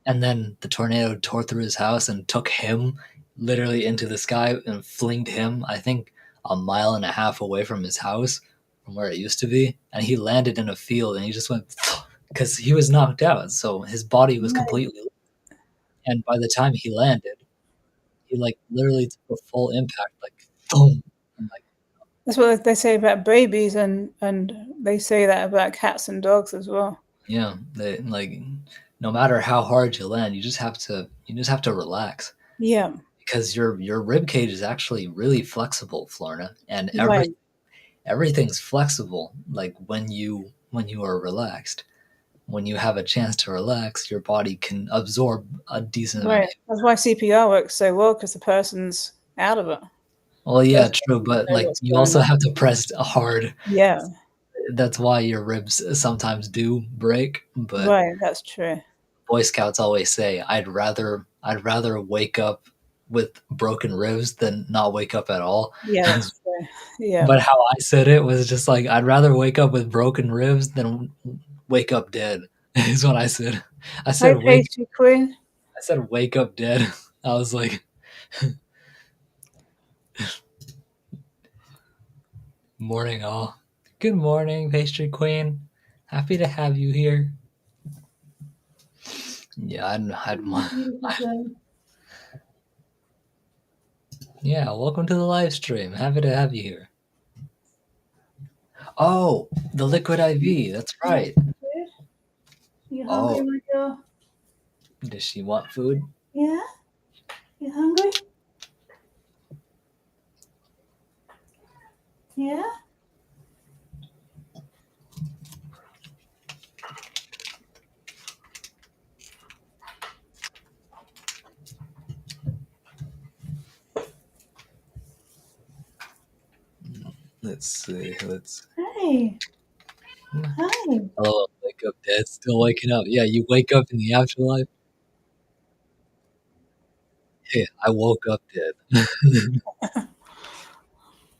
and then the tornado tore through his house and took him literally into the sky and flinged him, I think, a mile and a half away from his house, from where it used to be, and he landed in a field and he just went because he was knocked out, so his body was Right. completely, and by the time he landed, he like literally took a full impact, like boom, and like That's what they say about babies, and they say that about cats and dogs as well. yeah, they like no matter how hard you land, you just have to relax Yeah. because your rib cage is actually really flexible, Florna, and Right. everything's flexible. Like when you are relaxed, when you have a chance to relax, your body can absorb a decent amount Right. of. That's why CPR works so well because the person's out of it. Well, yeah, First, true, you but know like what's you going also on. have to press hard. Yeah. That's why your ribs sometimes do break, but Right. That's true. Boy Scouts always say, I'd rather wake up with broken ribs than not wake up at all. Yeah. That's true. Yeah. But how I said it was just like, I'd rather wake up with broken ribs than wake up dead, is what I said. I Hi, said, pastry queen. wake up dead. I was like, morning all. Good morning, pastry queen. Happy to have you here. Yeah, yeah, welcome to the live stream. Happy to have you here. Oh, the liquid IV. That's right. You hungry, Oh, my girl? does she want food? Yeah? You hungry? Yeah? Let's see. Hey. Hi. Oh, wake up dead. Still waking up. Yeah, you wake up in the afterlife. Hey, I woke up dead.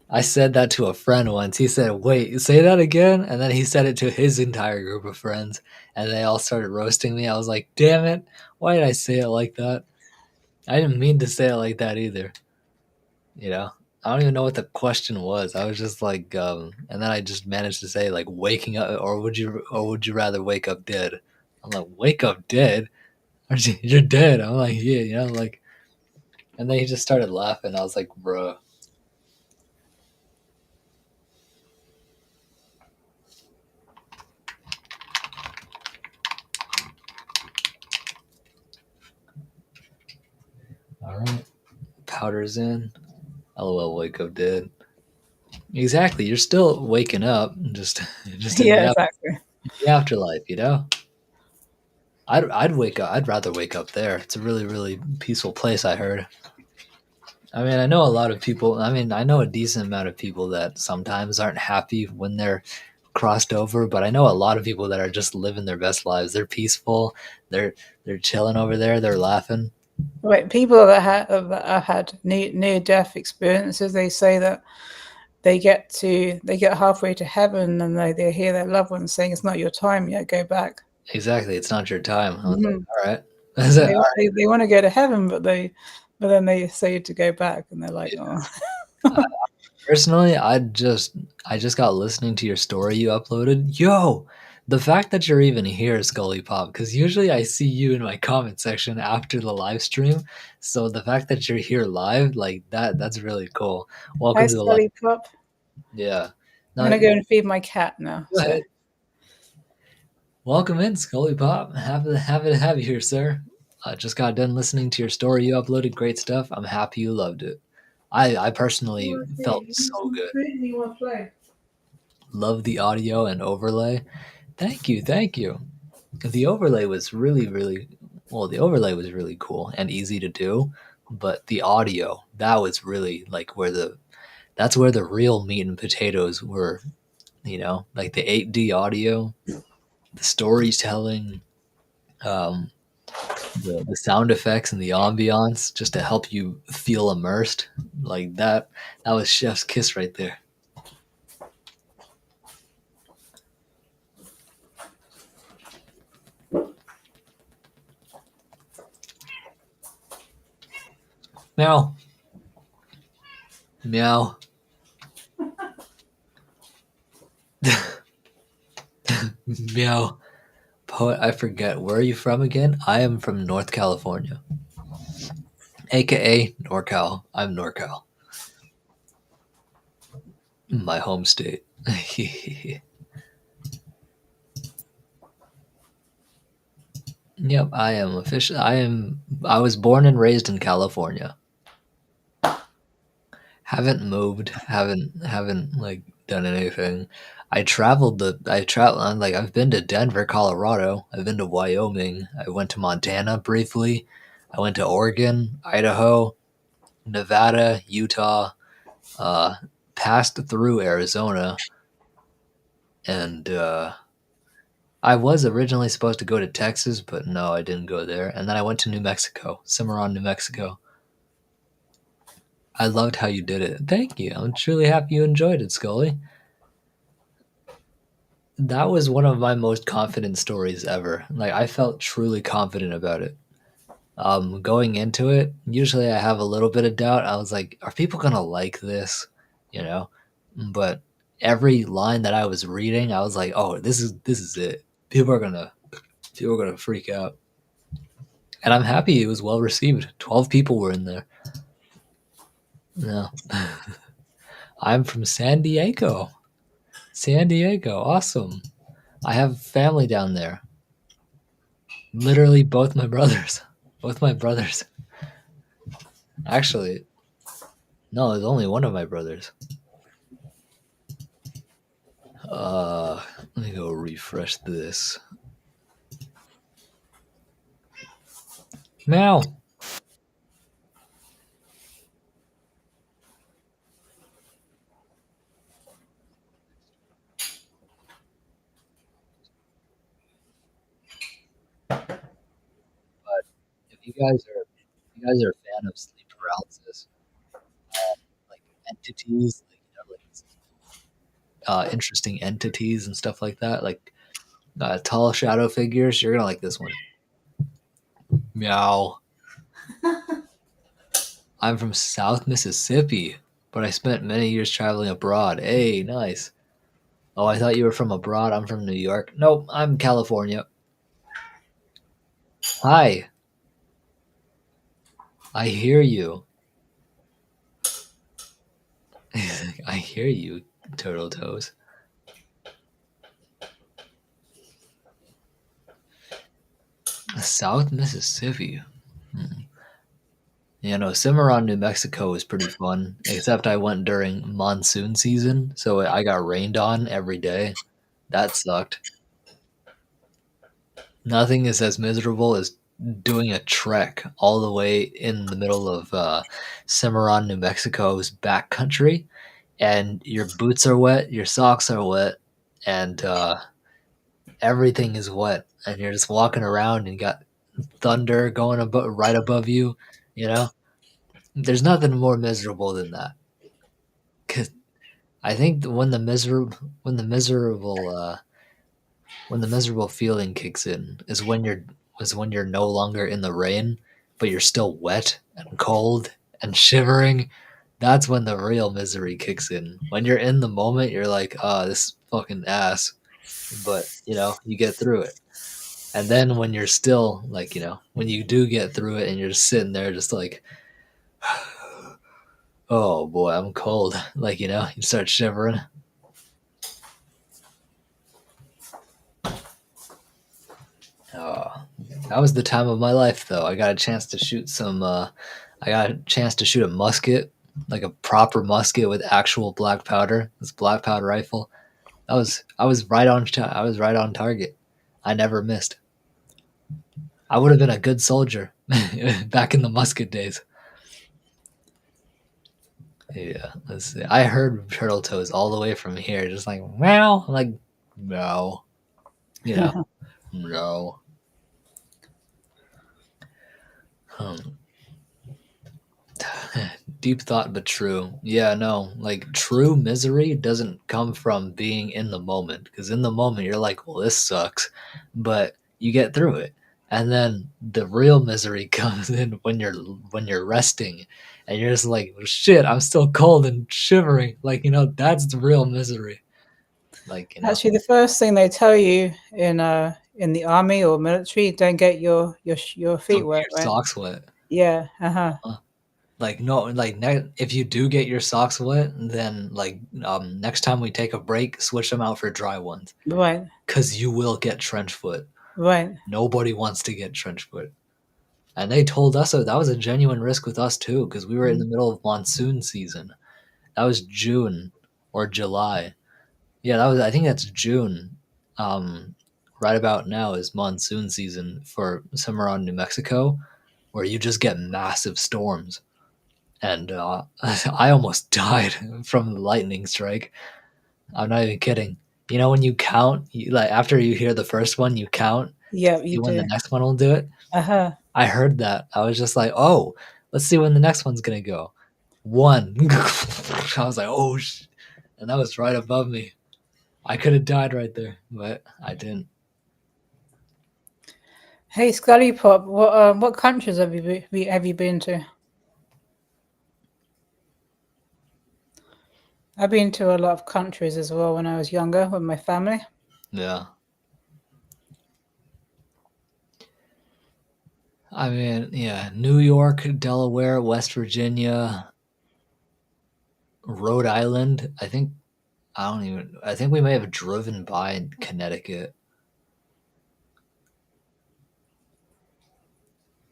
I said that to a friend once. He said, "Wait, say that again?" And then he said it to his entire group of friends, and they all started roasting me. I was like, "Damn it! Why did I say it like that? I didn't mean to say it like that either." You know, I don't even know what the question was. I was just like, and then I just managed to say like, "Waking up," or would you rather wake up dead? I'm like, "Wake up dead? You're dead." I'm like, "Yeah, like." And then he just started laughing. I was like, "Bruh." All right, powder's in. LOL, wake up dead. Exactly. You're still waking up, just in Yeah, exactly. the afterlife. I'd wake up. I'd rather wake up there. It's a really really peaceful place. I heard. I mean, I know a lot of people. I mean, I know a decent amount of people that sometimes aren't happy when they're crossed over, but I know a lot of people that are just living their best lives. They're peaceful. They're chilling over there. They're laughing. Wait, people that have had near death experiences, they say that they get halfway to heaven and they hear their loved ones saying, "It's not your time yet. Go back." Exactly. It's not your time. I was like, Mhm. all right. I said, all They want to go to heaven, but then they say to go back, and they're like, "Oh." right. Personally, I just got listening to your story you uploaded. Yo, the fact that you're even here, Scully Pop, because usually I see you in my comment section after the live stream. So the fact that you're here live, like that's really cool. Hi, Welcome to the live. Scully Pop. Yeah. I'm No, gonna go and feed my cat now. go So ahead. Welcome in, Scully Pop. Happy to have you here, sir. I just got done listening to your story you uploaded. Great stuff. I'm happy you loved it. I you personally want to felt see? You want so some good. food? And you want to play? Love the audio and overlay. Thank you, thank you. The overlay was really, really well. The overlay was really cool and easy to do, but the audio that was really like that's where the real meat and potatoes were. Like the 8D audio, the storytelling, um, the sound effects and the ambiance, just to help you feel immersed. Like that. That was Chef's kiss right there. Meow, meow, meow. Poet, I forget. Where are you from again? I am from North California, aka NorCal. I'm NorCal, my home state. Yep, I am official. I was born and raised in California. Haven't moved. Haven't like done anything. I travel like I've been to Denver, Colorado. I've been to Wyoming. I went to Montana briefly. I went to Oregon, Idaho, Nevada, Utah, uh, passed through Arizona, and I was originally supposed to go to Texas, but no, I didn't go there. And then I went to New Mexico, Cimarron, New Mexico. I loved how you did it. Thank you. I'm truly happy you enjoyed it, Scully. That was one of my most confident stories ever. Like I felt truly confident about it. Going into it, usually I have a little bit of doubt. I was like, are people gonna like this? You know? But every line that I was reading, I was like, oh, this is it. People are gonna freak out. And I'm happy it was well received. 12 people were in there. No. I'm from San Diego. San Diego, awesome. I have family down there. Literally both my brothers. Both my brothers. Actually, no, there's only one of my brothers. Let me go refresh this. Meow. But if you guys are a fan of sleep paralysis, like entities, interesting entities and stuff like that, like tall shadow figures, you're gonna like this one. Meow. I'm from South Mississippi, but I spent many years traveling abroad. Hey, nice. Oh, I thought you were from abroad. I'm from New York. Nope, I'm California. Hi. I hear you. I hear you, Turtle Toes. South Mississippi. You know, Cimarron, New Mexico is pretty fun, except I went during monsoon season, so I got rained on every day. That sucked. Nothing is as miserable as doing a trek all the way in the middle of Cimarron, New Mexico's backcountry, and your boots are wet, your socks are wet, and everything is wet, and you're just walking around and you got thunder going right above you. You know, there's nothing more miserable than that. Cause I think when the miserable feeling kicks in is when you're no longer in the rain, but you're still wet and cold and shivering. That's when the real misery kicks in. When you're in the moment, you're like, "Oh, this fucking ass," but you get through it. And then when you're still like, when you do get through it and you're just sitting there just like, oh boy, I'm cold. Like, you start shivering. Oh, that was the time of my life though. I got a chance to shoot a musket, like a proper musket with actual black powder. This black powder rifle. I was right on I was right on target. I never missed. I would have been a good soldier back in the musket days. Yeah, let's see. I heard turtle toes all the way from here, just like meow. I'm like, no, no. Um, deep thought, but true. Yeah, no, like true misery doesn't come from being in the moment, because in the moment you're like, well, this sucks, but you get through it, and then the real misery comes in when you're resting, and you're just like, well, shit, I'm still cold and shivering. Like that's the real misery. Like Actually, the first thing they tell you in the army or military, don't get your feet don't get wet, your right? socks wet. Yeah. Uh-huh. Like no, like if you do get your socks wet, then like next time we take a break, switch them out for dry ones, Right. because you will get trench foot. Right. Nobody wants to get trench foot, and they told us that was a genuine risk with us too, because we were in the middle of monsoon season. That was June or July. Yeah, that was. I think that's June. Right about now is monsoon season for Cimarron, New Mexico, where you just get massive storms. And I almost died from the lightning strike. I'm not even kidding. You know when you count, like after you hear the first one, you count, Yeah, see you when do. the next one will do it. Uh-huh. I heard that. I was just like, oh, let's see when the next one's gonna go. One. I was like, oh, and that was right above me. I could have died right there, but I didn't. Hey, Scully Pop, what countries have you been to? I've been to a lot of countries as well when I was younger with my family. Yeah. I mean, yeah, New York, Delaware, West Virginia, Rhode Island. I think we may have driven by Connecticut.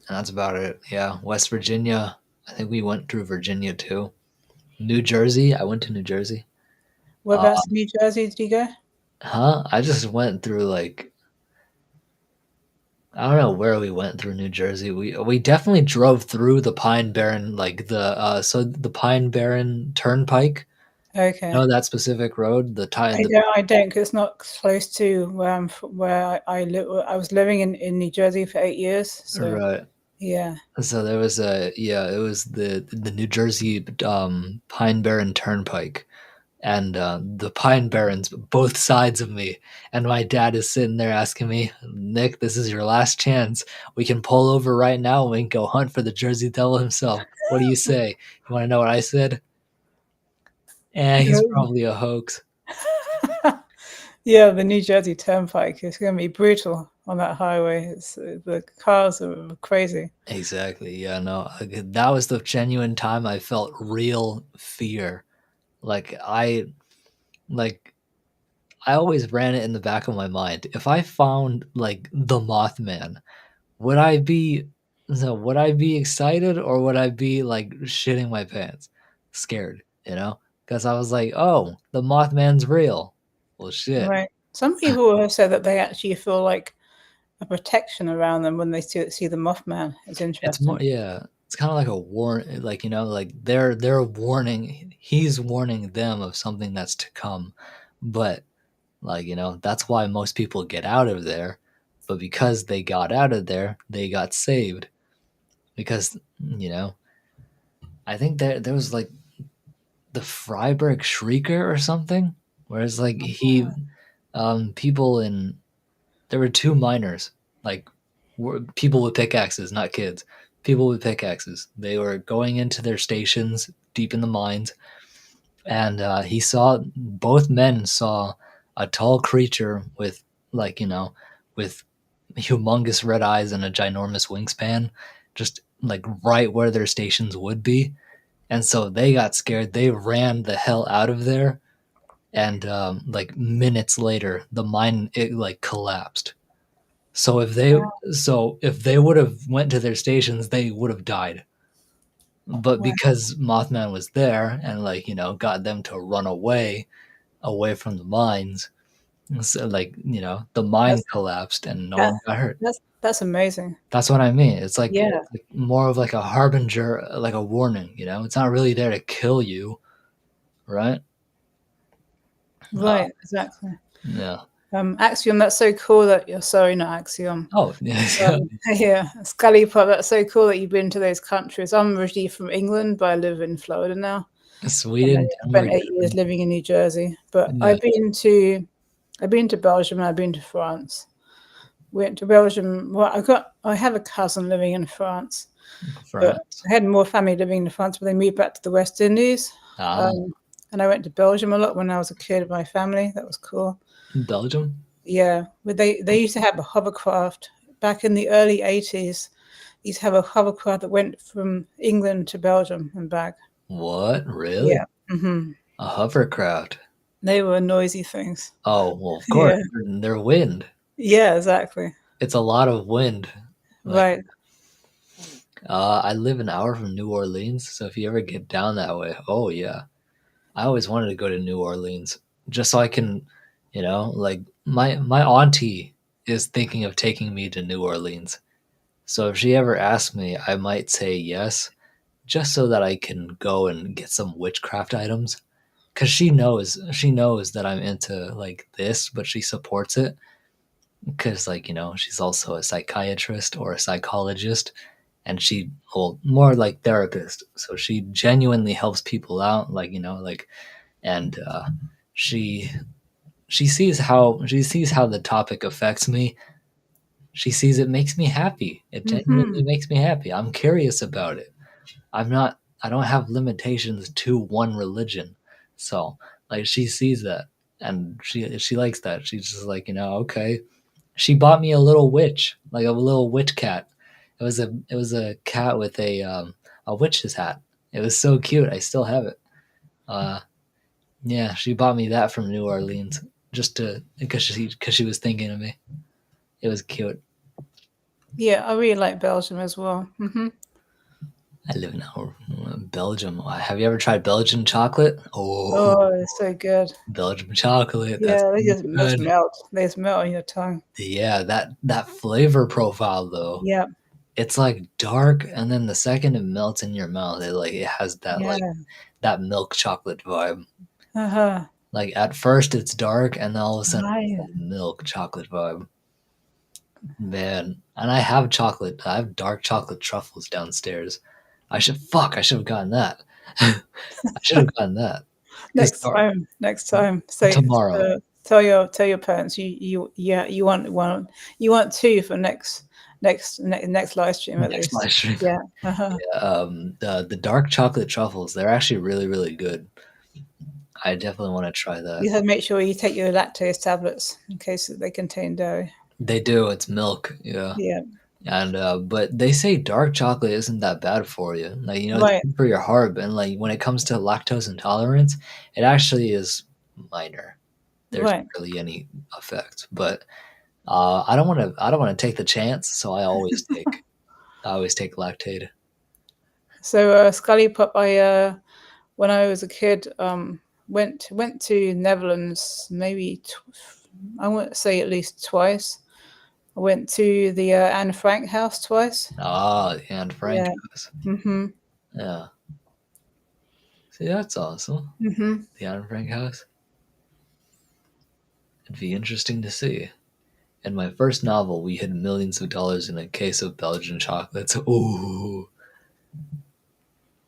And that's about it. Yeah, West Virginia. I think we went through Virginia too. New Jersey. I went to New Jersey. Uh, Whereabouts in New Jersey did you go? I just went through like I don't know where we went through New Jersey. We definitely drove through the Pine Barren, like the Pine Barren Turnpike. Okay. You know that specific road? I don't, because it's not close to where I live. I was living in New Jersey for 8 years, so Right. yeah. So there was it was the New Jersey Pine Barren Turnpike, and the Pine Barrens both sides of me, and my dad is sitting there asking me, Nick, this is your last chance. We can pull over right now and we can go hunt for the Jersey Devil himself. What do you say? You want to know what I said? He's probably a hoax. Yeah, the New Jersey Turnpike is going to be brutal on that highway. The cars are crazy. Exactly. Yeah, no, that was the genuine time I felt real fear. Like like I always ran it in the back of my mind. If I found like the Mothman, would I be would I be excited or would I be like shitting my pants? Scared, you know? Because I was like, oh, the Mothman's real. Well, shit. Right. Some people have said that they actually feel like a protection around them when they see the Mothman. It's It's more, interesting. yeah. It's kind of like a warn, like like they're warning. He's warning them of something that's to come, but like that's why most people get out of there. But because they got out of there, they got saved. Because I think there was like the Freiburg Shrieker or something, whereas like people in there were two miners, like people with pickaxes, not kids, people with pickaxes. They were going into their stations deep in the mines, and both men saw a tall creature with like with humongous red eyes and a ginormous wingspan, just like right where their stations would be. And so they got scared. They ran the hell out of there, and like minutes later, the mine it like collapsed. So if they would have went to their stations, they would have died. But Wow. because Mothman was there and like got them to run away from the mines, so like the mine That's collapsed and no that, one got hurt. that's amazing. That's what I mean. Yeah. It's like more of like a harbinger, like a warning. It's not really there to kill you, right? Right. Exactly. Yeah. Axiom, that's so cool that you're sorry, not Axiom. Oh, yeah. Yeah, Scully Pop, that's so cool that you've been to those countries. I'm originally from England, but I live in Florida now. And I Sweden, spent Denmark. 8 years living in New Jersey. But Yeah, I've been to Belgium and I've been to France. Went to Belgium. Well, I have a cousin living in France, but France. I had more family living in France, but they moved back to the West Indies. Ah, And I went to Belgium a lot when I was a kid with my family. That was cool. Belgium. Yeah, but they used to have a hovercraft back in the early 80s. Used to have a hovercraft that went from England to Belgium and back. What? Really? Yeah. Hmm. A hovercraft? They were noisy things. Oh, well, of course. Yeah. They're wind. Yeah, exactly. It's a lot of wind. Like, Right. I live an hour from New Orleans, so if you ever get down that way, oh yeah. I always wanted to go to New Orleans just so I can, like my auntie is thinking of taking me to New Orleans. So if she ever asks me, I might say yes, just so that I can go and get some witchcraft items. Cause she knows that I'm into like this, but she supports it. Cause like, she's also a psychiatrist or a psychologist. and she, well, more like therapist. So she genuinely helps people out, like, and she she sees how the topic affects me. She sees it makes me happy. It genuinely Mhm. makes me happy. I'm curious about it. I don't have limitations to one religion. So like she sees that and she likes that. She's just like, okay. She bought me a little witch, like a little witch cat. It was a cat with a witch's hat. It was so cute. I still have it. Uh yeah, she bought me that from New Orleans just to because she was thinking of me. It was cute. Yeah, I really like Belgium as well. Mhm. I live in Belgium. Have you ever tried Belgian chocolate? Oh, Oh, it's so good. Belgian chocolate. That's Yeah, they so just good. melt. They just melt on your tongue. Yeah, that flavor profile though. Yeah, It's like dark, and then the second it melts in your mouth, it has that yeah. like that milk chocolate vibe. Uh-huh. Like at first it's dark, and then all of a sudden it's Right. that milk chocolate vibe. Man, and I have chocolate. I have dark chocolate truffles downstairs. I should have gotten that. I should have gotten that. Because Next time. Say, tomorrow. tell your parents you want two for next live stream at Next least. live stream. Yeah. Uh-huh. The dark chocolate truffles, they're actually really, really good. I definitely want to try that. You have to make sure you take your lactose tablets in case they contain dairy. They do, it's milk, yeah. Yeah. And but they say dark chocolate isn't that bad for you. Like, it's Right. good for your heart, and like when it comes to lactose intolerance, it actually is minor. There's Right. barely any effect. But I don't want to take the chance, so I always take lactate. So Scully Pop, I when I was a kid, went to Netherlands maybe I want to say at least twice. I went to the Anne Frank house twice. Ah, and Frank Yeah. house. Mhm. Yeah. See, that's awesome. Mhm. The Anne Frank house. It'd be interesting to see. In my first novel, we hid millions of dollars in a case of Belgian chocolates. Ooh.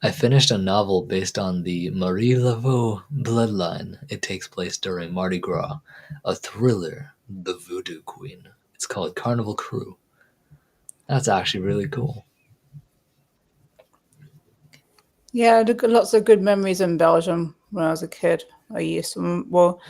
I finished a novel based on the Marie Laveau bloodline. It takes place during Mardi Gras, a thriller, The Voodoo Queen. It's called Carnival Crew. That's actually really cool. Yeah, I got lots of good memories in Belgium when I was a kid. I used to, well,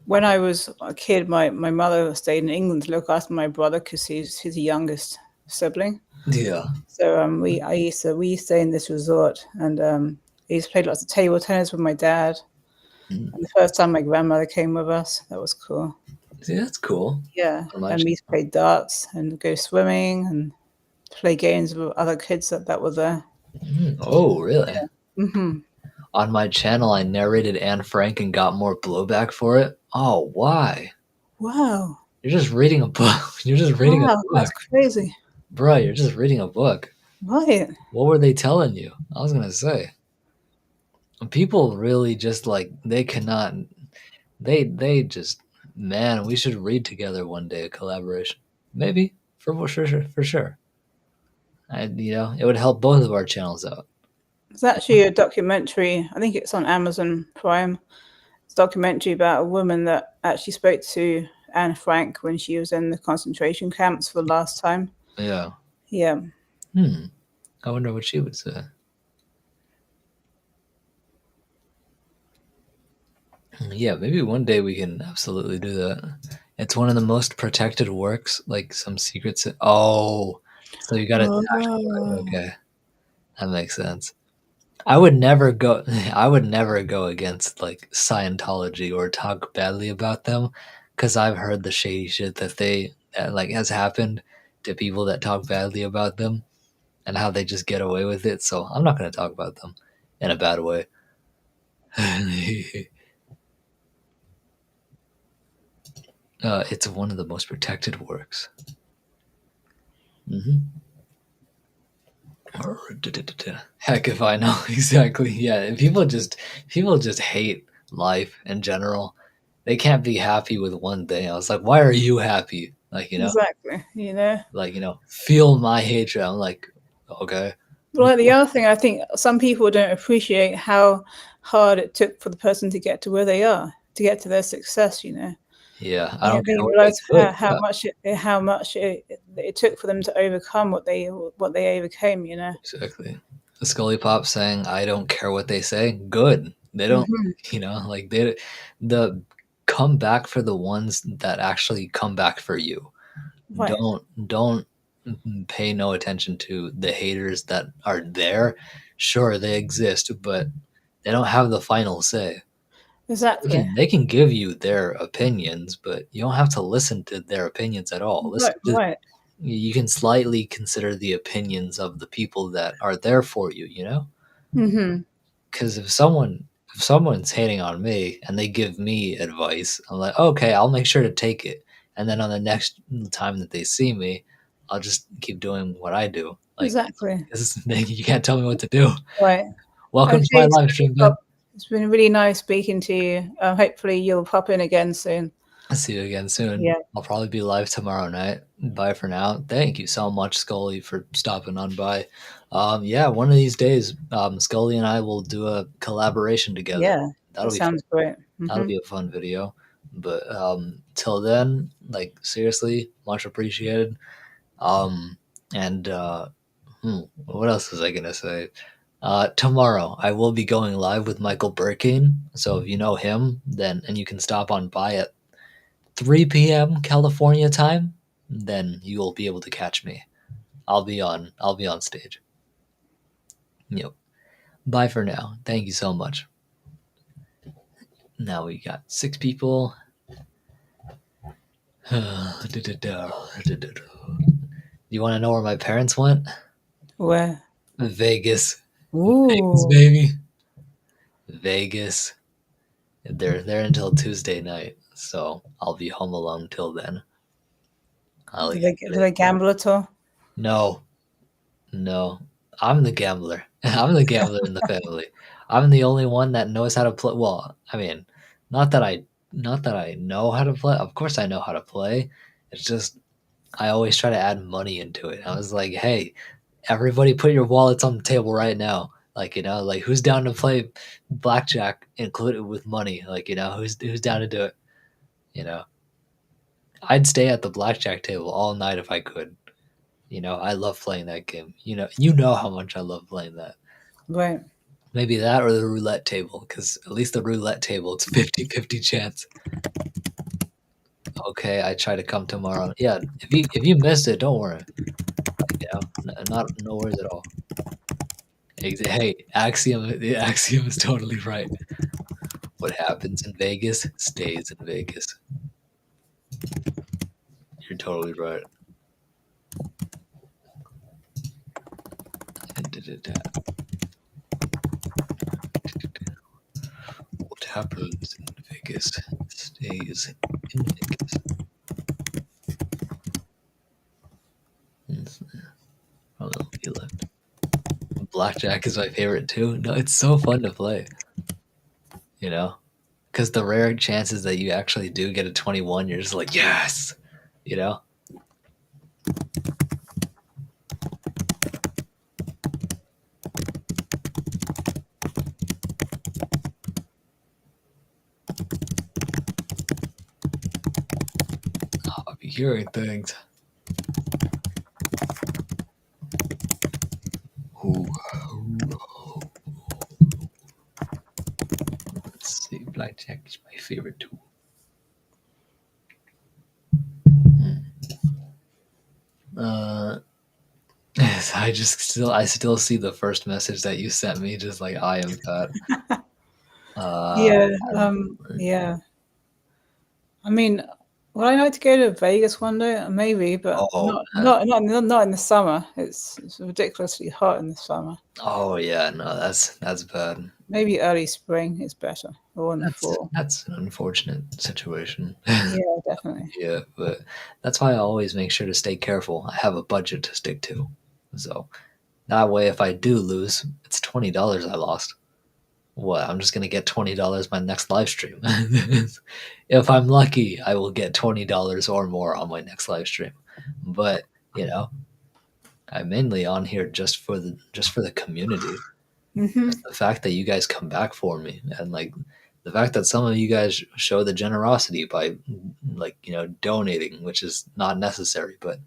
when I was a kid, my mother stayed in England to look after my brother because he's the youngest sibling. Yeah. So we used to stay in this resort, and I used to play lots of table tennis with my dad. Mm. And the first time my grandmother came with us, that was cool. See, that's cool. Yeah, On and we used to play darts and go swimming and play games with other kids that were there. Oh, really? Hmm. On my channel, I narrated Anne Frank and got more blowback for it. Oh, why? Wow, You're just reading a book. You're just reading a wow, book. that's crazy. Bro, you're just reading a book. Right. What were they telling you? I was gonna say. People really just like they cannot they just man, we should read together one day, a collaboration. Maybe. For sure. It would help both of our channels out. It's actually a documentary. I think it's on Amazon Prime. It's a documentary about a woman that actually spoke to Anne Frank when she was in the concentration camps for the last time. Yeah. Yeah. I wonder what she would say. Yeah, maybe one day we can absolutely do that. It's one of the most protected works, like some secrets. Oh, so you got to Oh. okay. That makes sense. I would never go I would never go against like Scientology or talk badly about them cuz I've heard the shady shit that like has happened to people that talk badly about them and how they just get away with it. So I'm not going to talk about them in a bad way. It's one of the most protected works. Mm-hmm. Heck if I know exactly. Yeah, people just hate life in general. They can't be happy with one thing. I was like, why are you happy? Like, exactly. feel my hatred. I'm like, okay. Well, the other thing, I think some people don't appreciate how hard it took for the person to get to where they are, to get to their success. Yeah, I They don't care didn't what they realize could. how Yeah, much it took for them to overcome what they overcame. exactly. The Scully Pop saying, "I don't care what they say." Good. They don't. Hmm. Like the come back for the ones that actually come back for you. Right. Don't pay no attention to the haters that are there. Sure, they exist, but they don't have the final say. They Exactly. can they can give you their opinions, but you don't have to listen to their opinions at all. Right. Right. You can slightly consider the opinions of the people that are there for you, Hmm. because if someone's hating on me and they give me advice, I'm like, okay, I'll make sure to take it, and then on the next time that they see me, I'll just keep doing what I do. Like, Exactly. you can't tell me what to do. Right. Welcome to my Okay, live Scully stream, Pop. Ben. It's been really nice speaking to you. Hopefully, you'll pop in again soon. I'll see you again soon. Yeah. I'll probably be live tomorrow night. Bye for now. Thank you so much, Scully, for stopping on by. Yeah, one of these days, Scully and I will do a collaboration together. Yeah. That'll That be fun. sounds great. That'll Hmm. be a fun video. But till then, like seriously, much appreciated. Um, and what else was I gonna say? Tomorrow I will be going live with Michael Burkane. So if you know him, then and you can stop on by at 3 p.m. California time, then you will be able to catch me. I'll be on stage. Yep. Bye for now. Thank you so much. Now we got 6 people. You want to know where my parents went? Where? Vegas. Vegas, Ooh. baby. Vegas. They're there until Tuesday night, so I'll be home alone till then. I'll Do get it. they gamble at all? No, no. I'm the gambler. I'm the gambler in the family. I'm the only one that knows how to play. Well, I mean, not that I not that I know how to play. Of course I know how to play. It's just I always try to add money into it. I was like, "Hey, everybody put your wallets on the table right now." Like, like who's down to play blackjack included with money? Like, who's down to do it? You know. I'd stay at the blackjack table all night if I could. I love playing that game. You know how much I love playing that. Right. Maybe that or the roulette table, because at least the roulette table, it's 50-50 chance. Okay, I try to come tomorrow. Yeah, if you missed it, don't worry. Not no worries at all. Hey, the axiom is totally right. What happens in Vegas stays in Vegas. You're totally right. What happens in Vegas stays in Vegas. Oh, he left. Blackjack is my favorite too. No, it's so fun to play. Because the rare chances that you actually do get a 21, you're just like, yes, you know. I'll be hearing things. Let's see, blackjack is my favorite too. Yes, I still see the first message that you sent me, just like I am fat. Yeah. Um, Yeah. I mean, would I like to go to Vegas one day? Maybe, but oh man. not in the summer. It's ridiculously hot in the summer. Oh yeah, no, that's bad. Maybe early spring is better, or in the That's fall. that's an unfortunate situation. Yeah, definitely. Yeah, but that's why I always make sure to stay careful. I have a budget to stick to. So that way if I do lose, it's $20 I lost. what? I'm just gonna get $20 my next live stream. If I'm lucky, I will get $20 or more on my next live stream. But you know, I'm mainly on here just for the community. Hmm. The fact that you guys come back for me, and like the fact that some of you guys show the generosity by like donating, which is not necessary, but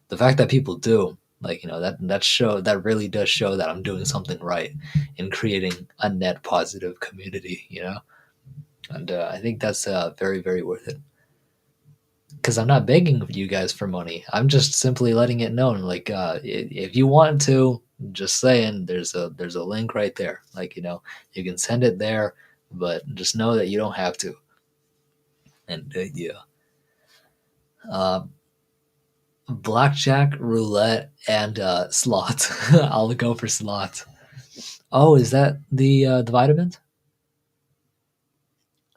the fact that people do, like that really does show that I'm doing something right in creating a net positive community. And I think that's very, very worth it, because I'm not begging you guys for money. I'm just simply letting it known, like if you want to, just saying, there's a link right there. Like you can send it there, but just know that you don't have to. And yeah, uh, blackjack, roulette, and slots. I'll go for slots. Oh, is that the vitamins?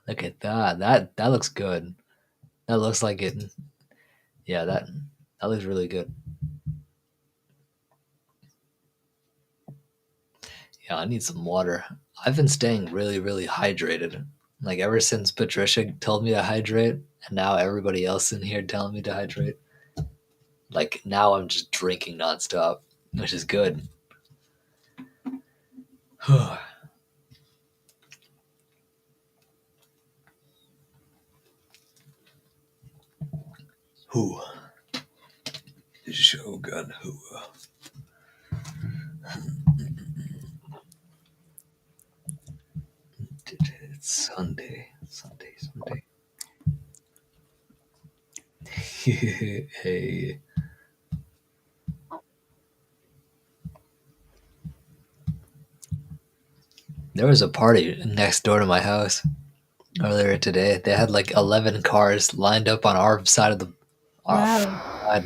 Look at that. That looks good. That looks like it. Yeah, that looks really good. Yeah, I need some water. I've been staying really, really hydrated. Like ever since Patricia told me to hydrate, and now everybody else in here telling me to hydrate. Like now I'm just drinking nonstop, which is good. Who? Shogun. Who? It's Sunday. Sunday. Sunday. Hey. There was a party next door to my house earlier today. They had like 11 cars lined up on our side of the Wow. side.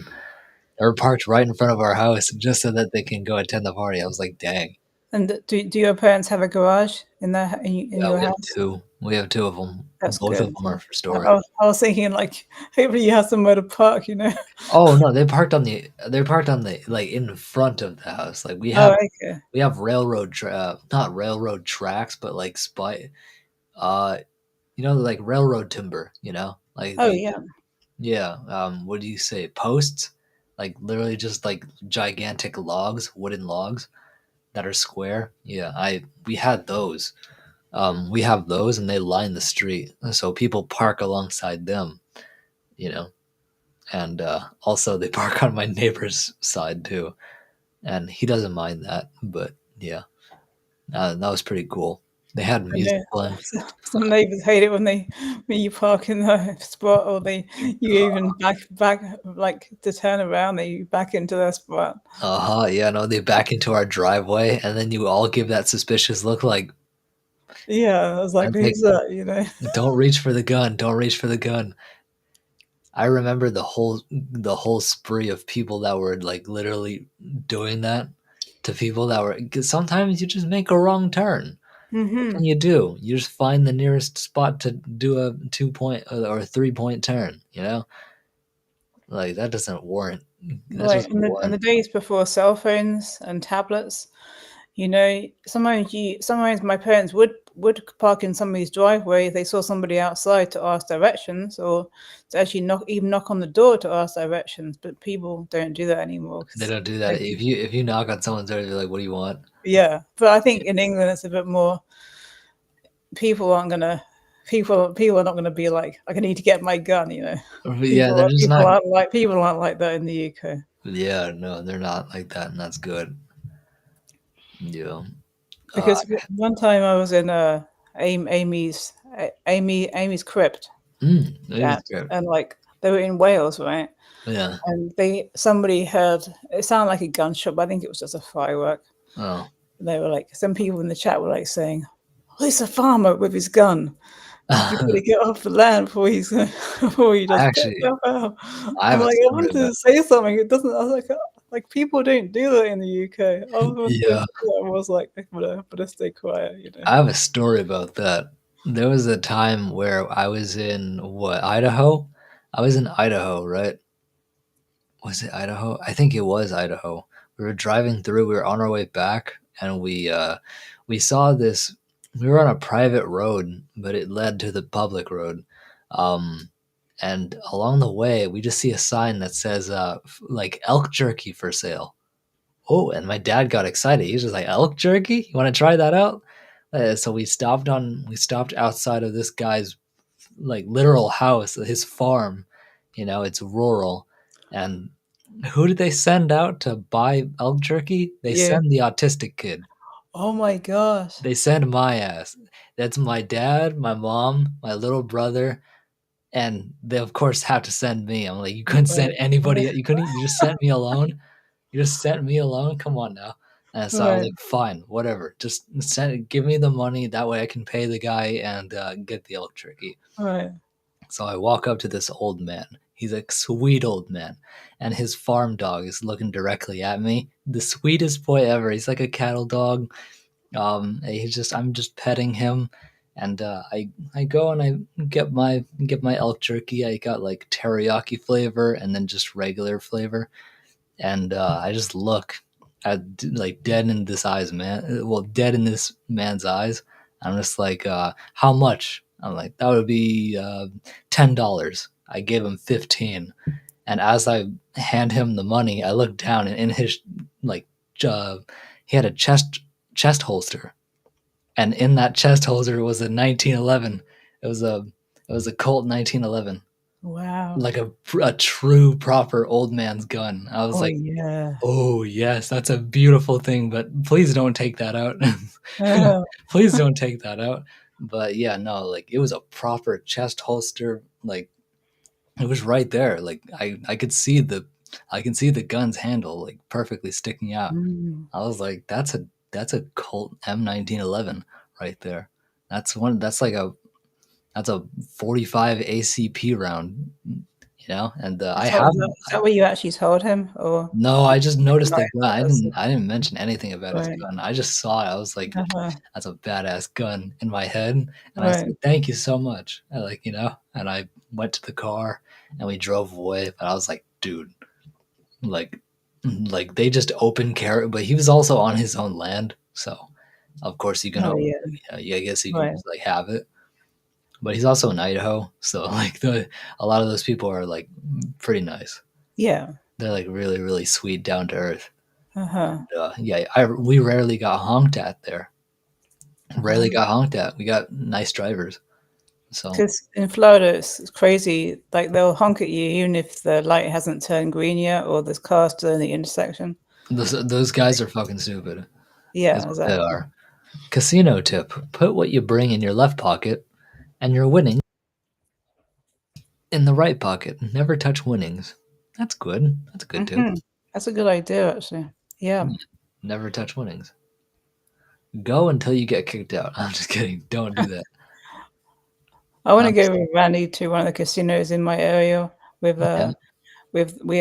They were parked right in front of our house just so that they can go attend the party. I was like, dang. And do your parents have a garage in their in Yeah, your we have house? two. We have two of them. That's Both of good. them are for I, storage. I was I was thinking like hopefully you have somewhere to park. Oh no, they parked on the like in front of the house. Like Oh, okay. we have not railroad tracks, but like uh like railroad timber, like Oh, the yeah. yeah, what do you say, posts, like literally just like gigantic logs, wooden logs that are square. Yeah, I we had those. We have those, and they line the street, so people park alongside them, you know. And also they park on my neighbor's side too, and he doesn't mind that. But yeah, that was pretty cool. They had I music know playing. some neighbors hate it when you park in the spot, or you even back like to turn around, they back into their spot. Uh-huh, yeah, no, they back into our driveway, and then you all give that suspicious look, like, Yeah, I was like, "Man, "Who's that?" don't reach for the gun, don't reach for the gun." I remember the whole spree of people that were like literally doing that to people that were, 'cause sometimes you just make a wrong turn. What can Mhm. you do? You just find the nearest spot to do a 2 point or a 3 point turn, Like that Like doesn't in the warrant. days before cell phones and tablets, sometimes my parents would park in somebody's driveway if they saw somebody outside to ask directions, or to actually knock on the door to ask directions. But people don't do that anymore They 'cause don't do that. they If you knock on someone's door, they're like, "What do you want?" yeah. But I think in England it's a bit more people aren't gonna people are not gonna be like, "Like, I need to get my gun." Yeah, they're just not. People aren't like that in the UK. Yeah, no, they're not like that, and that's good. Yeah. Uh, Because one time I was in, Amy's crypt, it is yeah, good. and, like, they were in Wales, right? Yeah. And somebody heard it sounded like a gunshot, but I think it was just a firework. Oh. They were like some people in the chat were, like, saying, "Oh, it's a farmer with his gun. You gotta I get off the land before before he just puts actually stuff out." I I'm have a like, I story wanted about to say something, it doesn't I was like, people don't do that in the UK. I wanted to yeah, I was like, "I better stay quiet." I have a story about that. There was a time where I was in what, Idaho? I was in Idaho, right? Was it Idaho? I think it was Idaho. We were driving through, we were on our way back, and we saw this we were on a private road, but it led to the public road. Um, and along the way, we just see a sign that says, like elk jerky for sale. Oh, and my dad got excited. He's just like, elk jerky? You want to try that out? So we stopped outside of this guy's like literal house, his farm. You know, it's rural. And who did they send out to buy elk jerky? They Yeah. send the autistic kid. Oh my gosh. They send my ass. That's my dad, my mom, my little brother, and they of course have to send me. I'm like, you couldn't send Right. anybody. You couldn't. You just sent me alone. You just sent me alone. Come on now. And so I was Right. like, fine, whatever. Just give me the money. That way I can pay the guy and get the elk jerky. Right. So I walk up to this old man. He's a sweet old man, and his farm dog is looking directly at me. The sweetest boy ever. He's like a cattle dog. I'm just petting him, and I go and I get my elk jerky. I got like teriyaki flavor and then just regular flavor, and I just look at like dead in this eyes, man. Well, dead in this man's eyes. I'm just like, how much? I'm like, that would be $10. I gave him 15, and as I hand him the money, I look down and in his like, he had a chest holster, and in that chest holster was a 1911. It was a Colt 1911, Wow. like a true proper old man's gun. I was Oh like, yeah. oh yes, that's a beautiful thing, but please don't take that out. Oh, Please don't take that out. But yeah, no, like it was a proper chest holster. Like it was right there. Like I could see I can see the gun's handle like perfectly sticking out. mm. I was like, that's a Colt M1911 right there. That's a 45 ACP round, you know. And I So have is that what you actually told him, or no, I just noticed no? the gun. That's I didn't mention anything about his right. gun. I just saw it. I was like, Uh-huh. that's a badass gun in my head. And I Right. said, thank you so much. I like, you know, and I went to the car and we drove away. But I was like, dude, like, like they just open carry, but he was also on his own land. So of course you can, Oh yeah. yeah, I guess you can Right. just like have it. But he's also in Idaho. So like a lot of those people are like pretty nice. Yeah. They're like really, really sweet, down to earth. Uh-huh. Yeah, we rarely got honked at there. Rarely Um, got honked at. We got nice drivers. So 'Cause in Florida, it's crazy. Like they'll honk at you even if the light hasn't turned green yet, or there's cars still in the intersection. those guys are fucking stupid. Is Yeah, what they exactly. are. Casino tip: put what you bring in your left pocket, and your winnings in the right pocket. Never touch winnings. That's good. That's a good tip. That's a good idea, actually. Yeah. Never touch winnings. Go until you get kicked out. I'm just kidding. Don't do that. I want to Um, go with Randy to one of the casinos in my area with yeah. we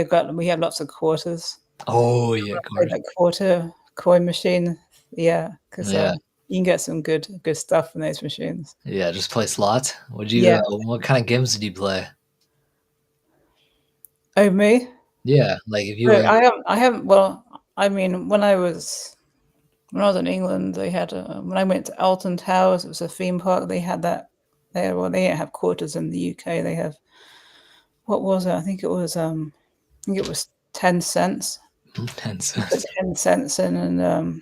have lots of quarters. Oh yeah, of Play course. that quarter coin machine. Yeah, because Yeah. you can get some good stuff in those machines. Yeah. Just play slots. Would you? Yeah. What kind of games did you play? Oh, me? Yeah, like if you No, were I haven't. Well, I mean, when I was in England, they had when I went to Alton Towers, it was a theme park. They had that there. Well, they don't have quarters in the UK. They have what was it? I think it was 10 cents. 10 You put cents. 10 cents in, and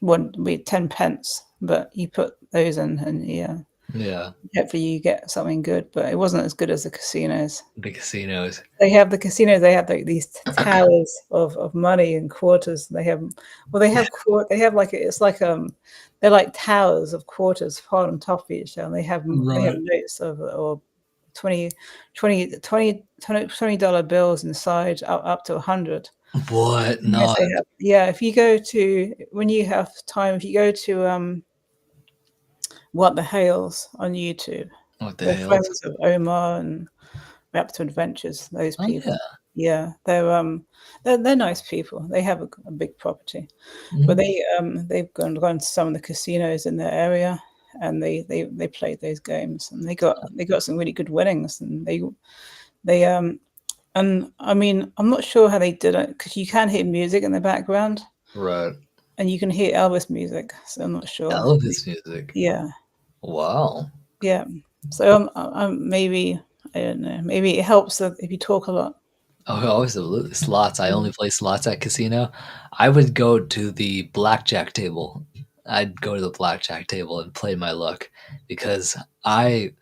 one be 10 pence. But you put those in, and yeah, Yeah, hopefully you get something good. But it wasn't as good as the casinos. the casinos. They have the casinos. They have like these towers of money and quarters. They have well, they have like it's like they're like towers of quarters piled on top of each other. And they have Right. notes of or 20 $20 bills inside up to 100. What? Yes, No. they have. Yeah, if you go to when you have time, if you go to What the Hales on YouTube, What the they're hell? friends of Omar and Raptor Adventures. Those Oh yeah. people. Yeah, they're nice people. They have a big property, but Mhm. they've gone to some of the casinos in their area, and they played those games, and they got some really good winnings, and they and I mean I'm not sure how they did it because you can hear music in the background. Right. and you can hear Elvis music. So I'm not sure. Elvis music. Yeah, Wow. yeah. So maybe I don't know. Maybe it helps if you talk a lot. Oh, absolutely. Slots. I only play slots at casino. I would go to the blackjack table. I'd go to the blackjack table and play my luck because I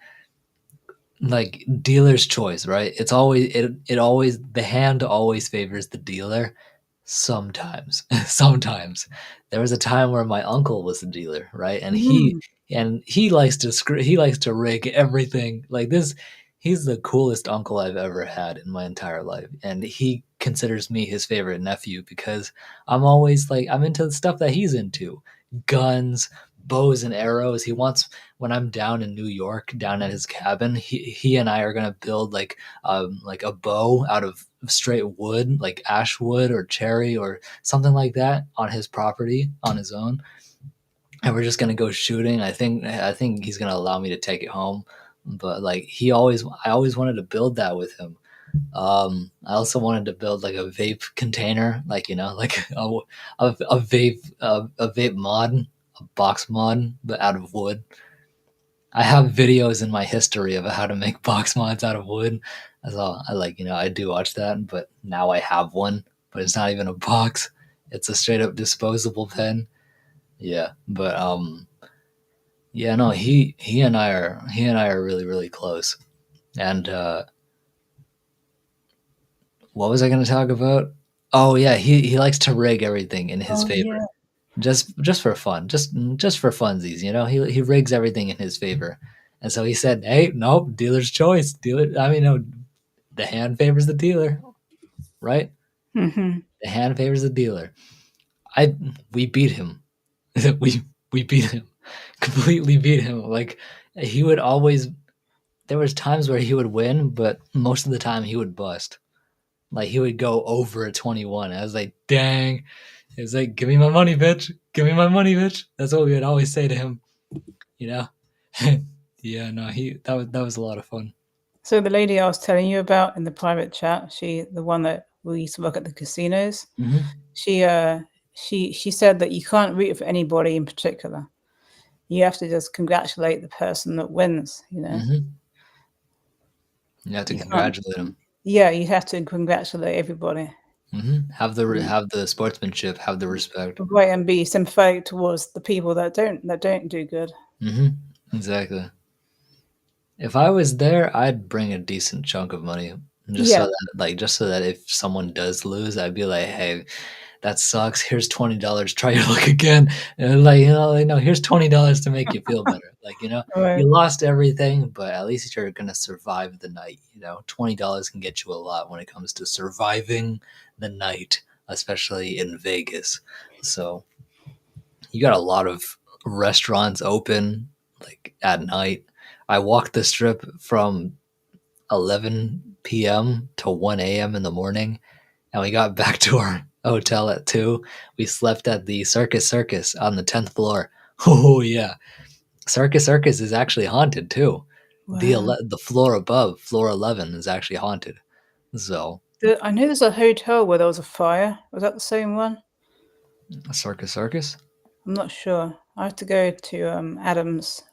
like dealer's choice, right? It always the hand always favors the dealer. Sometimes, sometimes there was a time where my uncle was the dealer, right? Mm. And he likes to he likes to rig everything like this. He's the coolest uncle I've ever had in my entire life, and he considers me his favorite nephew because I'm always like I'm into the stuff that he's into, guns, bows and arrows. He wants when I'm down in New York, down at his cabin, he and I are gonna build like a bow out of straight wood, like ash wood or cherry or something like that on his property on his own. And we're just gonna go shooting. I think he's gonna allow me to take it home. But like I always wanted to build that with him. I also wanted to build like a vape container, like like a vape mod, a box mod, but out of wood. I have videos in my history of how to make box mods out of wood. So I like, I do watch that, but now I have one, but it's not even a box. It's a straight up disposable pen. Yeah, but yeah, no, he and I are really really close. And what was I going to talk about? Oh yeah, he likes to rig everything in his Oh favor. yeah. Just for fun, just for funsies, he rigs everything in his favor. And so he said, "Hey, nope, dealer's choice. Dealer, I mean, no, the hand favors the dealer, right? Hmm. The hand favors the dealer." I we beat him. we we beat him. Completely beat him. Like he would always there was times where he would win, but most of the time he would bust. Like he would go over a 21. I was like, "Dang." He was like, "Give me my money, bitch. Give me my money, bitch." That's what we would always say to him, you know? Yeah, no, that was a lot of fun. So the lady I was telling you about in the private chat, the one that we used to work at the casinos, Mhm. she she said that you can't root for anybody in particular. You have to just congratulate the person that wins. Mhm. You have to You can't. congratulate him. Yeah, you have to congratulate everybody. Mhm. Mm. Have the sportsmanship, have the respect. Right, and be sympathetic towards the people that don't do good. Mhm. Exactly. If I was there, I'd bring a decent chunk of money Yeah. just so that if someone does lose, I'd be like, "Hey, that sucks. Here's $20. Try your luck again." And no, here's $20 to make you feel better. Right. You lost everything, but at least you're gonna survive the night. $20 can get you a lot when it comes to surviving the night, especially in Vegas. So you got a lot of restaurants open like at night. I walked the strip from 11 p.m. to 1 a.m. in the morning, and we got back to our hotel at 2. We slept at the Circus on the 10th floor. Oh yeah, Circus is actually haunted too. Wow. The floor above, floor 11, is actually haunted. So I know there's a hotel where there was a fire. Was that the same one? Circus. I'm not sure. I have to go to Adam's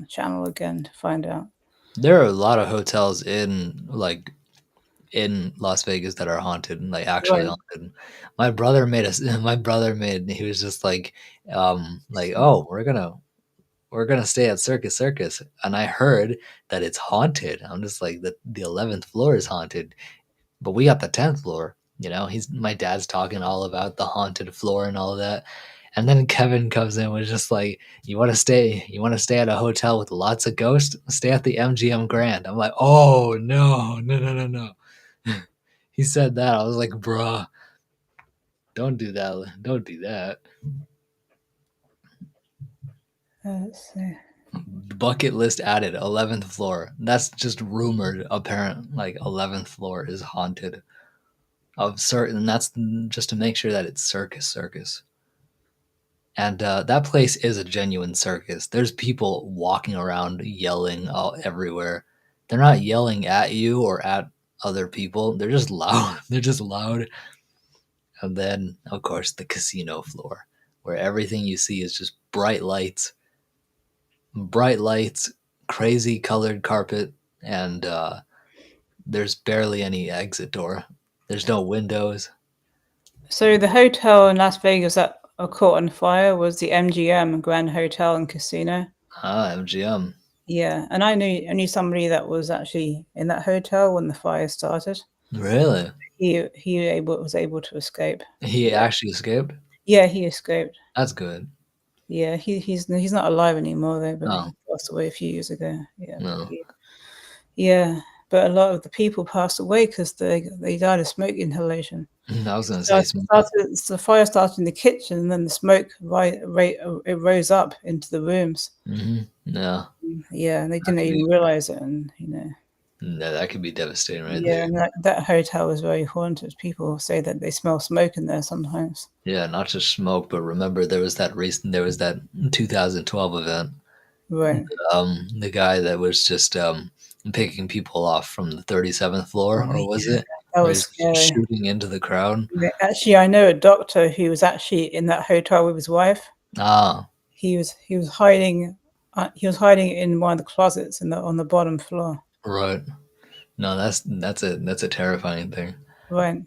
channel again to find out. There are a lot of hotels in Las Vegas that are haunted, like actually Right. haunted. My brother made us. My brother made. He was just like, oh, we're gonna stay at Circus, and I heard that it's haunted. I'm just like the 11th floor is haunted, but we got the 10th floor. He's my dad's talking all about the haunted floor and all of that. And then Kevin comes in was just like, You want to stay at a hotel with lots of ghosts? Stay at the MGM Grand. I'm like, oh no, no, no, no, no. He said that. I was like, bruh, don't do that. Don't do that. Let's see. Bucket list added, 11th floor. That's just rumored, apparent. Like, 11th floor is haunted. Of certain, that's just to make sure that it's circus. And that place is a genuine circus. There's people walking around yelling all everywhere. They're not yelling at you or at other people. They're just loud. They're just loud. And then, of course, the casino floor. where everything you see is just bright lights, crazy colored carpet, and there's barely any exit door. There's no windows. So the hotel in Las Vegas that caught on fire was the MGM Grand Hotel and Casino. Ah, MGM. Yeah, and I knew somebody that was actually in that hotel when the fire started. Really? Was able to escape. He actually escaped? Yeah, he escaped. That's good. Yeah, he's not alive anymore though, but No, he passed away a few years ago. Yeah, but no. yeah, but a lot of the people passed away because they died of smoke inhalation. I was gonna say smoke. The fire started in the kitchen, and then the smoke it rose up into the rooms. Yeah, Yeah, and they that didn't could even be, realize it, and yeah, that could be devastating right yeah, there. and that hotel was very haunted. People say that they smell smoke in there sometimes. Yeah, not just smoke, but remember there was that 2012 event. Right. The guy that was just picking people off from the 37th floor, Oh, or was yeah, it? that Where was he's scary. shooting into the crowd. Yeah, actually, I know a doctor who was actually in that hotel with his wife. Ah, He was hiding. He was hiding in one of the closets on the bottom floor. right. No, that's a terrifying thing. Right.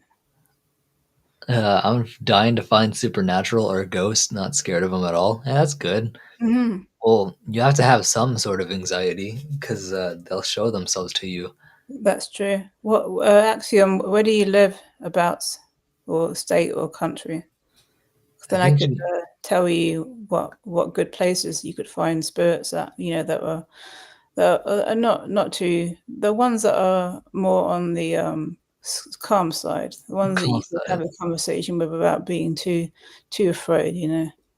I'm dying to find supernatural or ghosts. Not scared of them at all. Yeah, that's good. Hmm. Well, you have to have some sort of anxiety because they'll show themselves to you. That's true. What Axiom? Where do you live, abouts, or state or country? 'Cause I then I think could tell you what good places you could find spirits that are not too the ones that are more on the calm side, the ones that you could have Constant. a conversation with without being too afraid.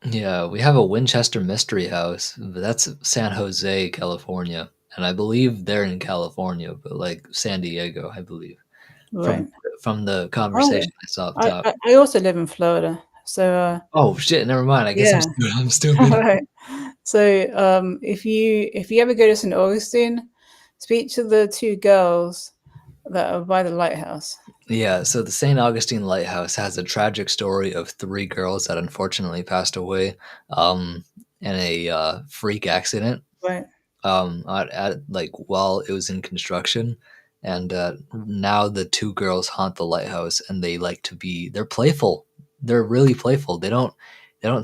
Yeah, we have a Winchester Mystery House, but that's San Jose, California, and I believe they're in California, but like San Diego, I believe, from Right. from the Oh, conversation I saw up I, top. I I also live in Florida, so Oh shit! Never mind. I guess I'm yeah. stupid. I'm stupid. Right. So if you ever go to St. Augustine, speak to the two girls that are by the lighthouse. Yeah, so the St. Augustine Lighthouse has a tragic story of three girls that unfortunately passed away um, in a freak accident Right. like while it was in construction, and now the two girls haunt the lighthouse, and they're playful. They're really playful. They don't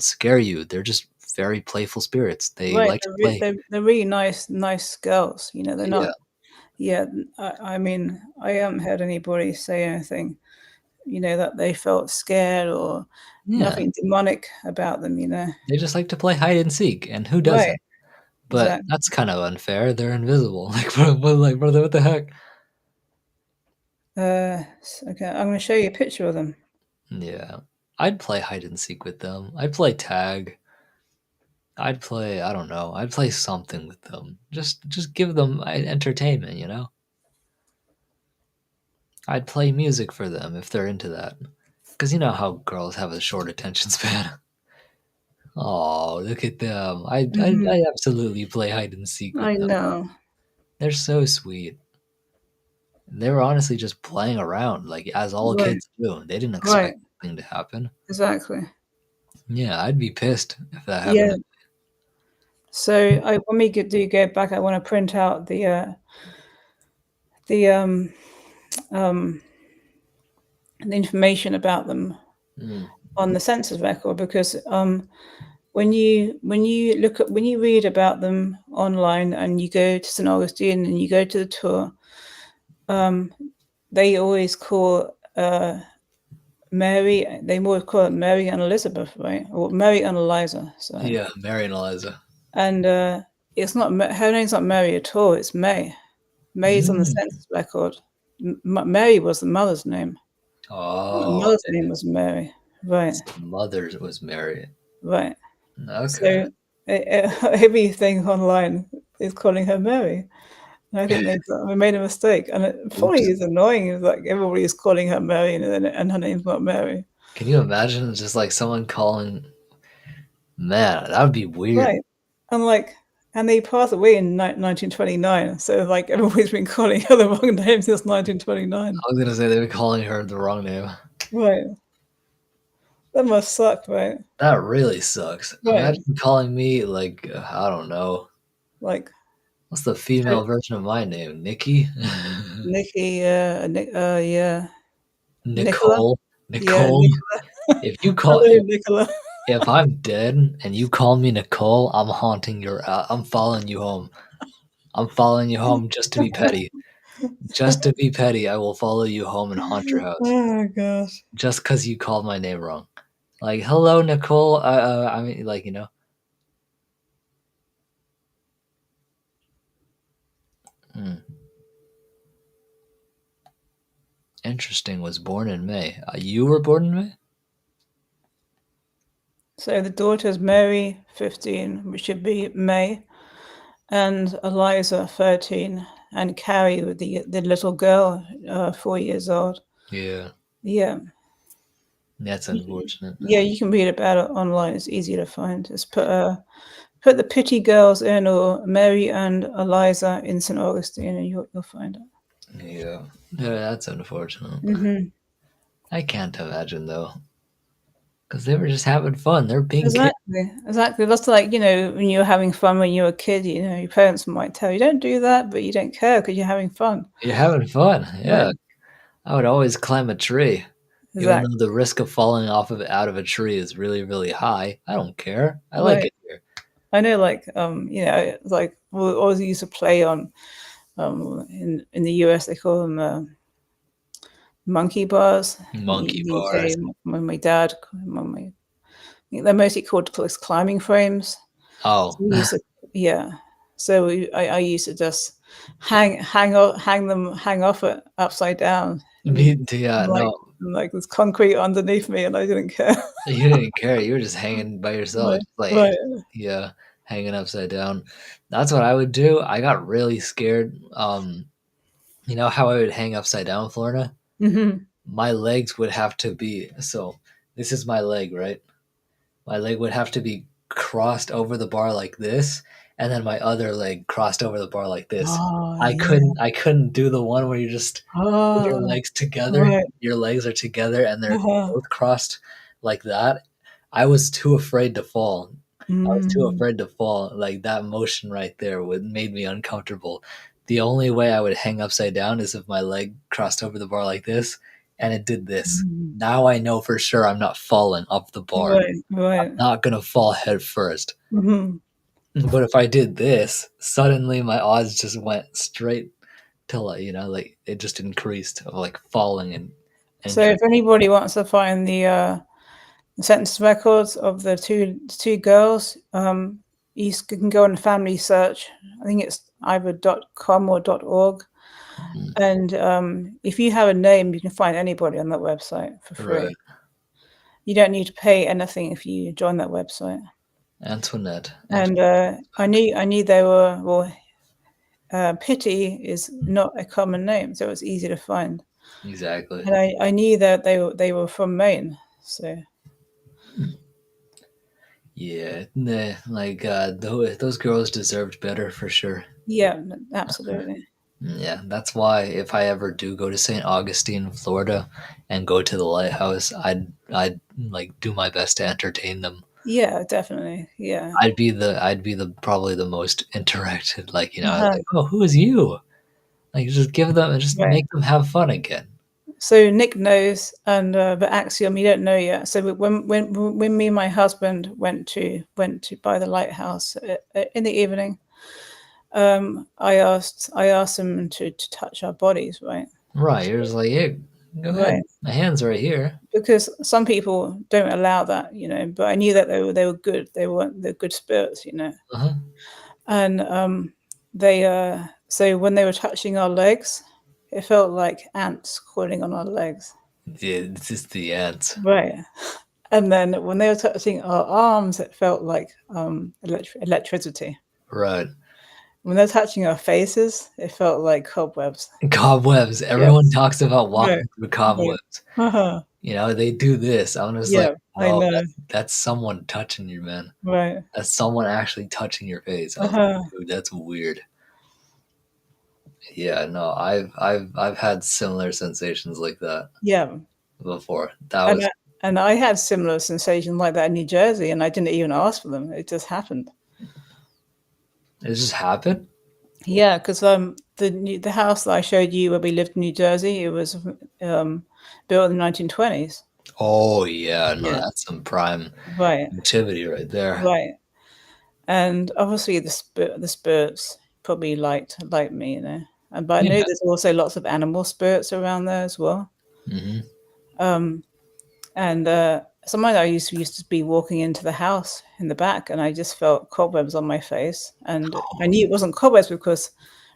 scare you. They're just very playful spirits. They Right. like to play. They're really nice girls. They're Yeah, not. Yeah. I mean, I haven't heard anybody say anything. That they felt scared or yeah. nothing demonic about them. They just like to play hide and seek, and who Right. doesn't? But Exactly. that's kind of unfair. They're invisible. Like, brother, what the heck? Okay. I'm going to show you a picture of them. Yeah, I'd play hide and seek with them. I'd play tag. I'd play. I don't know. I'd play something with them. Just give them entertainment. I'd play music for them if they're into that. Because you know how girls have a short attention span. Oh, look at them. I Hmm. absolutely play hide and seek with I them. know. They're so sweet. They were honestly just playing around, like as all Right. kids do. They didn't Right. expect anything to happen. Exactly. Yeah, I'd be pissed if that happened. Yeah. So when we do go back, I want to print out the um, the information about them Mm, on the census record because when you read about them online and you go to St. Augustine and you go to the tour, um, they always call Mary. They more call it Mary and Elizabeth, right? Or Mary and Eliza. Sorry. yeah, Mary and Eliza. And it's not her name's not Mary at all. It's May. May's on the Mm. census record. Mary was the mother's name. The Oh, mother's name was Mary. Right, the mother was Mary. right. Okay. So everything online is calling her Mary. And I think we made a mistake, and it probably Oops. is annoying. It's like everybody is calling her Mary, and her name's not Mary. Can you imagine just like someone calling? Man, that would be weird. Right. And they passed away in 1929. So like everybody's been calling her the wrong name since 1929. I was gonna say they were calling her the wrong name. Right. That must suck, right? That really sucks. Right. Imagine calling me like I don't know. Like What's the so female version of my name? Nikki? Nikki, yeah, Nicola. Nicole? Yeah, Nicole? Nicola. If you call Hello, Nicola. if I'm dead and you call me Nicole, I'm haunting your I'm following you home. I'm following you home just to be petty. Just to be petty, I will follow you home and haunt your house. Oh gosh. Just because you called my name wrong. Like, hello, Nicole. I mean, like, Hmm. Interesting. Was born in May. You were born in May? So the daughter's Mary, 15, which should be May, and Eliza, 13, and Carrie, with the little girl, 4 years old. Yeah. Yeah. That's unfortunate. Yeah, you can read about it online. It's easy to find. Just put the Pity Girls in, or Mary and Eliza in St. Augustine, and you'll find it. Yeah. Yeah, that's unfortunate. Hmm. I can't imagine, though. Because they were just having fun. They're being kids. Exactly. That's like, when you were having fun when you were a kid, your parents might tell you, don't do that, but you don't care because you're having fun. You're having fun. Right. Yeah. I would always climb a tree. Even Exactly. though the risk of falling out of a tree is really, really high, I don't care. I like Right. it here. I know, like, like we always used to play on, in the US, they call them monkey bars. In Monkey the UK, bars. my dad, I think they're mostly called climbing frames. Oh, So we used to, yeah. So I used to just hang off it upside down, and yeah, like no. like there's concrete underneath me, and I didn't care. You didn't care. You were just hanging by yourself, Right, just like, right. yeah, hanging upside down. That's what I would do. I got really scared. You know how I would hang upside down, Florida? Hmm. My legs would have to be so. This is my leg, right? My leg would have to be crossed over the bar like this, and then my other leg crossed over the bar like this. Oh I yeah. couldn't I couldn't do the one where you just put your Oh, legs together. right. Your legs are together and they're Uh-huh. both crossed like that. I was too afraid to fall. I was too Mm, afraid to fall. Like that motion right there would made me uncomfortable. The only way I would hang upside down is if my leg crossed over the bar like this and it did this. mm. Now I know for sure I'm not falling off the bar. Right, right. Not gonna fall head first. Mhm. But if I did this, suddenly my odds just went straight to like like it just increased of like falling and So if anybody wants to find the sentence records of the two girls, can go on a family search. I think it's either .com or .org. And if you have a name, you can find anybody on that website for right. free. You don't need to pay anything if you join that website. Antoinette. And I knew they were, Pity is not a common name, so it's easy to find. Exactly. And I knew that they were from Maine, so Yeah. Nah, like those girls deserved better for sure. yeah, absolutely. Yeah, that's why if I ever do go to St. Augustine, Florida, and go to the lighthouse, I'd like do my best to entertain them. Yeah, definitely. Yeah. I'd be the probably the most interacted, like Uh-huh. like, oh, who is you? Like just give them, just Right. make them have fun again. So Nick knows, and but Axiom, you don't know yet. So when me and my husband went to by the lighthouse in the evening, I asked him to touch our bodies, right? Right? You're So, just like, hey, go ahead. right. My hand's right here. Because some people don't allow that, but I knew that they were good. They're good spirits. Uh-huh. And they so when they were touching our legs, it felt like ants crawling on our legs. Yeah, it's just the ants. Right. And then when they were touching our arms, it felt like electricity. Right. When they're touching our faces, it felt like cobwebs. Cobwebs. Everyone Yes. talks about Right. walking through Right. cobwebs. Uh-huh. They do this. I'm just like, Yeah, I no, know. that's someone touching you, man. Right. That's someone actually touching your face. I was like, Uh-huh. dude, that's weird. Yeah, no, I've had similar sensations like that Yeah. before. That And was And I had similar sensations like that in New Jersey, and I didn't even ask for them. It just happened. It just happened? Yeah, because the house that I showed you where we lived in New Jersey, it was built in the 1920s. Oh, yeah, no, Yeah, that's some prime right, activity right there. right. And obviously the spirits probably liked me, you know. And but I know Yeah. there's also lots of animal spirits around there as well. Mhm. Um, and sometimes I used to be walking into the house in the back, and I just felt cobwebs on my face, and I knew it wasn't cobwebs because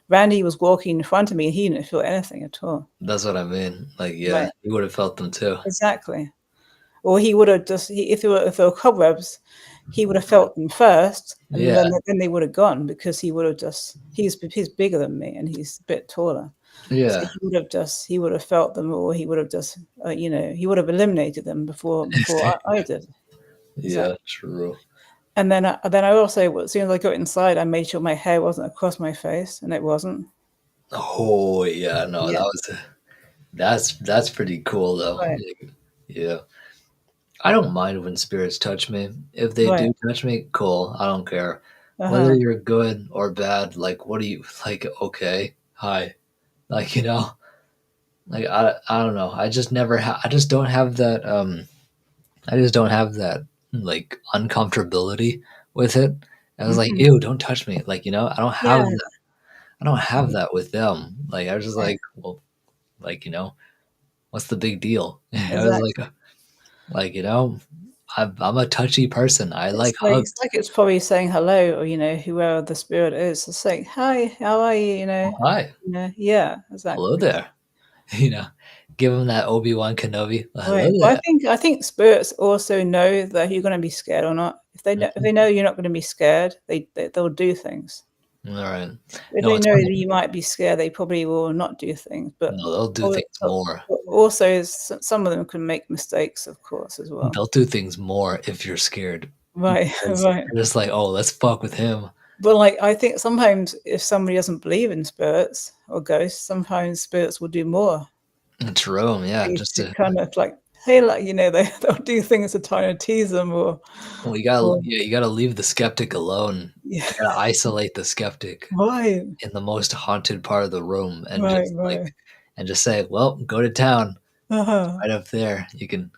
Randy was walking in front of me, and he didn't feel anything at all. That's what I mean. Like, yeah, Right, you would've felt them too. exactly. Or he would have just if there were cobwebs, he would have felt them first, and Yeah, then they would have gone because he would have just he's bigger than me and he's a bit taller. So yeah. he would have felt them, or he would have just he would have eliminated them before I did. Yeah, Exactly. true. And then I also, as soon as I got inside, I made sure my hair wasn't across my face, and it wasn't. Oh, yeah, no, Yeah, that's pretty cool though. right, Yeah. I don't mind when spirits touch me. If they right, do touch me, cool. I don't care. Whether uh-huh, you're good or bad, like what do you like, okay, hi. Like, like I don't know. I just don't have that I just don't have that like uncomfortability with it. I was like, mhm, ew, don't touch me. Like, yeah, I don't have right, that with them. Like I was just right, like, well, like, what's the big deal? I was exactly. like, I'm a touchy person. I like It's hugs. like it's probably saying hello, or whoever the spirit is, it's saying, "Hi, how are you?" Oh, hi. Yeah, Hello exactly. there. You know, give him that Obi-Wan Kenobi. Well, hello Right, but there. I think spirits also know that you're gonna be scared or not. If Mhm. they know you're not gonna be scared, they'll do things. All right. If No, they it's know funny. that you might be scared, they probably will not do things, No, they'll do things more. also some of them can make mistakes, of course, as well. They'll do things more if you're scared Right, because right. they're just like, oh, let's fuck with him. But, like, I think sometimes if somebody doesn't believe in spirits or ghosts, sometimes spirits will do more. True. Yeah. They Just to to kind of like, hey, like, they'll do things to try and tease them well, or you gotta leave the skeptic alone. yeah. You gotta isolate the skeptic Right, in the most haunted part of the room right, right. and just say, well, go to town. Uh-huh. Right up there. You can,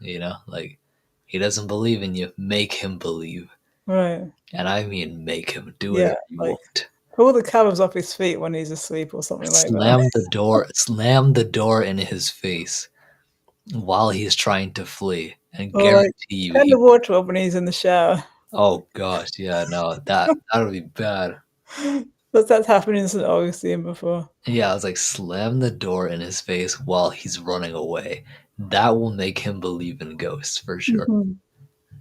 like he doesn't believe in you. Make him believe. Right. And I mean make him do Yeah, whatever you like, want. pull the covers off his feet when he's asleep or something like that. Slam the door in his face while he's trying to flee and Or, like, guarantee you turn the he water off when he's in the shower. oh gosh, yeah, no, that would be bad. That's happened in St. Augustine before. Yeah, I was like, slam the door in his face while he's running away. That will make him believe in ghosts for sure. Mhm.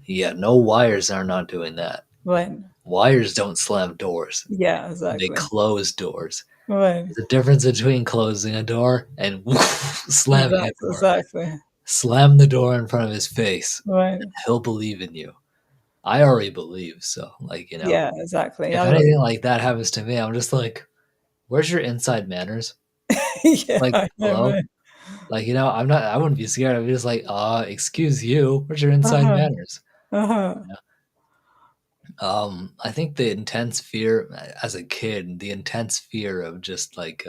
Yeah, no wires are not doing that. Right. Wires don't slam doors. Yeah, They exactly. close doors. Right. There's a difference between closing a door and slamming a door. Exactly. Slam the door in front of his face. Right. He'll believe in you. I already believe, so like, Yeah, exactly. if I got anything like that happens to me, I'm just like, where's your inside manners? yeah, Like, I know, hello? right. Like, I wouldn't be scared. I'd be just like, excuse you, where's your inside Uh-huh. manners? Uh-huh. I think the intense fear as a kid, the intense fear of just like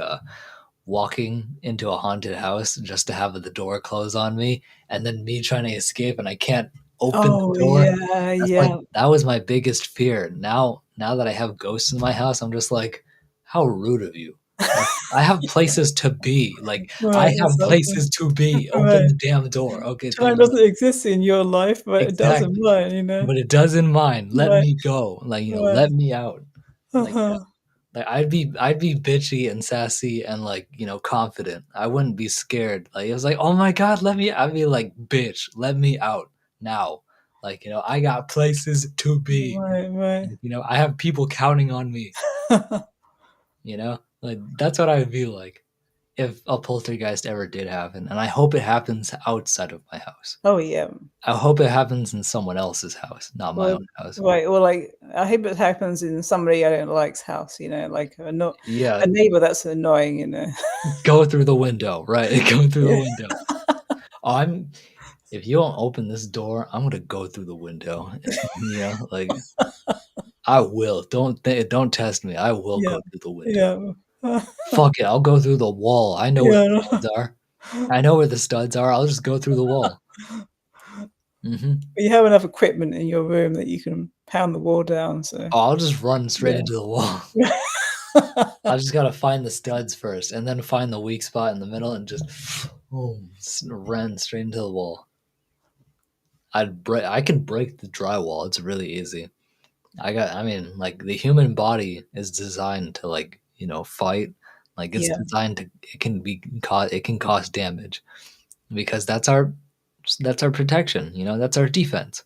walking into a haunted house just to have the door close on me and then me trying to escape and I can't open the Oh, door. yeah, That's like yeah. that was my biggest fear. Now that I have ghosts in my house, I'm just like, how rude of you. Like, I have places to be. Like I Right, have exactly. places to be. Open Right. the damn door. Okay, Time thank you. doesn't exist in your life, but it does in Exactly. mine. But it doesn't mind. Let Right, me go. Like, right. let me out. Like Uh-huh. like I'd be bitchy and sassy and like, confident. I wouldn't be scared. Like it was like, "Oh my god, let me." I'd be like, "Bitch, let me out now." Like, I got places to be. Right, right. And, I have people counting on me, Like that's what I would be like if a poltergeist ever did happen. And I hope it happens outside of my house. Oh, yeah. I hope it happens in someone else's house, not my Well, own house. right, or, like, I hope it happens in somebody I don't like's house, like Yeah, a neighbor that's annoying. go through the window, right? Go through the Yeah. window. Oh, I'm if you don't open this door, I'm gonna go through the window. Like I will. Don't test me. I will Yeah. go through the window. Yeah. Fuck it, I'll go through the wall. I know where Yeah. the studs are. I know where the studs are. I'll just go through the wall. Hmm. You have enough equipment in your room that you can pound the wall down, so Oh, I'll just run straight yeah. into the wall. I just gotta find the studs first, and then find the weak spot in the middle, and just boom, run straight into the wall. I can break the drywall. It's really easy. I mean, like the human body is designed to fight. Like it's Yeah. designed to it can cause damage because that's our protection. That's our defense.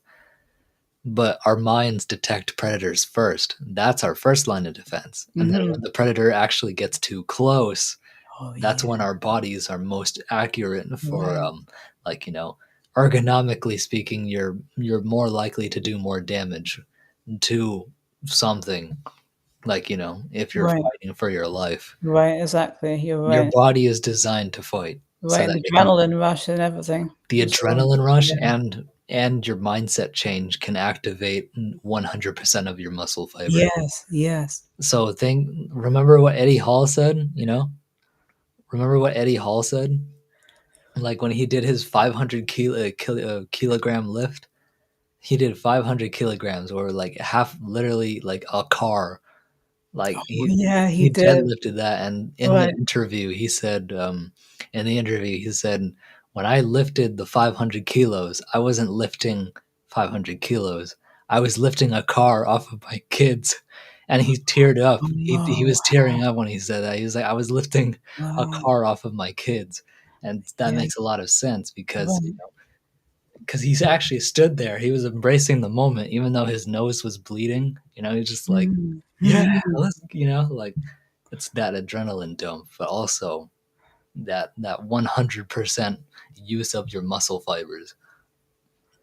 But our minds detect predators first. That's our first line of defense. And then when Mhm. the predator actually gets too close, Oh, that's yeah. when our bodies are most accurate for Right. like ergonomically speaking, you're more likely to do more damage to something, like if you're Right. fighting for your life. Right, exactly, you're Your right. body is designed to fight so Right, that the it can adrenaline rush and everything the as well. adrenaline rush Yeah. and your mindset change can activate 100% of your muscle fiber. Yes, yes. So remember what Eddie Hall said, remember what Eddie Hall said, like when he did his 500 kilogram lift. He did 500 kilograms, or like half, literally like a car. Like Oh, yeah, he he did. deadlifted that, and Right. in the interview he said, when I lifted the 500 kilos, I wasn't lifting 500 kilos. I was lifting a car off of my kids. And he teared up. He Oh, was tearing up when he said that. He was like, I was lifting a wow. car off of my kids. And that Yeah, makes a lot of sense because right. he's actually stood there. He was embracing the moment, even though his nose was bleeding. He's just like, Mm. yeah, Mhm. like it's that adrenaline dump, but also that 100% use of your muscle fibers.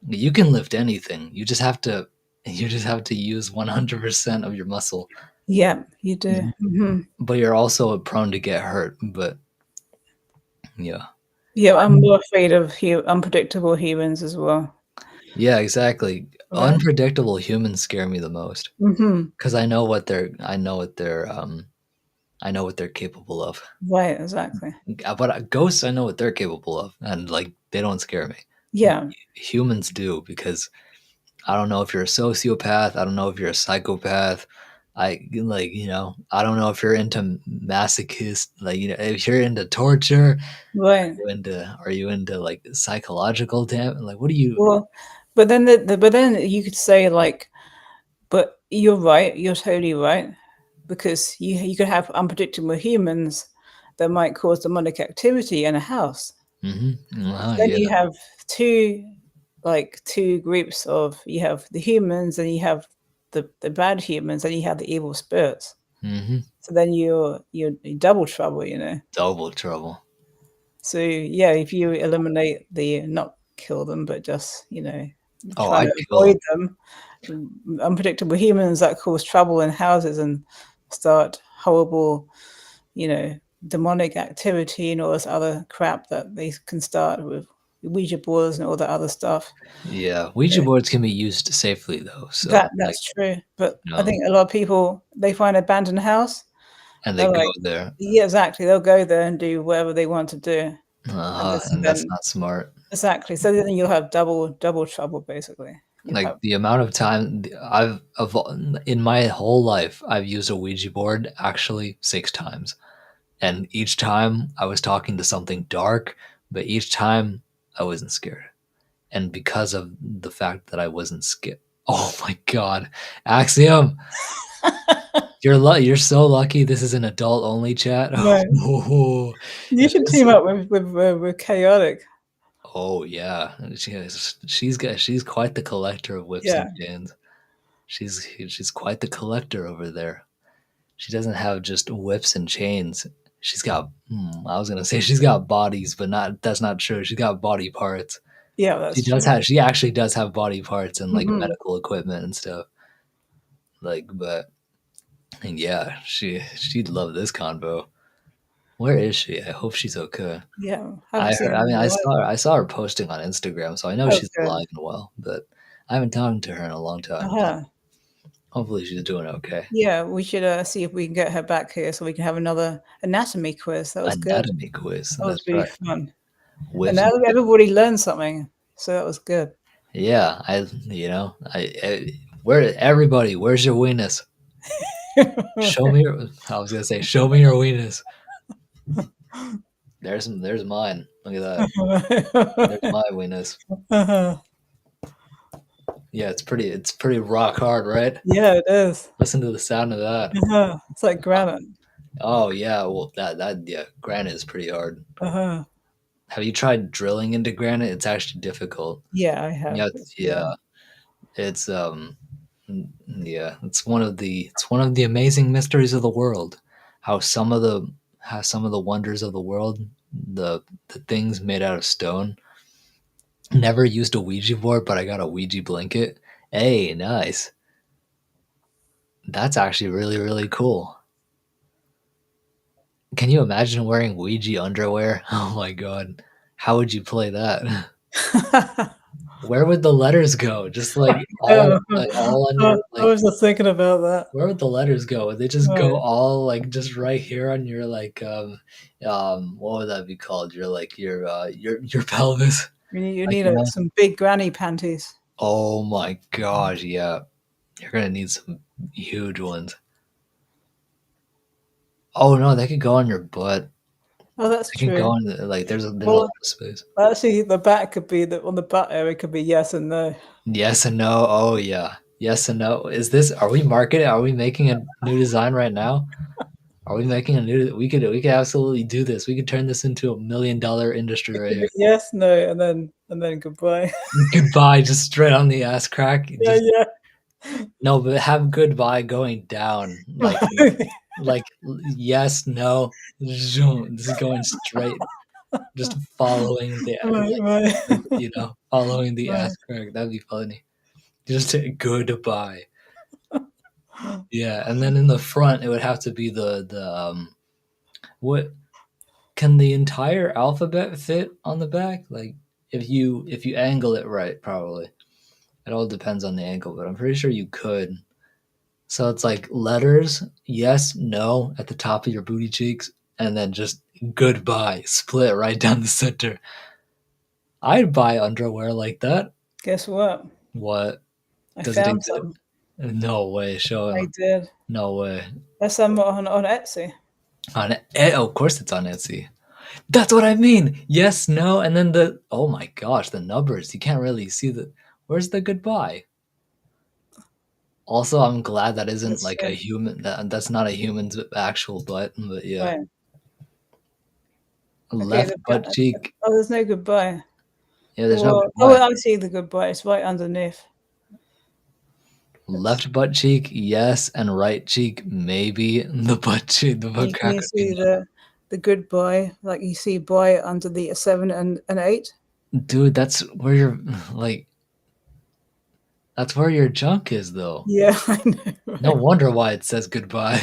You can lift anything. You just have to use 100% of your muscle. Yeah, you do. Mhm. Mhm. But you're also prone to get hurt. But yeah, Yeah, I'm more afraid of unpredictable humans as well. yeah, exactly. Right. Unpredictable humans scare me the most Mhm. because I know what they're capable of. Right, exactly. But ghosts, I know what they're capable of, and like they don't scare me. Yeah, Humans do, because I don't know if you're a sociopath. I don't know if you're a psychopath. I don't know if you're into masochist. Like, if you're into torture. right. Are you into like psychological like what do you? Well, but then but then you could say, like, but you're right, you're totally right, because you could have unpredictable humans that might cause demonic activity in a house. So then Yeah. you have two, like, 2 groups of, you have the humans and you have the bad humans and you have the evil spirits. Hmm. So then you're in double trouble, you know? Double trouble. So, yeah, if you eliminate not kill them, but just, Oh, try I'd to kill avoid them. them, unpredictable humans that cause trouble in houses and start horrible, you know, demonic activity and all this other crap that they can start with Ouija boards and all that other stuff. Yeah, Ouija Yeah. boards can be used safely though. So That's true, but you I know, think a lot of people, they find an abandoned house, and they they're go like, there. yeah, exactly, they'll go there and do whatever they want to do, And that's not smart. exactly, so then you'll have double trouble, basically. You'll Like have the amount of time in my whole life, I've used a Ouija board actually 6 times, and each time I was talking to something dark, but each time I wasn't scared, and because of the fact that I wasn't scared. Oh my god, Axiom, you're so lucky. This is an adult only chat. right. Oh, You if should this team up with Chaotic. Oh yeah, she's quite the collector of whips Yeah. and chains. She's quite the collector over there. She doesn't have just whips and chains. I was gonna say she's got bodies, but not that's not true. She's got body parts. Yeah, that's true. She actually does have body parts and like Mhm. medical equipment and stuff. Like, but yeah, she'd love this convo. Where is she? I hope she's okay. Yeah, I haven't seen heard, her I mean, in a while. I saw her posting on Instagram, so I know Oh, she's good. alive and well. But I haven't talked to her in a long time. So Uh-huh. hopefully, she's doing okay. Yeah, we should see if we can get her back here so we can have another anatomy quiz. That was good. Anatomy quiz. That was That's really right. fun. And With now everybody learned something, so that was good. yeah, where everybody, where's your weenus? Show me your. I was gonna say, show me your weenus. There's mine. Look at that. There's my weenus. Uh-huh. Yeah, it's pretty rock hard, right? Yeah, it is. Listen to the sound of that. Uh-huh. It's like granite. Oh yeah, well that yeah, granite is pretty hard. Uh-huh. Have you tried drilling into granite? It's actually difficult. Yeah, I have. Yeah, Yeah. yeah. It's yeah, it's one of the amazing mysteries of the world. How some of the wonders of the world, the things made out of stone. Never used a Ouija board, but I got a Ouija blanket. Hey, nice. That's actually really, really cool. Can you imagine wearing Ouija underwear? Oh my god. How would you play that? Where would the letters go? Just Yeah. all on I your was just thinking about that. where would the letters go? Would they just go Right. all like just right here on your what would that be called? Your pelvis. You Like need you know? some big granny panties. Oh my gosh, yeah. You're gonna need some huge ones. Oh no, they could go on your butt. Oh, that's They can go true. on there's a lot Well, of space. actually, the back could be on the butt area could be yes and no. Yes and no. Oh yeah. Yes and no. Are we marketing? Are we making a new design right now? Are we making a new we could absolutely do this. We could turn this into $1 million industry It right could here. be yes, no, and then goodbye. Goodbye, just straight on the ass crack. Yeah, Just yeah. no, but have goodbye going down. Like yes, no, zoom. This is going straight, just following Right, right, following the right. ass crack. That'd be funny. Just a goodbye. Yeah, and then in the front, it would have to be what can the entire alphabet fit on the back? Like if you angle it right, probably. It all depends on the angle, but I'm pretty sure you could. So it's like letters, yes, no, at the top of your booty cheeks, and then just goodbye, split right down the center. I'd buy underwear like that. Guess what? What I does it found exist? some. No way, show I him. did. No way. There's some on Etsy. Oh, of course it's on Etsy. That's what I mean. Yes, no, and then oh my gosh, the numbers. You can't really see where's the goodbye? Also, I'm glad that isn't Let's like a see. human. That's not a human's actual butt. But yeah, Right. Okay. left butt cheek. Oh, there's no goodbye. Yeah, there's no Well, goodbye. I see the goodbye. It's right underneath. Left butt cheek, yes, and right cheek, maybe. The butt cheek, the butt Can crack you would be see the goodbye? Like you see boy under the 7 and 8. dude. That's where your like. That's where your junk is, though. Yeah, I know. Right? No wonder why it says goodbye.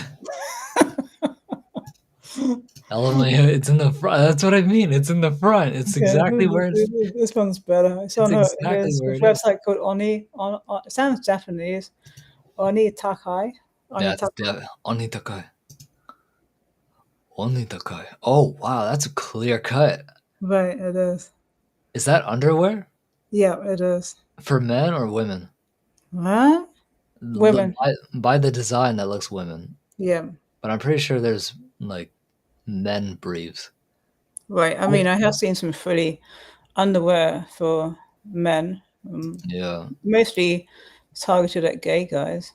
LMAO, it's in the front. That's what I mean. It's in the front. It's Okay, exactly where it's. this one's better. It's on Exactly here's where a it is. website called Oni. It sounds Japanese. Oni Takai. Oni That's Takai. onitakai. Onitakai. Oh wow, that's a clear cut. Right, it is. Is that underwear Yeah, it is. for men or women? What? Women. By the design, that looks women, Yeah. but I'm pretty sure there's like men briefs. Right. I mean, I have seen some fully underwear for men. Yeah, Mostly targeted at gay guys.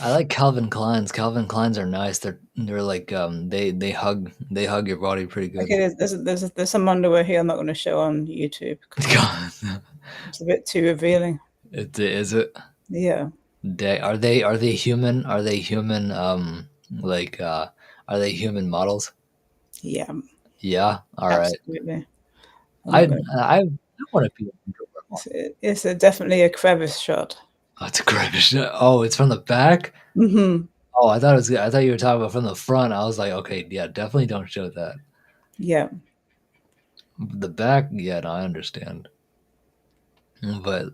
I like Calvin Kleins. Calvin Kleins are nice. They're like they hug your body pretty good. Okay, there's some underwear here I'm not going to show on YouTube. God, It's a bit too revealing. is it? Yeah. Are they human? Are they human? Are they human models? Yeah. Yeah. All right. Absolutely. I want to be. It's definitely a crevice shot. Oh, it's a crevice. Oh, it's from the back. Mm-hmm. Oh, I thought you were talking about from the front. I was like, okay, yeah, definitely don't show that. Yeah. The back, yeah, no, I understand. But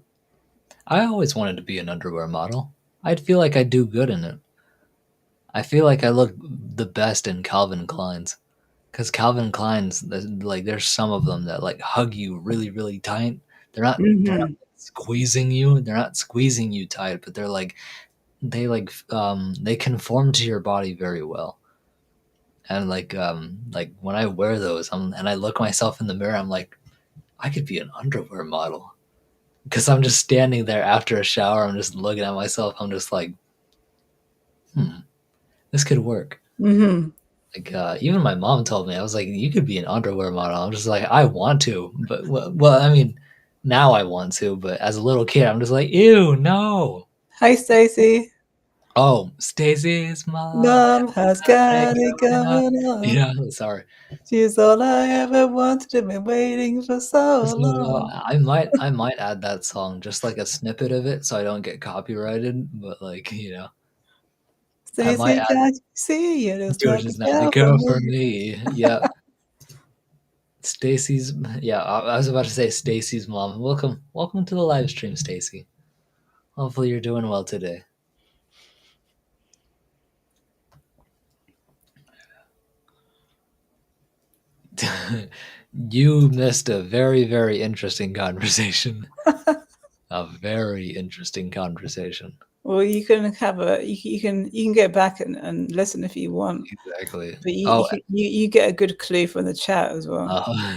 I always wanted to be an underwear model. I'd feel like I'd do good in it. I feel like I look the best in Calvin Klein's. Because Calvin Klein's, like, there's some of them that like hug you really, really tight. They're not Hmm. squeezing you. They're not squeezing you tight, but they're they conform to your body very well. And like when I wear those, and I look myself in the mirror, I'm like, I could be an underwear model. Because I'm just standing there after a shower. I'm just looking at myself. I'm just like, this could work. Hmm. Like even my mom told me, I was like, you could be an underwear model. I'm just like, I want to, but well, I mean, now I want to, but as a little kid, I'm just like, ew, no. Hi, Stacy. Oh, Stacy's mom Mom has had it got it going on. going on. Yeah, sorry. She's all I ever wanted and been waiting for so So long. I might add that song, just like a snippet of it, so I don't get copyrighted. But like I might Stacy, add can't you see you just "You're not the just not the girl for girl for me? me." Yeah, Stacy's. Yeah, I was about to say Stacy's mom. Welcome to the live stream, Stacy. Hopefully you're doing well today. You missed a very, very interesting conversation. A very interesting conversation. Well, you can have you can get back and listen if you want, Exactly. but Oh, you get a good clue from the chat as well.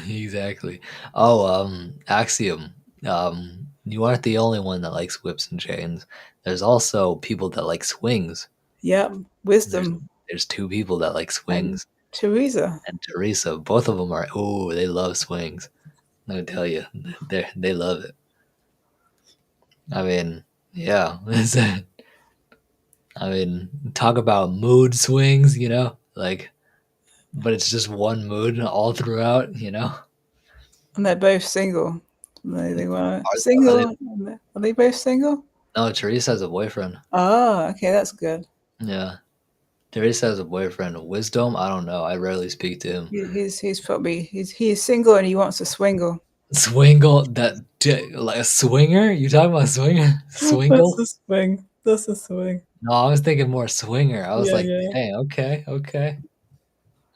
exactly. Oh, Axiom. You aren't the only one that likes whips and chains. There's also people that like swings. Yep, There's wisdom there's two people that like and swings, Teresa. and Teresa. Both of them are. Oh, they love swings. Let me tell you, they love it. I mean, yeah. I mean, talk about mood swings. Like, but it's just one mood all throughout. And they're both single. They were Are they? single. Are they both single? No, Teresa has a boyfriend. Oh, okay, that's good. Yeah. Teresa has a boyfriend. Wisdom, I don't know. I rarely speak to him. He's probably he's single and he wants to swingle. Swingle, like a swinger? You talking about swinger? That's Swingle? a swing. That's a swing. No, I was thinking more swinger. I was Yeah, like, yeah, hey, okay, okay.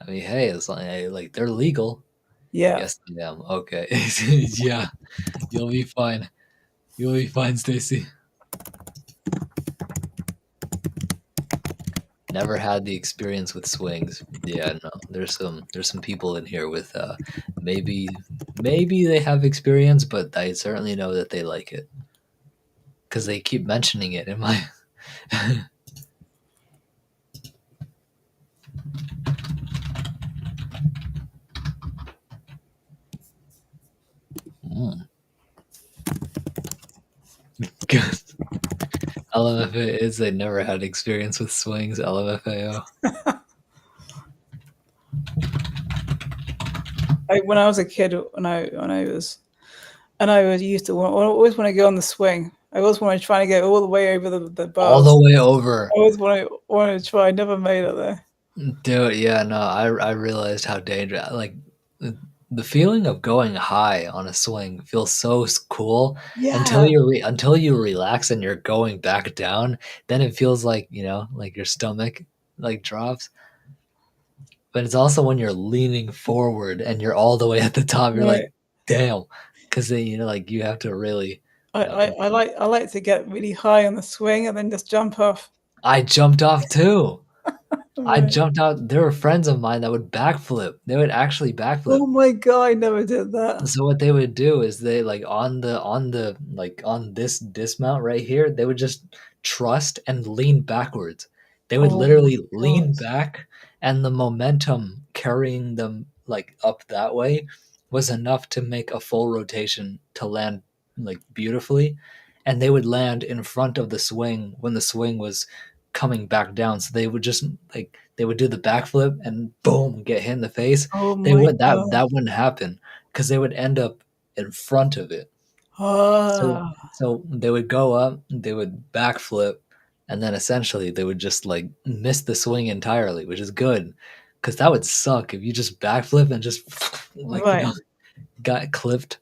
I mean, hey, it's like, hey, like they're legal. yeah. Yes, I am. Okay. Yeah, you'll be fine. You'll be fine, Stacy. Never had the experience with swings. Yeah, no. There's some people in here with maybe they have experience, but I certainly know that they like it because they keep mentioning it in my. Mm. LMFA is they never had experience with swings. LMFAO. When I was a kid, when I was used to I always want to go on the swing. I always want to try to go all the way over the All bars. the way over. I always want to try. I never made it there. Dude, yeah, no, I realized how dangerous. Like the feeling of going high on a swing feels so cool until Yeah. you relax and you're going back down. Then it feels like like your stomach like drops. But it's also when you're leaning forward and you're all the way at the top. You're like, Right. damn, because then like you have to really. I, Uh, I, I like I like to get really high on the swing and then just jump off. I jumped off too. I Right. jumped out. There were friends of mine that would backflip. They would actually backflip. Oh my god, I never did that. So what they would do is they like on the like on this dismount right here, they would just trust and lean backwards. They would Oh my literally god. lean back and the momentum carrying them like up that way was enough to make a full rotation to land like beautifully. And they would land in front of the swing when the swing was coming back down. So they would just like they would do the backflip and boom, get hit in the face. Oh They my would god. that wouldn't happen because they would end up in front of it. So Ah. so they would go up, they would backflip, and then essentially they would just like miss the swing entirely, which is good. Because that would suck if you just backflip and just like Right. got clipped.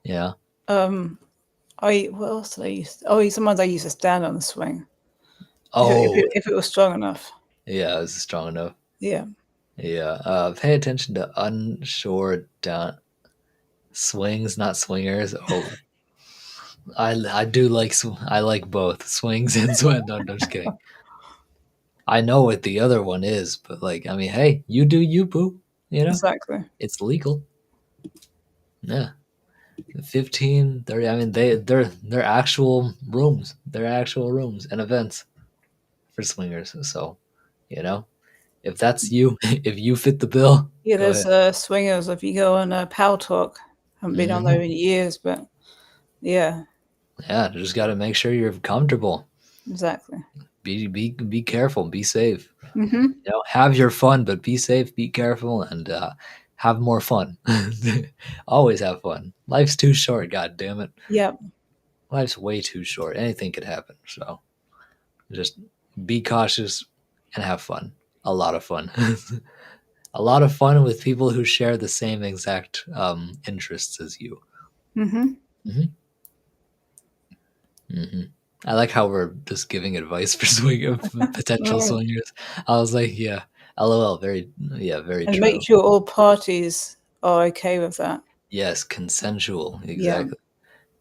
Yeah. What else did I use? Oh, sometimes I used to stand on the swing Oh, if it was strong enough. yeah, it was strong enough. Yeah, Yeah. Pay attention to unsure down swings, not swingers. Oh, I do like I like both swings and swing. No, no, just kidding. I know what the other one is, but like, I mean, hey, you do you, boo. You know, exactly. it's legal. Yeah. 15, 30. I mean, they're actual rooms. They're actual rooms and events for swingers. So, you know, if that's you, if you fit the bill, Yeah, go there's ahead. swingers. If you go on Power Talk, haven't been on there Hmm. in years, but yeah, Yeah, just got to make sure you're comfortable. exactly. Be careful. Be safe. Mm-hmm. You know, have your fun, but be safe. Be careful, and have more fun. Always have fun. Life's too short. God damn it. Yep. Life's way too short. Anything could happen. So just be cautious and have fun. A lot of fun. A lot of fun with people who share the same exact interests as you. Mm-hmm. Hmm. Hmm. I like how we're just giving advice for potential Right. swingers. I was like, yeah, lol, very And make true. sure all parties are okay with that. Yes, consensual, Yeah. exactly.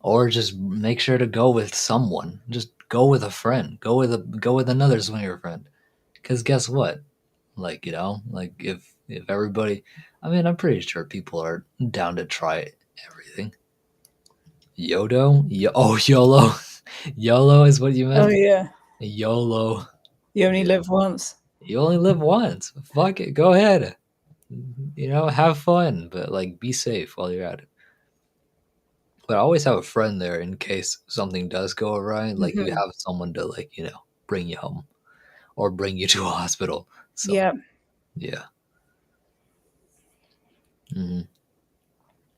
Or just make sure to go with someone. Just go with a friend. Go with another swinger friend. Because guess what? Like, you know, like if everybody, I mean, I'm pretty sure people are down to try everything. YOLO. YOLO is what you Oh meant. yeah. YOLO. You only Yeah. live once. You only live once. Fuck it. Go ahead. You know, have fun, but like be safe while you're at it. But always have a friend there in case something does go awry. Like you Mm-hmm. have someone to like, you know, bring you home or bring you to a hospital. So Yeah. yeah. Hmm.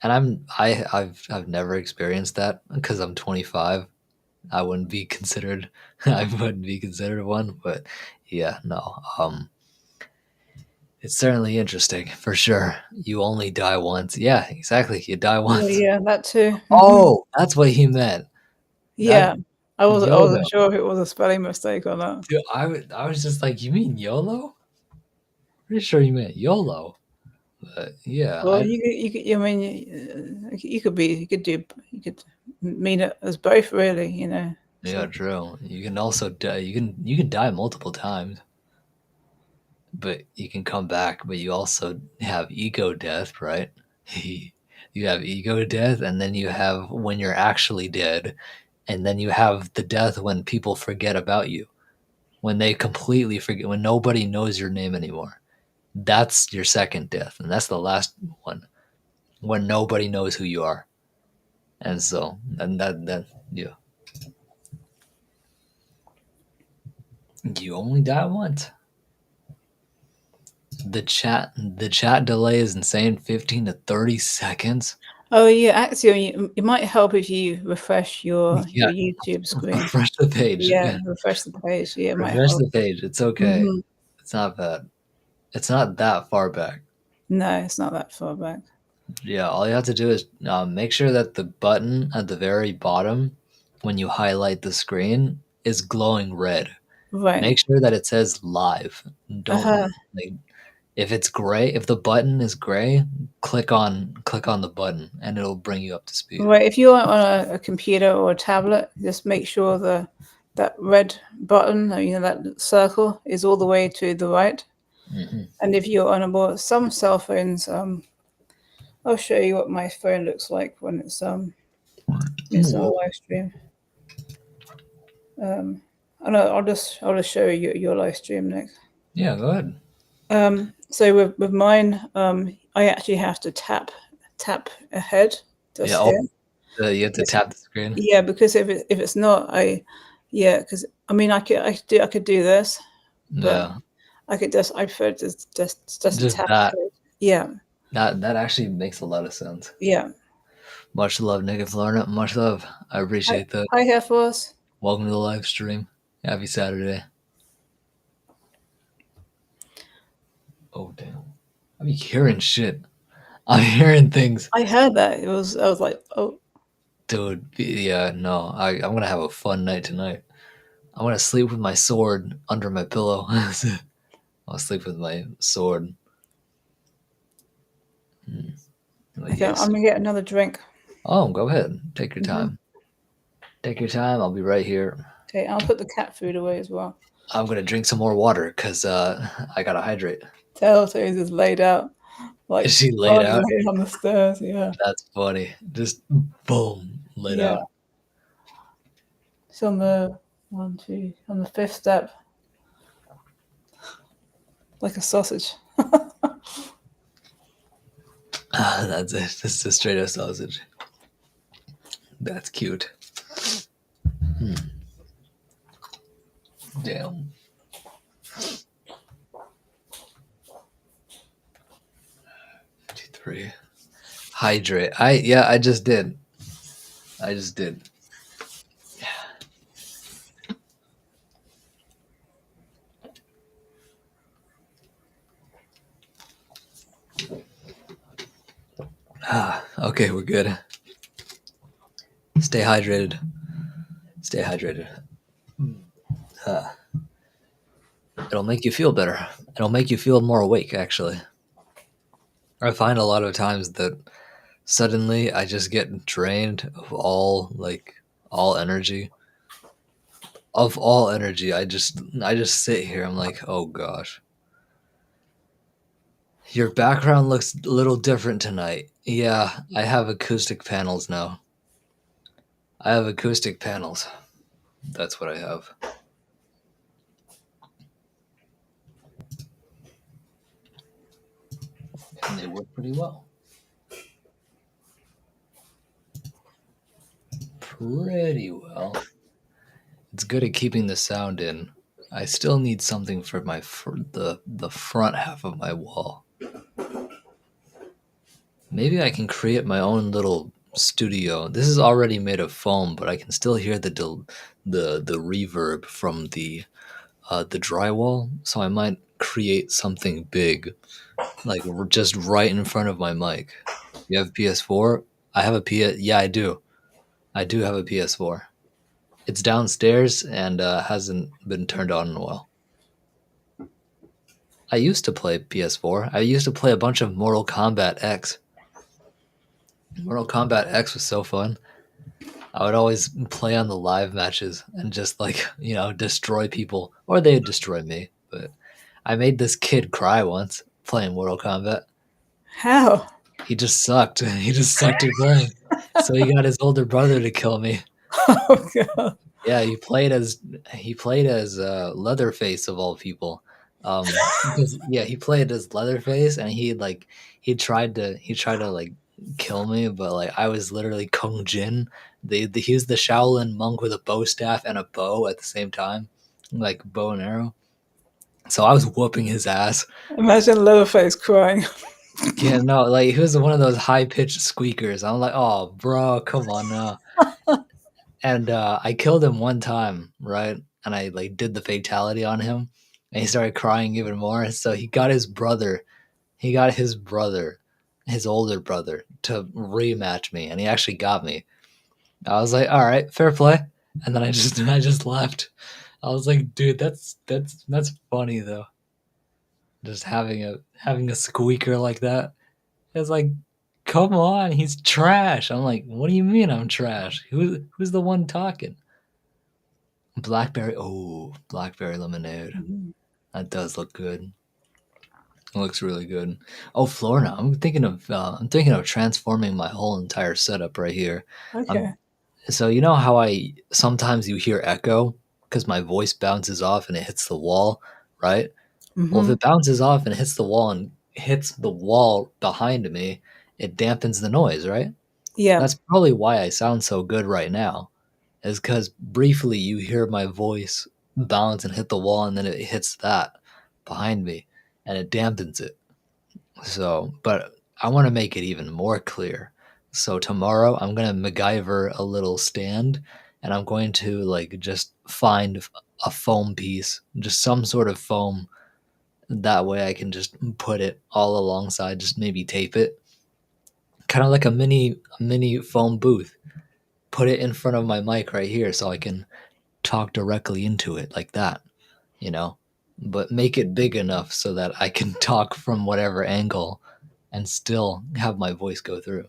And I've never experienced that because I'm 25. I wouldn't be considered I wouldn't be considered one, but yeah, no. It's certainly interesting for sure. You only die once. Yeah, exactly. You die Oh once. yeah, that too. Mm-hmm. Oh, that's what he meant. That Yeah. I YOLO. wasn't sure if it was a spelling mistake or not. Dude, I was just like, you mean YOLO? Pretty sure you meant YOLO. But yeah, Well, I mean, you could do, you could mean it as both, really, you know. yeah, So, true. You can also die. You can die multiple times, but you can come back. But you also have ego death, right? You have ego death, and then you have when you're actually dead, and then you have the death when people forget about you, when they completely forget, when nobody knows your name anymore. That's your second death, and that's the last one, when nobody knows who you are. And so, and that yeah, you only die once. The chat delay is insane. 15 to 30 seconds. oh yeah, actually, it might help if you refresh Yeah, your YouTube screen. refresh the page. Yeah, refresh the page. Yeah, it might Refresh help. the page. It's okay. Hmm. It's not bad. It's not that far back. No, it's not that far back. Yeah, all you have to do is make sure that the button at the very bottom, when you highlight the screen, is glowing red. Right. Make sure that it says live. Uh-huh. Don't like if it's gray. If the button is gray, click on the button, and it'll bring you up to speed. Right. If you're on a computer or a tablet, just make sure that red button, you know, that circle is all the way to the right. Hmm. And if you're on a more some cell phones, I'll show you what my phone looks like when it's on a Whoa. live stream. And I'll just show you your live stream next. Yeah, go ahead. So with mine, I actually have to tap ahead Yeah. just Oh, here. you have to Because, tap the screen. yeah, because if it's not, yeah, because I mean I could do this, but Yeah, I prefer just to just tap that. ahead. Yeah, That actually makes a lot of sense. yeah. Much love, Nick and Florida. Much love. I Hi, appreciate that. hi, Air Force. Welcome to the live stream. Happy Saturday. Oh damn! I'm hearing shit. I'm hearing things, I heard that. I was like, oh, dude. Yeah, no. I'm gonna have a fun night tonight. I'm gonna sleep with my sword under my pillow. I'll sleep with my sword. But okay. I'm yes. gonna get another drink. Oh, go ahead. Take your Hmm. time. Take your time. I'll be right here. Okay, I'll put the cat food away as well. I'm gonna drink some more water because I gotta hydrate. Telltale's is laid out, Is like she laid body out? laid on the stairs. Yeah, That's funny. Just boom, laid yeah. out. It's on the on the fifth step, like a sausage. That's it. This is straight up sausage. That's cute. Damn. 53. Hydrate. I just did. I just did. Okay, we're good. Stay hydrated. Stay hydrated. It'll make you feel better. It'll make you feel more awake, actually. I find a lot of times that suddenly I just get drained of all energy. Of all energy, I just sit here. I'm like, oh gosh. Your background looks a little different tonight. Yeah, I have acoustic panels now. I have acoustic panels. That's what I have. And they work pretty well. Pretty well. It's good at keeping the sound in. I still need something for the front half of my wall. Maybe I can create my own little studio. This is already made of foam, but I can still hear the reverb from the drywall. So I might create something big, like just right in front of my mic. You have a PS4? I have a PS. Yeah, I do. I do have a PS4. It's downstairs and hasn't been turned on in a while. I used to play PS4. I used to play a bunch of Mortal Kombat X. Mortal Kombat X was so fun. I would always play on the live matches and just destroy people, or they'd destroy me. But I made this kid cry once playing Mortal Kombat. How? He just sucked. He just sucked at playing. So he got his older brother to kill me. Oh god. Yeah, he played as Leatherface of all people. Because yeah, he played as Leatherface, and he tried to like kill me, but like I was literally Kung Jin. He was the Shaolin monk with a bow staff and a bow at the same time, like bow and arrow. So I was whooping his ass. Imagine Leatherface crying. Yeah, no, like he was one of those high pitched squeakers. I'm like, oh, bro, come on now. And I killed him one time, right? And I like did the fatality on him, and he started crying even more. So he got his brother. He got his brother, his older brother, to rematch me, and he actually got me. I was like, all right, fair play. And then I just left. I was like, dude, that's funny though. Just having a squeaker like that. It's like, come on, he's trash. I'm like, what do you mean I'm trash? Who's the one talking? Blackberry. Oh, blackberry lemonade. Mhm. That does look good. It looks really good. Oh, Florina. I'm thinking of transforming my whole entire setup right here. Okay. I'm so you know how I sometimes you hear echo because my voice bounces off and it hits the wall, right? Well, if Hmm. it bounces off and hits the wall and hits the wall behind me, it dampens the noise, right? Yeah. That's probably why I sound so good right now. Is because briefly you hear my voice bounce and hit the wall, and then it hits that behind me, and it dampens it. So, but I want to make it even more clear. So tomorrow I'm gonna MacGyver a little stand, and I'm going to like just find a foam piece, just some sort of foam That way I can just put it all alongside, just maybe tape it. Kind of like a mini phone booth. Put it in front of my mic right here so I can talk directly into it like that, you know? But make it big enough so that I can talk from whatever angle and still have my voice go through.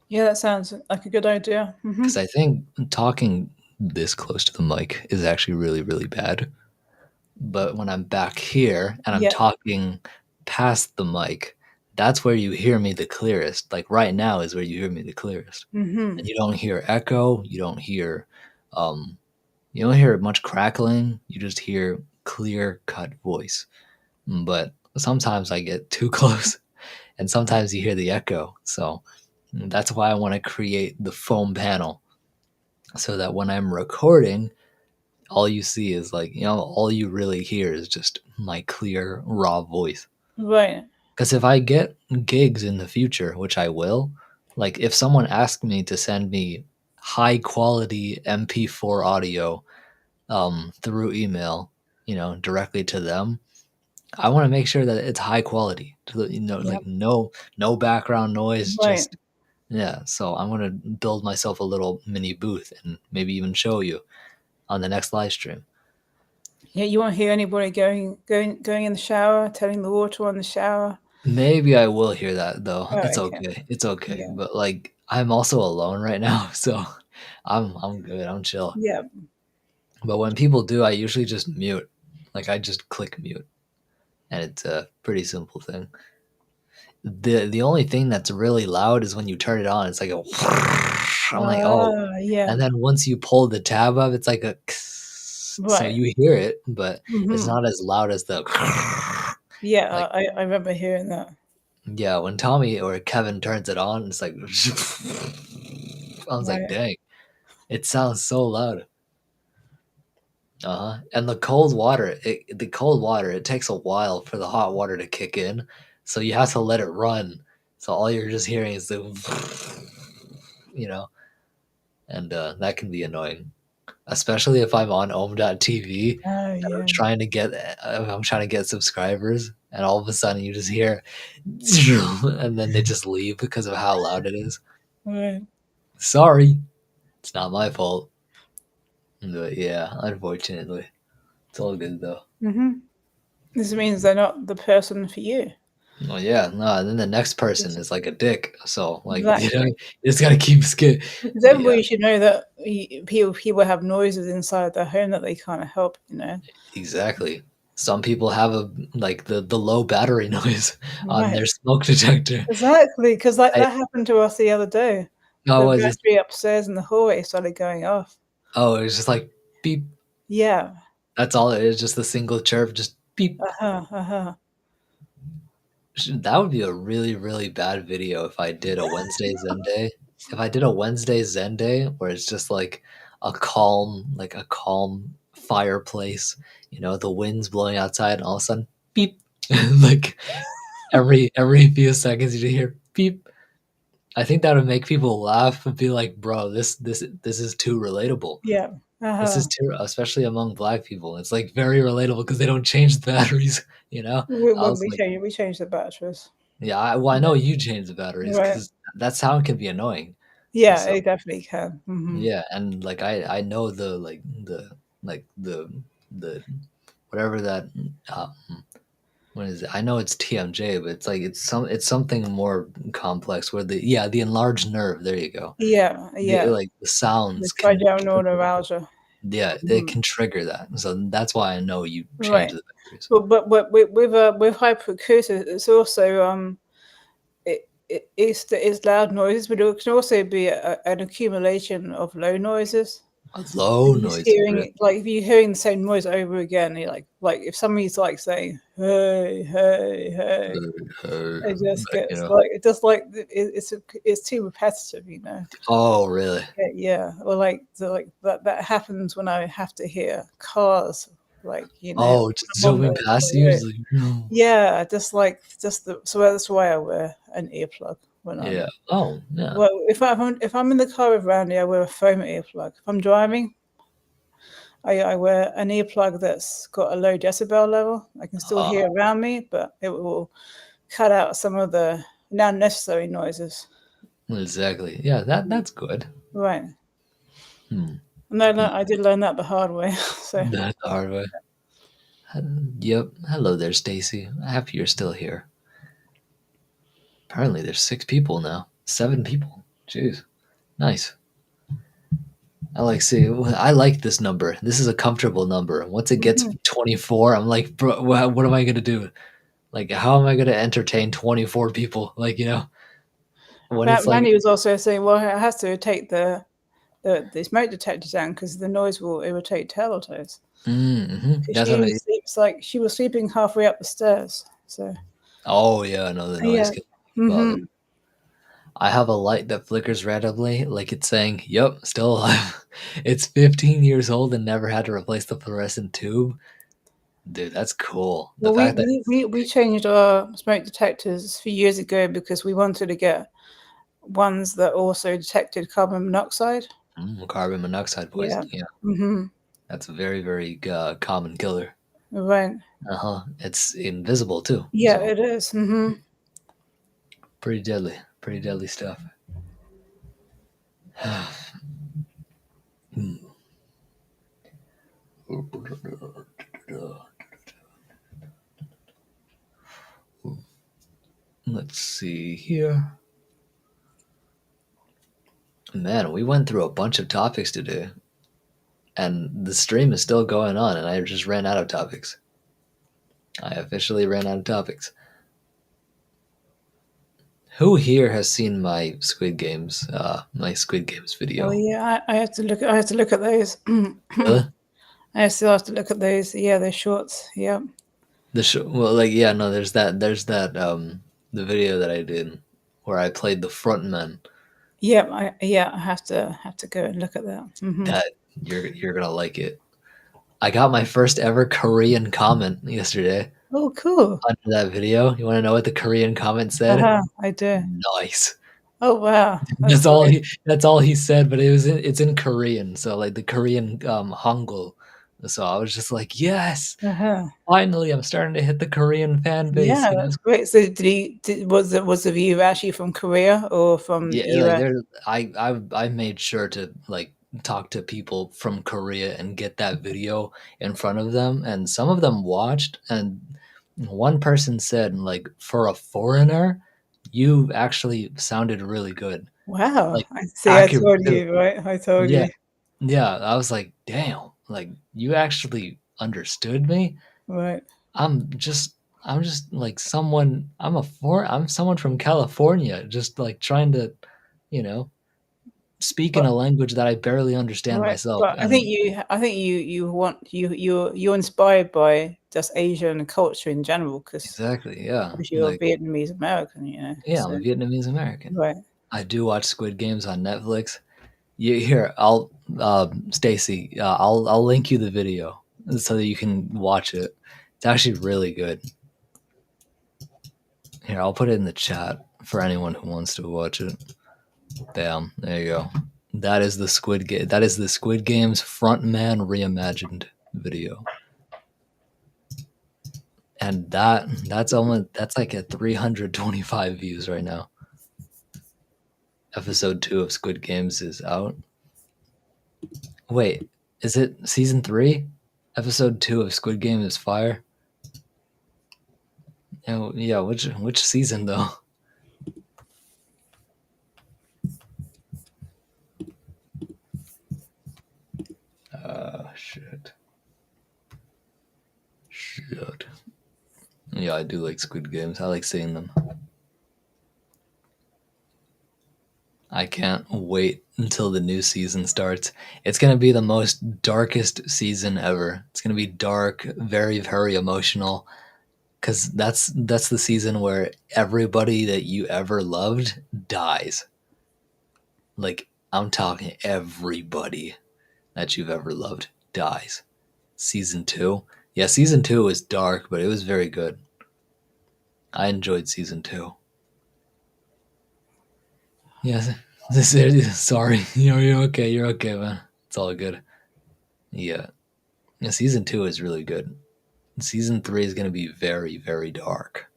Yeah, that sounds like a good idea. Because I think talking this close to the mic is actually really, really bad. But when I'm back here and I'm Yeah. talking past the mic, that's where you hear me the clearest. Like right now is where you hear me the clearest. And you don't hear echo. Um, you don't hear much crackling. You just hear clear cut voice. But sometimes I get too close, and sometimes you hear the echo. So that's why I want to create the foam panel so that when I'm recording, all you see is like, all you really hear is just my clear, raw voice. Right. Because if I get gigs in the future, which I will, like if someone asked me to send me high quality MP4 audio through email, directly to them, I want to make sure that it's high quality. Yep. Like no background noise, Right. just yeah. So I'm gonna build myself a little mini booth and maybe even show you on the next live stream. Yeah, you won't hear anybody going in the shower, turning the water on the shower. Maybe I will hear that though. Oh, It's okay. okay. It's okay. Yeah. But like I'm also alone right now, so I'm good. I'm chill. Yeah. But when people do, I usually just mute. Like I just click mute, and it's a pretty simple thing. The only thing that's really loud is when you turn it on. It's like a I'm like, "Oh." Yeah. And then once you pull the tab up, it's like a so Right. you hear it, but it's Mhm. not as loud as the Yeah, like I remember hearing that. yeah, when Tommy or Kevin turns it on, it's like I was like, Right. "Dang, it sounds so loud." Uh-huh. And the cold water, it takes a while for the hot water to kick in, so you have to let it run. So all you're just hearing is the you know, and that can be annoying, especially if I'm on Ohm.tv Oh, and yeah. I'm trying to get subscribers, and all of a sudden you just hear, and then they just leave because of how loud it is. Right. Sorry, it's not my fault. But yeah, unfortunately, it's all good though. Mhm. This means they're not the person for you. Well, yeah, no, and then the next person Yes. is like a dick. So, like, Exactly. you just gotta keep skip. Because Yeah, everybody should know that people have noises inside their home that they can't help, you know? exactly. Some people have like the low battery noise on Right. their smoke detector. Exactly. Because like, I that happened to us the other day. oh, The was just battery upstairs in the hallway started going off. it was just like beep. Yeah. That's all it is, just a single chirp, just beep. Uh-huh, uh-huh. That would be a really, really bad video if I did a Wednesday Zen day. If I did a Wednesday Zen day where it's just like a calm fireplace, the wind's blowing outside and all of a sudden beep. Like every few seconds you hear beep. I think that would make people laugh and be like, bro, this is too relatable. Yeah. This is Uh-huh. too, especially among black people. It's like very relatable because they don't change the batteries, you know? I When was like, we changed the batteries. yeah, I know you change the batteries Right. because that sound can be annoying. Yeah, So it definitely can. Mhm. yeah, and like I know the whatever that um, what is it? I know it's TMJ, but it's something more complex where the enlarged nerve. There you go. Yeah, yeah. Like the The sounds can trigeminal trigger. neuralgia. Yeah, it Mhm. can trigger that. So that's why I know you change Right. the batteries. But with hyperacusis, it's also it's loud noises, but it can also be an accumulation of low noises. A If low you're just noise, hearing really. it, like if you're hearing the same noise over again, you're like if somebody's like saying "hey, hey, hey," it just Like, gets like it's too repetitive, you know. oh, really? Yeah. Or like that happens when I have to hear cars, like when Oh, just I'm on zooming the past you, road. just like, no. Yeah, just the so that's why I wear an earplug when Yeah. I'm Oh, yeah. well, if I'm in the car with Randy, I wear a foam earplug. If I'm driving, I wear an earplug that's got a low decibel level. I can still hear around me, but it will cut out some of the unnecessary noises. Exactly. Yeah, that's good. Right. Hmm. And I did learn that the hard way. So That's the hard way. Yep. Hello there, Stacy. Happy you're still here. Apparently, there's 6 people now. 7 people. Jeez. Nice. I like this number. This is a comfortable number. Once it gets 24, I'm like, bro, what am I gonna do? Like, how am I gonna entertain 24 people? Like, when it's like, Manny was also saying, well, it has to take the smoke detector down because the noise will irritate tailtoes. that's what I She mean. sleeps like she was sleeping halfway up the stairs. So Oh yeah, no, the noise yeah. can bother. Mm-hmm. I have a light that flickers randomly, like it's saying, "Yep, still alive." It's 15 years old and never had to replace the fluorescent tube. Dude, that's cool. The Well, fact that we changed our smoke detectors a few years ago because we wanted to get ones that also detected carbon monoxide. carbon monoxide Yeah. poisoning, yeah, Mm-hmm. that's a very, very common killer. Right. It's invisible too, Yeah, so it is. Mm-hmm. pretty deadly stuff. Let's see here. Man, we went through a bunch of topics today, and the stream is still going on, and I just ran out of topics. I officially ran out of topics. Who here has seen my Squid Games Oh video? yeah, I have to look. I have to look at those. Really? I still have to look at those. Yeah, those shorts. Yeah. Well, like, yeah, no, there's that the video that I did where I played the frontman. Yeah, I have to go and look at that. Mm-hmm. That you're gonna like it. I got my first ever Korean comment yesterday Oh, cool. under that video. You want to know what the Korean comment said? Uh-huh, I do. Nice. Oh wow, that's great. That's all he said, but it's in Korean, so like the Korean Hangul. So I was just like, yes, Uh-huh. finally, I'm starting to hit the Korean fan base. Yeah, that's great. So was the viewer actually from Korea or from Yeah, the like US? there, I made sure to like talk to people from Korea and get that video in front of them, and some of them watched, and one person said, like, for a foreigner, you actually sounded really good, Wow. like I see, I accurate told too. you, right? I told Yeah, you. yeah. I was like, damn, like you actually understood me. Right. I'm just I'm just like I'm someone from California just like trying to, you know, speak in But a language that I barely understand right. myself. But And I think you want you're inspired by just Asian culture in general because exactly, yeah. you're Like, Vietnamese American, you know. yeah, I'm So a Vietnamese American. right. I do watch Squid Games on Netflix. I'll Stacy, I'll link you the video so that you can watch it. It's actually really good. Here, I'll put it in the chat for anyone who wants to watch it. Bam, there you go. That is the Squid Games frontman reimagined video. And that's like at 325 views right now. Episode 2 of Squid Games is out. Wait, is it season 3? Episode 2 of Squid Game is fire. Oh, yeah, which season though? Shit. Shit. Yeah, I do like Squid Games. I like seeing them. I can't wait until the new season starts. It's going to be the most darkest season ever. It's going to be dark, very, very emotional, because that's the season where everybody that you ever loved dies. Like, I'm talking everybody that you've ever loved dies. Season 2. Yeah, season 2 was dark, but it was very good. I enjoyed season 2. Yeah, sorry. You're okay. You're okay, man. It's all good. Yeah. Season 2 is really good. Season 3 is going to be very, very dark.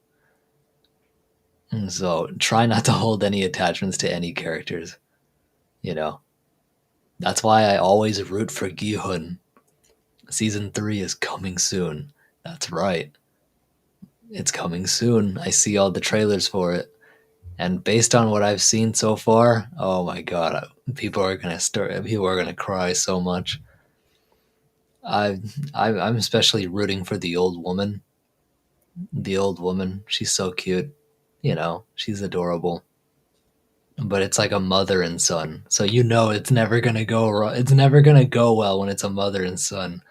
And so try not to hold any attachments to any characters. You know, that's why I always root for Gihun. Season 3 is coming soon. That's right. It's coming soon. I see all the trailers for it. And based on what I've seen so far, oh my god, people are gonna cry so much. I'm especially rooting for the old woman. The old woman, she's so cute. She's adorable. But it's like a mother and son, so it's never gonna go wrong. It's never gonna go well when it's a mother and son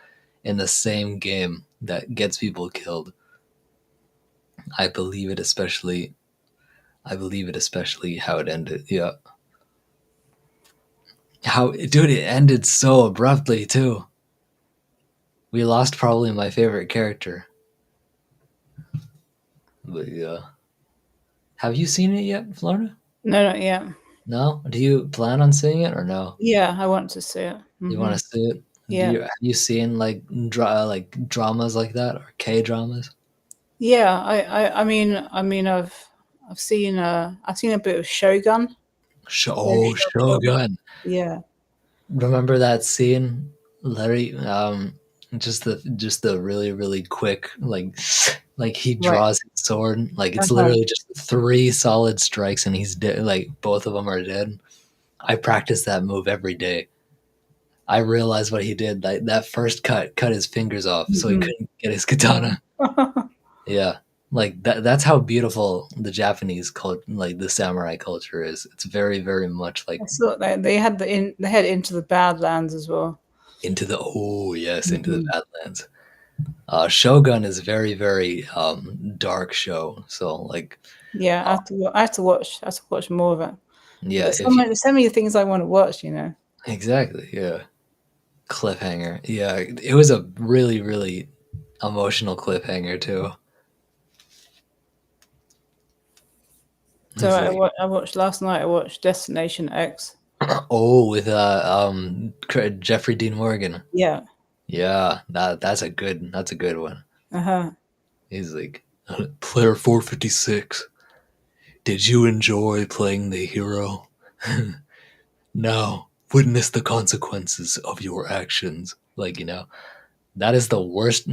in the same game that gets people killed. I believe it especially. I believe it especially how it ended. Yeah, dude, it ended so abruptly too. We lost probably my favorite character. But yeah. Have you seen it yet, Florida? No, not yet. No? Do you plan on seeing it or no? Yeah, I want to see it. You want to see it? Yeah. Have you seen like dramas like that or K dramas? Yeah, I've seen a bit of Shogun. Shogun. Yeah. Remember that scene, Larry? Just the really really quick like he Right. draws his sword, like it's Uh-huh. literally just 3 solid strikes and he's dead. Like both of them are dead. I practice that move every day. I realized what he did. Like that first cut his fingers off, so he Mhm. couldn't get his katana. Yeah, like that's how beautiful the Japanese culture, like the samurai culture, is. It's very very much like I saw that they had they had Into the Badlands as well. into the into the Mhm. Badlands. Shogun is very very dark show. So like Yeah, I have to watch more of it. yeah, There's so many things I want to watch, you know. exactly, yeah, cliffhanger. Yeah, it was a really really emotional cliffhanger too. So It's like I watched last night. I watched Destination X. oh, with Jeffrey Dean Morgan. Yeah. Yeah, that's a good one. Uh-huh. He's like player 456. Did you enjoy playing the hero? Now witness the consequences of your actions. Like, that is the worst.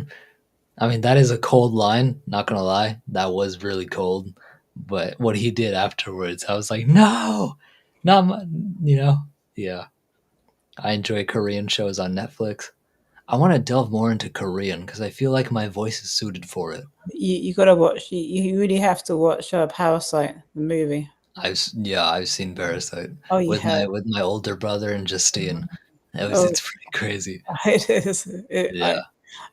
I mean, that is a cold line, not gonna lie. That was really cold. But what he did afterwards, I was like, no, not my, yeah. I enjoy Korean shows on Netflix. I want to delve more into Korean because I feel like my voice is suited for it. You gotta watch. You really have to watch Parasite, the movie. I've seen Parasite Oh, you with have. my older brother and Justine. Oh, It's pretty crazy. it is. Yeah,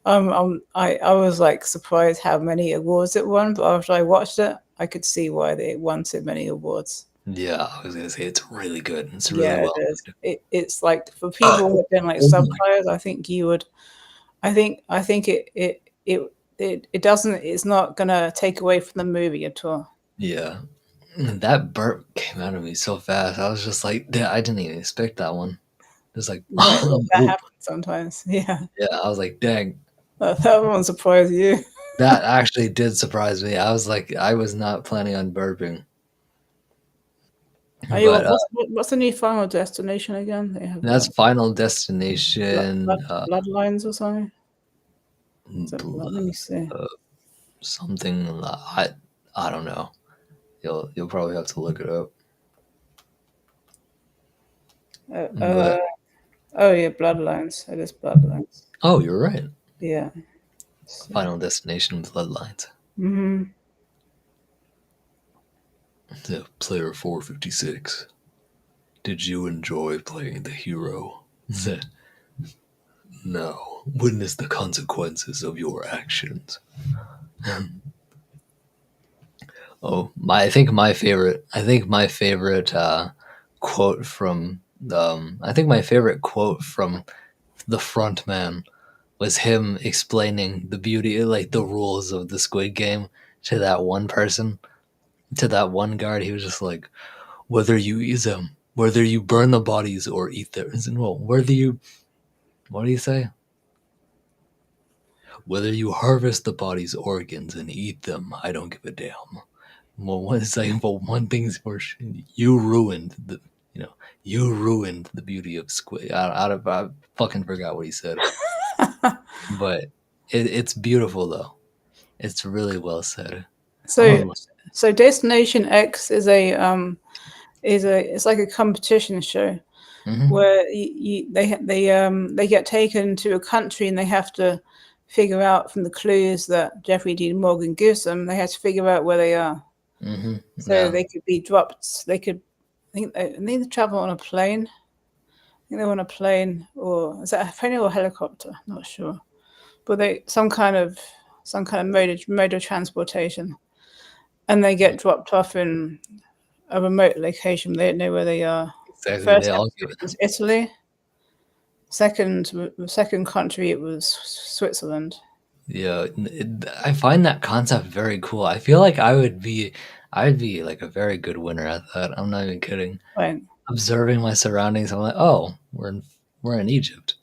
I was like surprised how many awards it won, but after I watched it, I could see why they won so many awards. yeah. I was gonna say it's really good. It's really Yeah, it well is. made. It's like for people who have been like Oh my. subtitles, I think you would. I think it doesn't. It's not gonna take away from the movie at all. Yeah, that burp came out of me so fast. I was just like, yeah, I didn't even expect that one. Just like, That oop. happens sometimes. Yeah, Yeah. I was like, dang, that one surprised you. that actually did surprise me. I was like, I was not planning on burping, Are you? but What's the new Final Destination again? They have that's Final Destination. Bloodlines or something. Let Bl- me see. something I don't know. You'll probably have to look it up. Uh, uh, But oh yeah, Bloodlines. It is Bloodlines. oh, you're right. Yeah. So, Final Destination Bloodlines. hmm The player 456. Did you enjoy playing the hero? No. Witness the consequences of your actions. Oh, quote from I think my favorite quote from the front man was him explaining the beauty, like the rules of the Squid Game to that one person, to that one guard. He was just like, whether you burn the bodies or eat them, well, whether you, what do you say? Whether you harvest the body's organs and eat them, I don't give a damn. Well, one second, but one thing's for sure, you ruined the, you know, you ruined the beauty of Squid. I fucking forgot what he said, but it's beautiful though. It's really well said. So, Oh, so Destination X it's like a competition show mm-hmm, where they get taken to a country and they have to figure out from the clues that Jeffrey Dean Morgan gives them. They have to figure out where they are. mm-hmm, So yeah, they could be dropped. They could. I think they travel on a plane. I think they're on a plane, or is that a plane or a helicopter? Not sure. But they some kind of mode of transportation, and they get dropped off in a remote location. They don't know where they are. exactly. They First all episode it was Italy. Second country it was Switzerland. yeah. I find that concept very cool. I feel like I'd be like a very good winner at that. I'm not even kidding. Right. Observing my surroundings, I'm like, oh, we're in Egypt.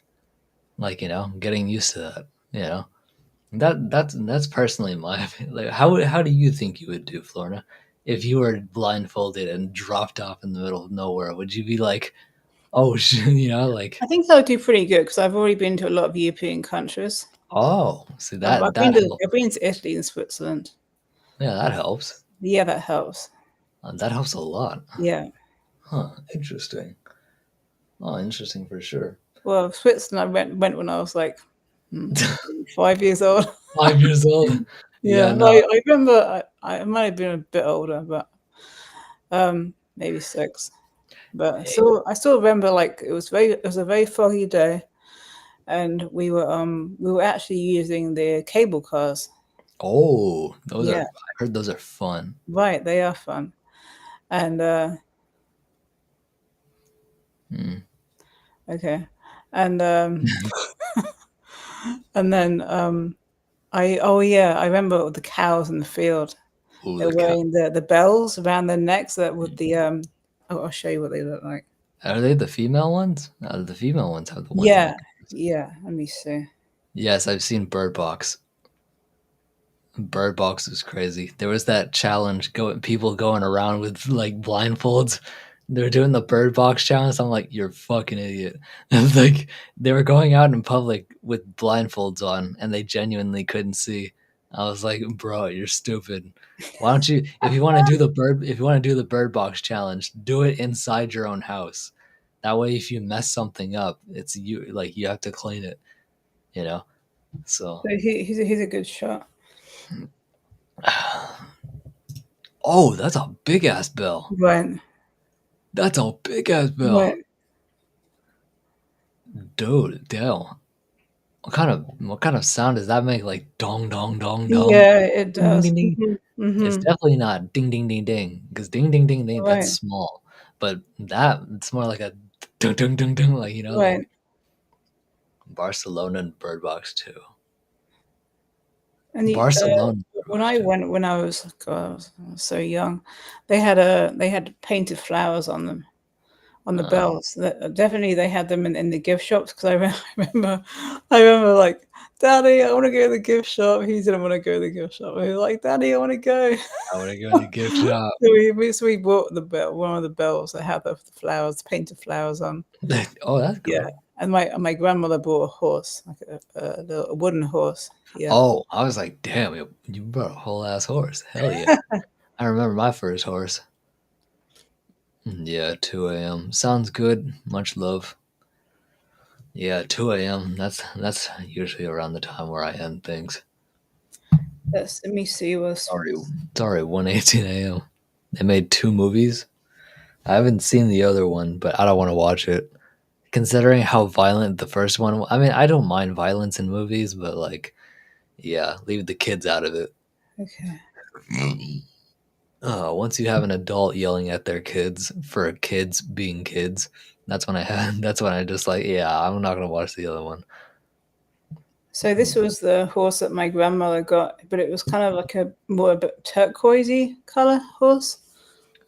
Like, getting used to that. You know, that's personally my opinion. Like, how do you think you would do, Florina, if you were blindfolded and dropped off in the middle of nowhere? Would you be like, oh, like, I think I would do pretty good because I've already been to a lot of European countries. oh, see I've that helps. been to Italy and Switzerland. Yeah, that helps. Yeah, that helps. That helps a lot. Yeah. Huh? Interesting. Oh, interesting for sure. Well, Switzerland I went when I was like 5 years old. 5 years old. Yeah, Yeah, no. I remember I might have been a bit older, but maybe 6. But I still remember like it was a very foggy day, and we were actually using the cable cars. Oh, those are. Yeah, I heard those are fun. right. They are fun, and Mm. okay, and and then I remember the cows in the field. Ooh, They're the cow. wearing the bells around their necks that with the I'll show you what they look like. Are they the female ones? The female ones have the ones on the. Yeah, yeah. Let me see. Yes, I've seen Bird Box. Bird Box is crazy. There was that challenge people going around with like blindfolds. They were doing the Bird Box challenge. I'm like, you're a fucking idiot. Like they were going out in public with blindfolds on, and they genuinely couldn't see. I was like, bro, you're stupid. Why don't you? If you want to do the Bird Box challenge, do it inside your own house. That way, if you mess something up, it's you. Like you have to clean it. You know. So. So he's a good shot. Oh, that's a big ass bell. Right, That's a big ass bell. right. Dude, damn. What kind of sound does that make? Like dong dong dong dong? Yeah, it Ding does. ding ding. It's Mm-hmm. definitely not ding ding ding ding. Because ding ding ding ding, that's Right, small. But that it's more like a dung dung dung dung, like like right. Barcelona and Bird Box too. And Barcelona Bird when Box I too. went when God, I was so young, they had painted flowers on them on the Uh, bells. Definitely they had them in the gift shops because I remember like, Daddy, I want to go to the gift shop. He didn't want to go to the gift shop. He was like, Daddy, I want to go. I want to go to the gift shop. So we bought one of the bells that had the flowers, painted flowers on. Oh, that's Yeah, cool. and my grandmother bought a horse, like a wooden horse. Yeah. Oh, I was like, damn, you brought a whole ass horse. Hell yeah. I remember my first horse. Yeah, 2 a.m. Sounds good. Much love. Yeah, 2 a.m. That's usually around the time where I end things. Let me see what's Sorry, 1:18 a.m. They made 2 movies. I haven't seen the other one, but I don't want to watch it. Considering how violent the first one, I mean, I don't mind violence in movies, but like, yeah, leave the kids out of it. okay. Once you have an adult yelling at their kids for kids being kids, that's when I had. That's when I just like, yeah, I'm not gonna watch the other one. So this was the horse that my grandmother got, but it was kind of like a bit turquoisey color horse.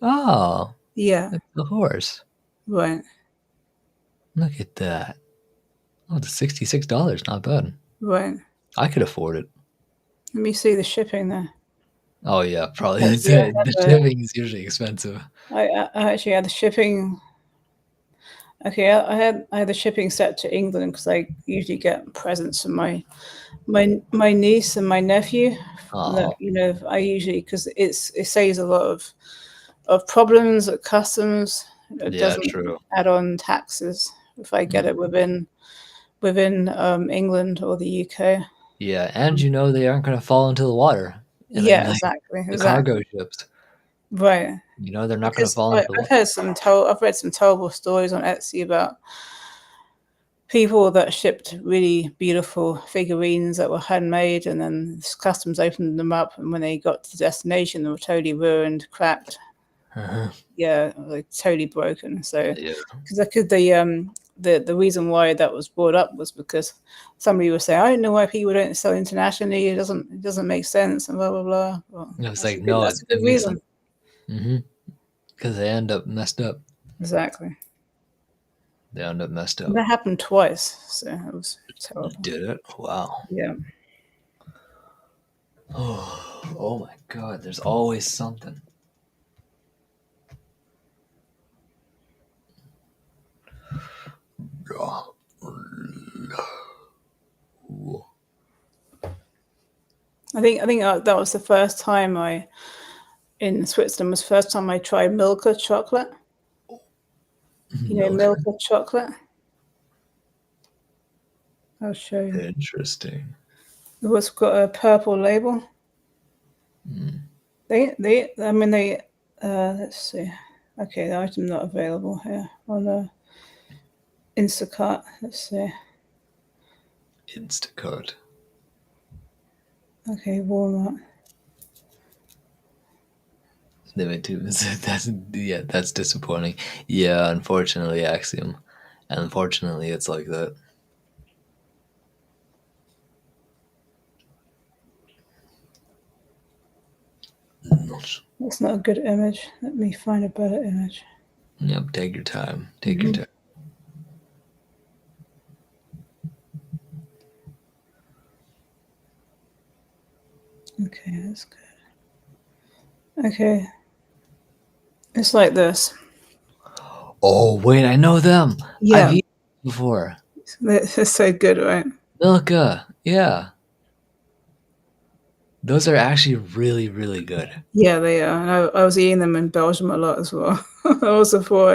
Oh, Yeah, it's the horse. right, Look at that. Oh, the $66. Not bad. right. I could afford it. Let me see the shipping there. Oh yeah, probably. Actually, The shipping is usually expensive. I actually had the shipping. Okay, I had the shipping set to England because I usually get presents from my niece and my nephew. That, Oh, you know, I usually, because it saves a lot of problems at customs. It yeah, doesn't true. add on taxes if I get it within England or the UK. Yeah, and you know they aren't going to fall into the water, and then Yeah, like exactly, the cargo exactly. ships. Right. You know they're not going to Because fall into the water. I've read some terrible stories on Etsy about people that shipped really beautiful figurines that were handmade, and then customs opened them up, and when they got to the destination, they were totally ruined, cracked. Uh-huh. Yeah, like totally broken. So, Yeah. because the reason why that was brought up was because somebody was saying, I don't know why people don't sell internationally. It doesn't make sense, and blah blah blah. Well, It was like no, that's a it good makes sense. reason. Because they end up messed up. Exactly. They end up messed And up. that happened twice, so it was terrible. Did it? Wow. Yeah. Oh my god, there's always something. I think that was the first time in Switzerland was the first time I tried Milka chocolate. You know, Milk. Milka chocolate. I'll show you. Interesting. It was got a purple label. I mean, let's see. Okay, the item not available here on the Instacart. Let's see. Instacart. Okay, Walmart. That's disappointing. Yeah, unfortunately, Axiom. And unfortunately, it's like that. That's not a good image. Let me find a better image. Yep, take your time. Take your time. Okay, that's good. Okay, it's like this. Oh, wait, I know them. I've Yeah, eaten them before. it's so good, right? Milka. Yeah. Those are actually really, really good. Yeah, they are. And I was eating them in Belgium a lot as well. Also, before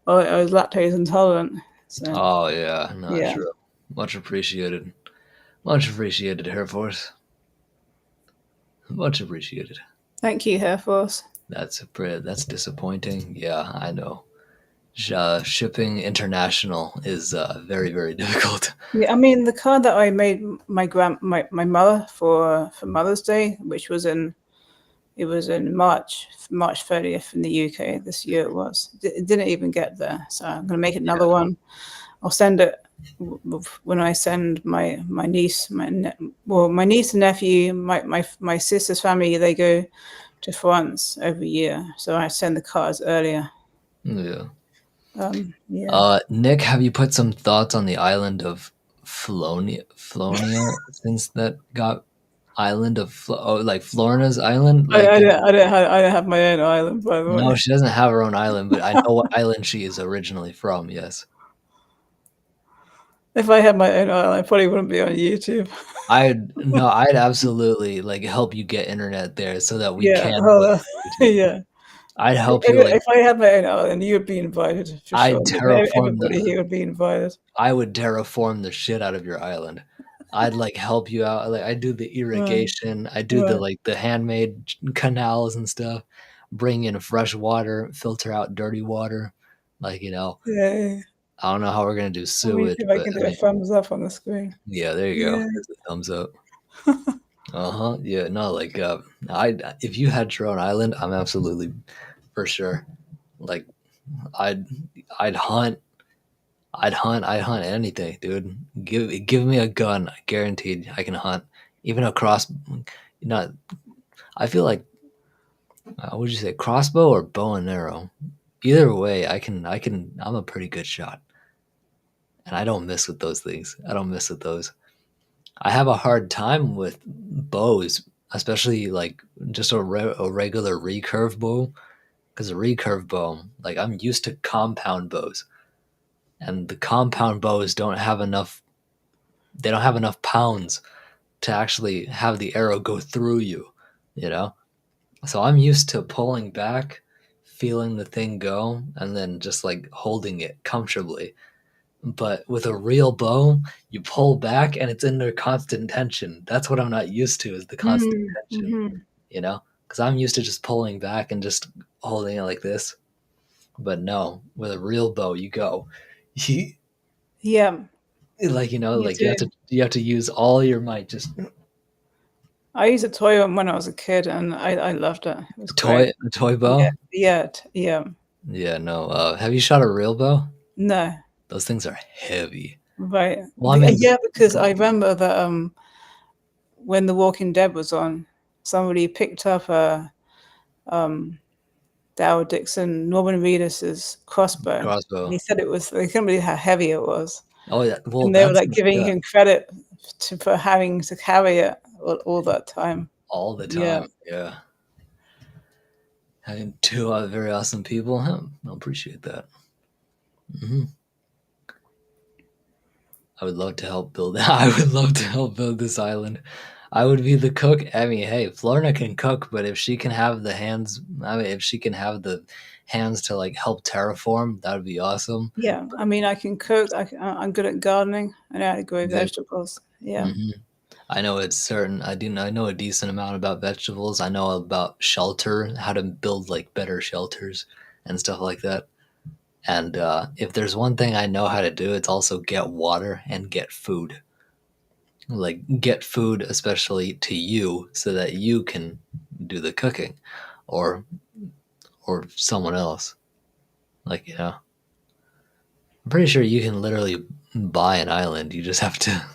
I was lactose intolerant. So Oh, yeah. Not yeah, true. Much appreciated. Much appreciated, Air Force. Much appreciated. thank you, Air Force. That's disappointing. Yeah, I know. Shipping international is very, very difficult. Yeah, I mean the card that I made my mother for Mother's Day, which was in March 30th in the UK this year. It didn't even get there, so I'm gonna make another Yeah. one. I'll send it when I send my niece, my niece and nephew, my sister's family. They go to France every year, so I send the cards earlier. Yeah. Yeah. Nick, have you put some thoughts on the island of Flonia since that got island of like Florida's island? Like, I don't have my own island, by the no, way. she doesn't have her own island, but I know what island she is originally from. Yes, If I had my own island, I probably wouldn't be on YouTube. I'd absolutely like help you get internet there so that we Yeah. can put Oh, it on YouTube. yeah. I'd help you like If I had my own island, you would be invited for sure. I'd terraform Everybody here would be invited. I would terraform the shit out of your island. I'd like help you out. Like I do the Right. irrigation. I do the Right. like the handmade canals and stuff. Bring in fresh water, filter out dirty water. Like Yeah. I don't know how we're gonna do Let me see sewage, if I but can I do a mean, thumbs up on the screen. yeah, there you go. Yeah. There's a thumbs up. Uh-huh. Yeah, no, like I if you had your own island, I'm absolutely for sure. Like I'd I'd hunt I'd hunt anything, dude. Give me a gun, guaranteed I can hunt. Even a not I feel like would you say crossbow or bow and arrow? Either way, I'm a pretty good shot. And I don't miss with those things. I don't miss with those. I have a hard time with bows, especially like just a regular recurve bow. Because a recurve bow, like I'm used to compound bows, and the compound bows don't have enough. They don't have enough pounds to actually have the arrow go through you. You know, so I'm used to pulling back, feeling the thing go, and then just like holding it comfortably. But with a real bow, you pull back and it's under constant tension. That's what I'm not used to is the constant tension, Mm-hmm. you know? Because I'm used to just pulling back and just holding it like this. But no, with a real bow, you go, Yeah, like me like too. you have to use all your might. Just I used a toy one when I was a kid, and I loved it. It was great. a toy Yeah, bow. yeah, yeah. Yeah, no. Have you shot a real bow? No, Those things are heavy. right. Well, I mean, Yeah, because I remember that when The Walking Dead was on, somebody picked up a Dow Dixon Norman Reedus's crossbow, and crossbow. he said it was. They couldn't believe how heavy it was, Oh yeah. Well, and they were that's like giving yeah, him credit for having to carry it all that time. all the Yeah. time. Yeah. Having two very awesome people. Huh, I appreciate that. Hmm. I would love to help build. I would love to help build this island. I would be the cook. I mean, hey, Florna can cook, but if she can have the hands, I mean, if she can have the hands to like help terraform, that would be awesome. Yeah, I mean, I can cook. I'm good at gardening. I know how to grow Good. vegetables. Yeah, Hmm. I know it's certain. I do. I know a decent amount about vegetables. I know about shelter, how to build like better shelters and stuff like that. And if there's one thing I know how to do, it's also get water and get food. Like get food, especially to you, so that you can do the cooking, or someone else. Like I'm pretty sure you can literally buy an island. You just have to.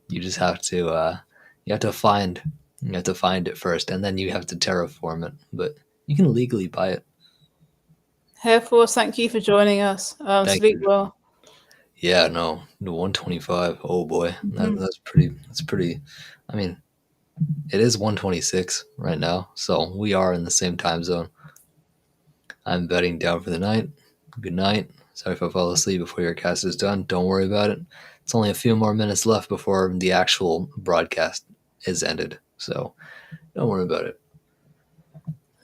You just have to. You have to find. You have to find it first, and then you have to terraform it. But you can legally buy it. Air Force, thank you for joining us. Thank Sleep you. well. Yeah, no, the 125. Oh boy, Mhm. that's pretty. That's pretty. I mean, it is 126 right now, so we are in the same time zone. I'm bedding down for the night. Good night. Sorry if I fall asleep before your cast is done. Don't worry about it. It's only a few more minutes left before the actual broadcast is ended, so don't worry about it.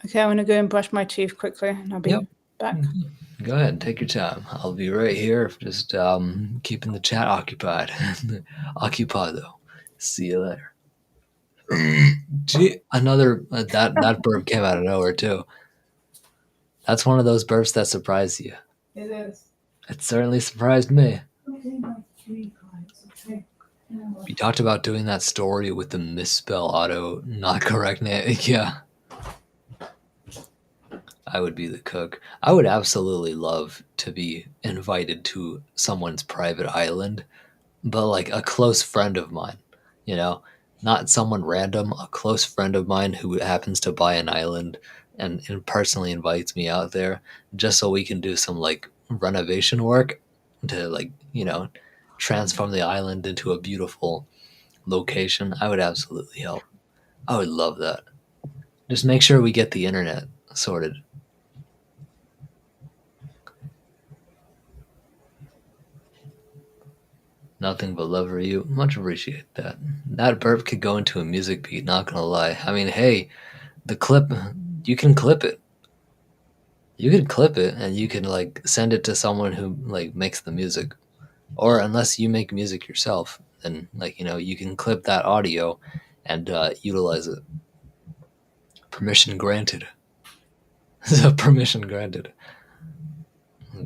Okay, I'm gonna go and brush my teeth quickly, and I'll Yep. be back. Go ahead, take your time. I'll be right here, just keeping the chat occupied. Occupado. See you later. Gee, another that burp came out of nowhere too. That's one of those burps that surprise you. It is. It certainly surprised me. Okay, my 3 cards. Okay. You talked about doing that story with the misspell auto not correct name. Yeah, I would be the cook. I would absolutely love to be invited to someone's private island, but like a close friend of mine, you know, not someone random, a close friend of mine who happens to buy an island and personally invites me out there just so we can do some like renovation work to like, transform the island into a beautiful location. I would absolutely help. I would love that. Just make sure we get the internet sorted. Nothing but love for you. Much appreciate that. That burp could go into a music beat, not gonna lie. I mean, hey, the clip, you can clip it. You can clip it and you can like send it to someone who like makes the music. Or unless you make music yourself, then like, you can clip that audio and utilize it. Permission granted. Permission granted.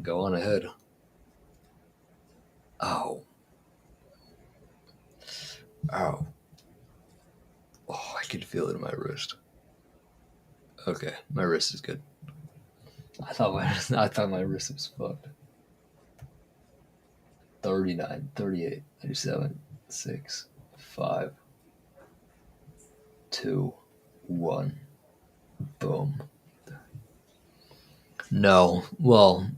Go on ahead. Oh. Ow. Oh, I can feel it in my wrist. Okay, my wrist is good. I thought my wrist was fucked. 39, 38, 37, 6, 5, 2, 1. Boom. No. Well,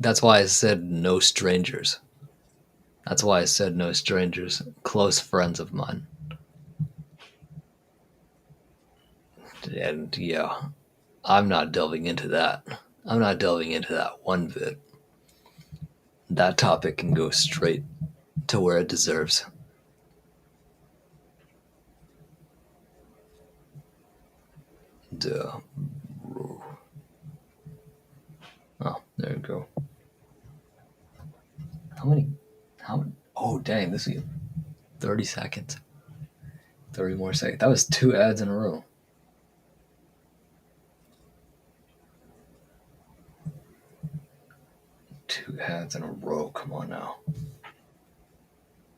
that's why I said no strangers. That's why I said no strangers, close friends of mine. And yeah, I'm not delving into that. I'm not delving into that one bit. That topic can go straight to where it deserves. Duh. Oh, there you go. How many? How many? Oh, dang, this is 30 seconds. 30 more seconds. That was 2 ads in a row. 2 ads in a row. Come on now.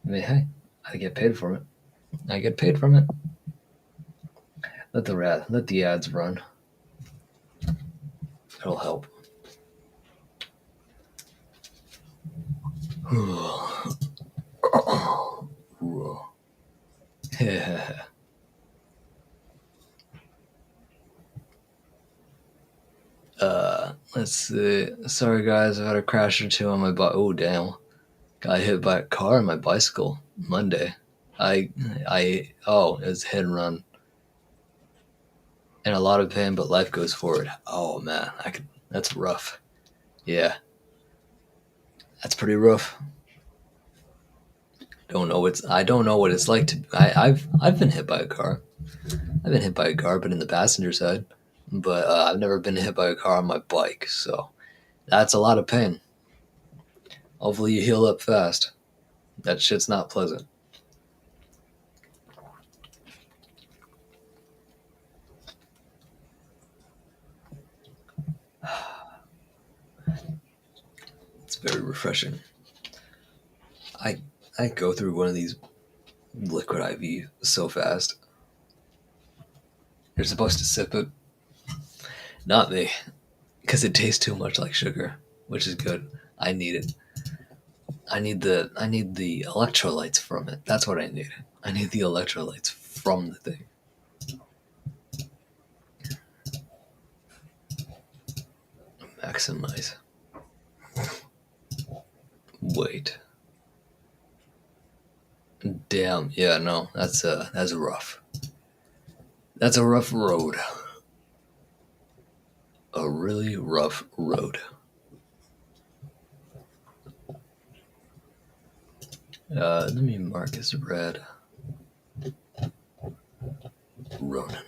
I mean, hey, I get paid for it. I get paid from it. Let the ads run. It'll help. Let's see. Sorry guys, I've had a crash or two on my bike. Oh damn. Got hit by a car on my bicycle Monday. It was hit and run. In a lot of pain, but life goes forward. Oh man, that's rough. Yeah. That's pretty rough. I don't know what it's like to I've been hit by a car. I've been hit by a car, but in the passenger side. But I've never been hit by a car on my bike, so that's a lot of pain. Hopefully you heal up fast. That shit's not pleasant. It's very refreshing. I go through one of these liquid IV so fast. You're supposed to sip it. Not me, because it tastes too much like sugar, which is good. I need it. I need the electrolytes from it. That's what I need. I need the electrolytes from the thing. Maximize. Wait. Damn. Yeah. No. That's rough. That's a rough road. A really rough road. Let me mark as red. Ronan.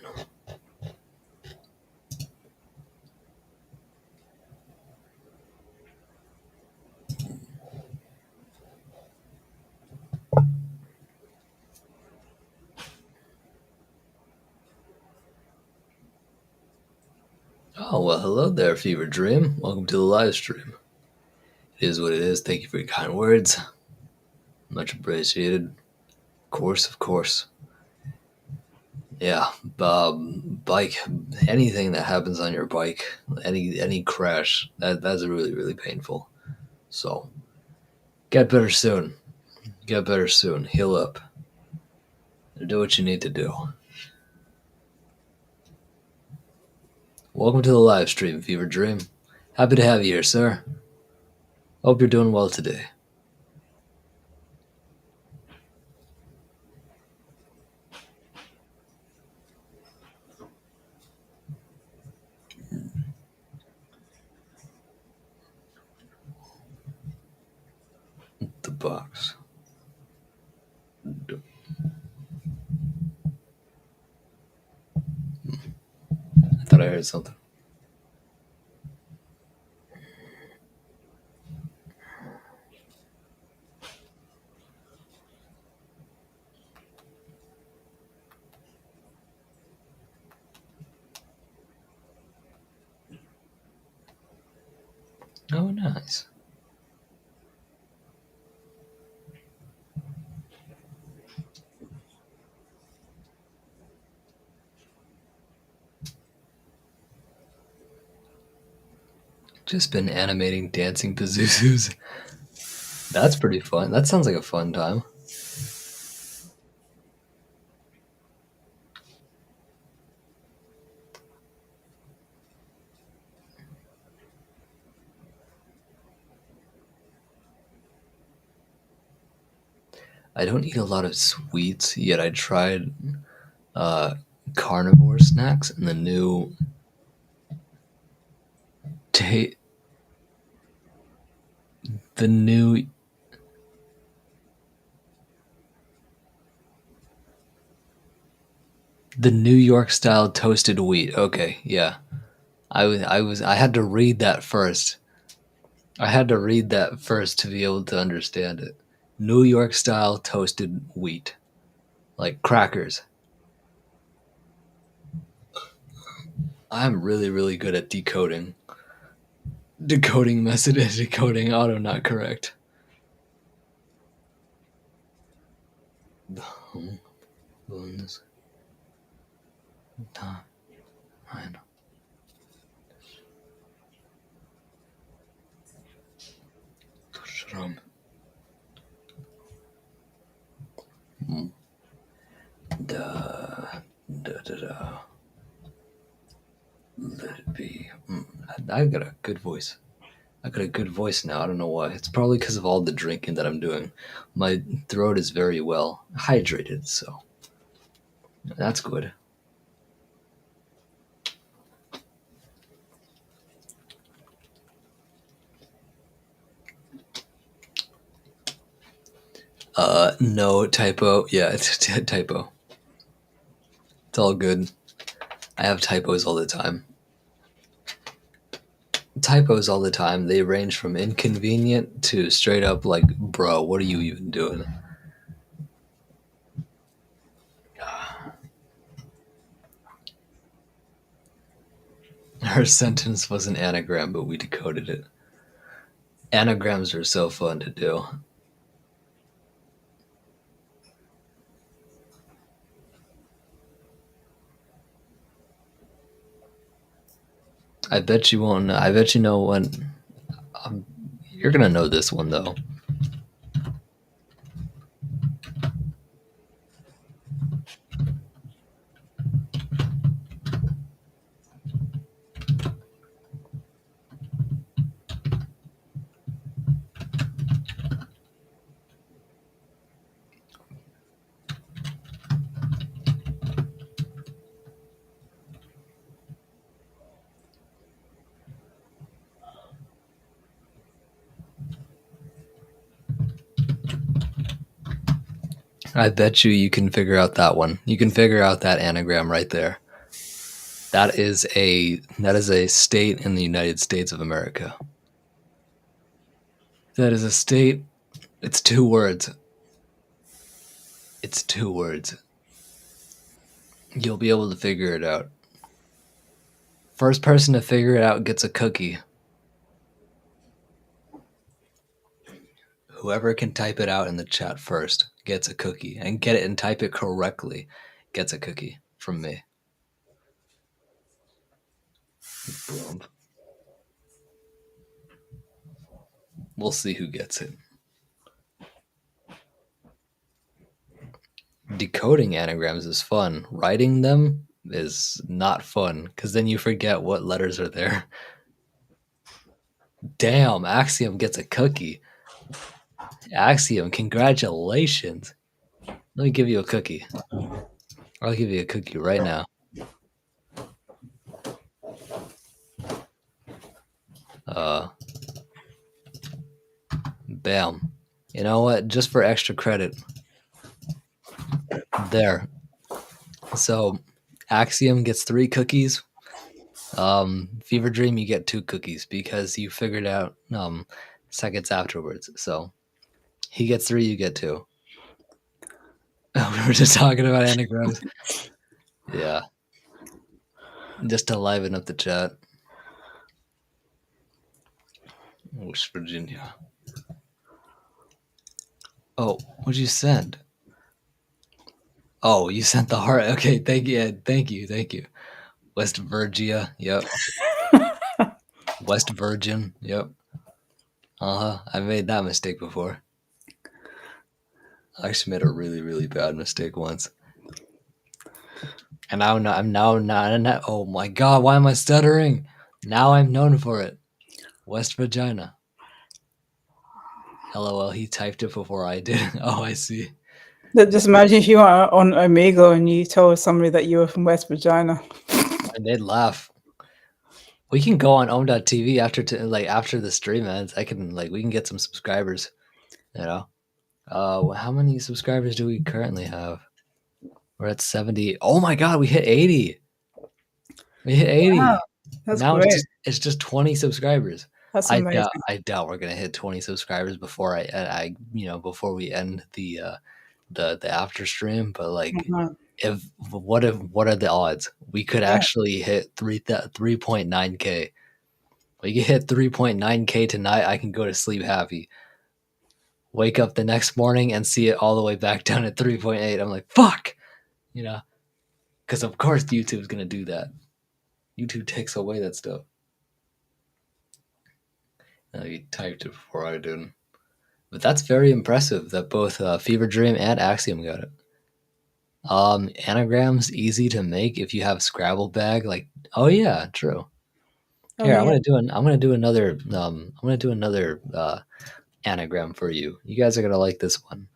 Oh, well, hello there, Fever Dream. Welcome to the live stream. It is what it is. Thank you for your kind words. Much appreciated. Of course, of course. Yeah, bike, anything that happens on your bike, any crash, that's really, really painful. So, get better soon. Get better soon. Heal up. Do what you need to do. Welcome to the live stream, Fever Dream. Happy to have you here, sir. Hope you're doing well today. The box. I thought I heard something. Oh, nice. Just been animating dancing Pazuzus. That's pretty fun. That sounds like a fun time. I don't eat a lot of sweets, yet I tried carnivore snacks and the new ta- the new the New York style toasted wheat. Okay, yeah. I had to read that first. I had to read that first to be able to understand it. New York style toasted wheat. Like crackers. I'm really, really good at decoding. Decoding messages, decoding auto not correct. The home owns time. Shrum. Da, da, da, da. Let it be. I got a good voice. I got a good voice now. I don't know why. It's probably because of all the drinking that I'm doing. My throat is very well hydrated, so that's good. No typo. Yeah, it's a typo. It's all good. I have typos all the time. Typos all the time. They range from inconvenient to straight up like, bro, what are you even doing? Her sentence was an anagram, but we decoded it. Anagrams are so fun to do. I bet you won't. I bet you know when. You're gonna know this one though. I bet you can figure out that one. You can figure out that anagram right there. That is a state in the United States of America. That is a state. It's 2 words. It's 2 words. You'll be able to figure it out. First person to figure it out gets a cookie. Whoever can type it out in the chat first gets a cookie, and get it and type it correctly gets a cookie from me. Boom. We'll see who gets it. Decoding anagrams is fun. Writing them is not fun because then you forget what letters are there. Damn, Axiom gets a cookie. Axiom, congratulations. Let me give you a cookie. I'll give you a cookie right now. Bam. You know what? Just for extra credit. There. So, Axiom gets 3 cookies. Fever Dream, you get 2 cookies because you figured out seconds afterwards. So, he gets 3, you get 2. We were just talking about anagrams. Yeah. Just to liven up the chat. West Virginia. Oh, what'd you send? Oh, you sent the heart. Okay, thank you. Thank you. West Virginia. Yep. West Virgin. Yep. I made that mistake before. I actually made a really, really bad mistake once. And I'm now not. Oh my god, why am I stuttering? Now I'm known for it. West Vagina. LOL, he typed it before I did. Oh, I see. Just imagine if you were on Omegle and you told somebody that you were from West Virginia. And they'd laugh. We can go on Om.tv after the stream ends. We can get some subscribers. You know. How many subscribers do we currently have? We're at 70. Oh my god, we hit 80. We hit 80. That's Now great. it's just 20 subscribers. That's I amazing. doubt I doubt we're gonna hit 20 subscribers before before we end the after stream. But like, Mhm. what are the odds? We could Yeah. actually hit 3.9k. We can hit 3.9k tonight. I can go to sleep happy. Wake up the next morning and see it all the way back down at 3.8. I'm like, fuck, you know, because of course YouTube's gonna do that. YouTube takes away that stuff. You typed it before I did. But that's very impressive that both Fever Dream and Axiom got it. Anagrams easy to make if you have Scrabble bag. Like, oh yeah, true. Oh Here, yeah. I'm gonna do another anagram for you. You guys are gonna like this one.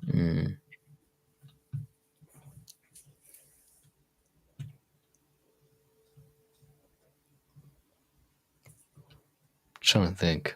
Mm. Trying to think.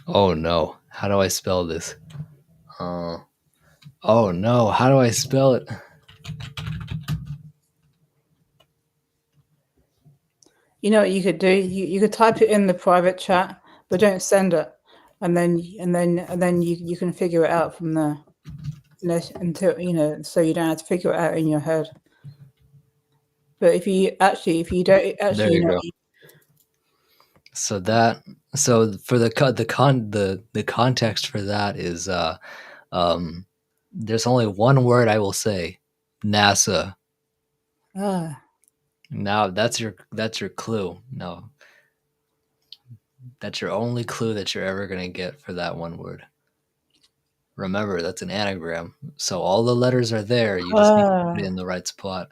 Oh no, how do I spell this? Oh no, how do I spell it? You know what you could do? You could type it in the private chat, but don't send it, and then you can figure it out from there. Until so you don't have to figure it out in your head. But if you don't There actually you go. So for the context for that is there's only one word I will say. NASA. Now that's your clue. No. That's your only clue that you're ever going to get for that one word. Remember, that's an anagram. So all the letters are there. You just need to put it in the right spot.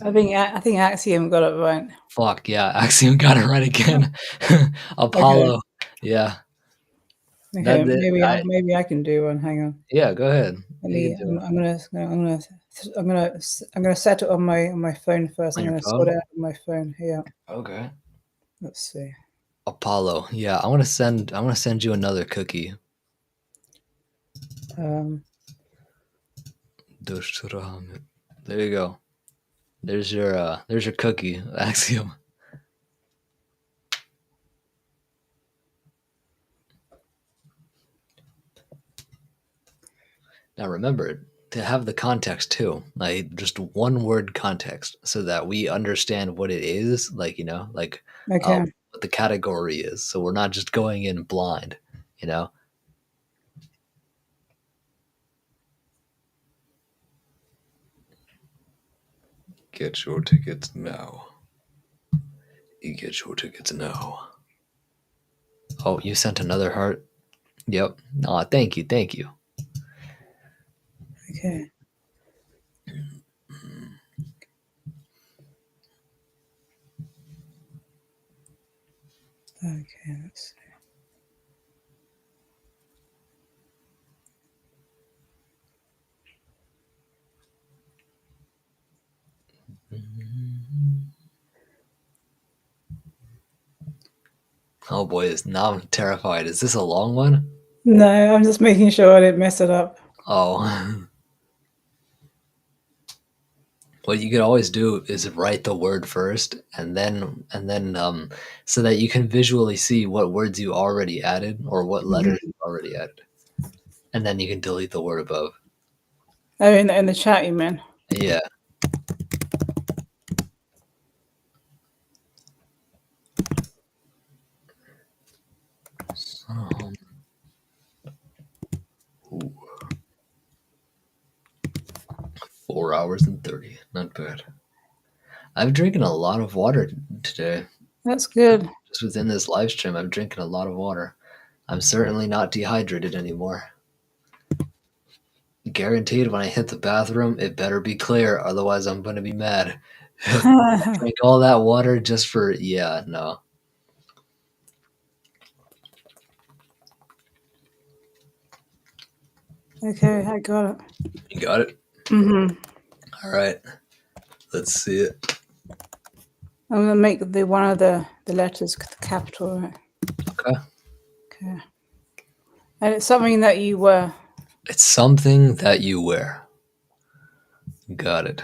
I think Axiom got it right. Fuck, yeah. Axiom got it right again. Apollo. Yeah. Okay, I, maybe I can do one. Hang on. yeah, go ahead. Let You me. can do it. I'm gonna set it on my phone first. On I'm your gonna sort phone? it out on my phone. Yeah. Okay. Let's see. Apollo. Yeah, I want to send you another cookie. There you go. There's your cookie, Axiom. Now remember to have the context too, like just one word context, so that we understand what it is, Okay. what the category is. So we're not just going in blind, you know. Get your tickets now. You get your tickets now. Oh, you sent another heart. Yep. Aw, thank you, thank you. Okay. Okay. Let's see. Oh boy, now I'm terrified. Is this a long one? No, I'm just making sure I didn't mess it up. Oh. What you could always do is write the word first, and then so that you can visually see what words you already added or what letters you already added, and then you can delete the word above. Oh, in the chat, you mean? Yeah. Ooh. 4 hours and 30. Not bad. I've drinking a lot of water today. That's good. Just within this live stream, I'm drinking a lot of water. I'm certainly not dehydrated anymore. Guaranteed when I hit the bathroom, it better be clear, otherwise I'm going to be mad. Drink all that water just for, yeah, no. Okay, I got it. You got it? Mm-hmm. All right. Let's see it. I'm gonna make the one of the letters the capital, right? Okay. Okay. And it's something that you wear. It's something that you wear. Got it.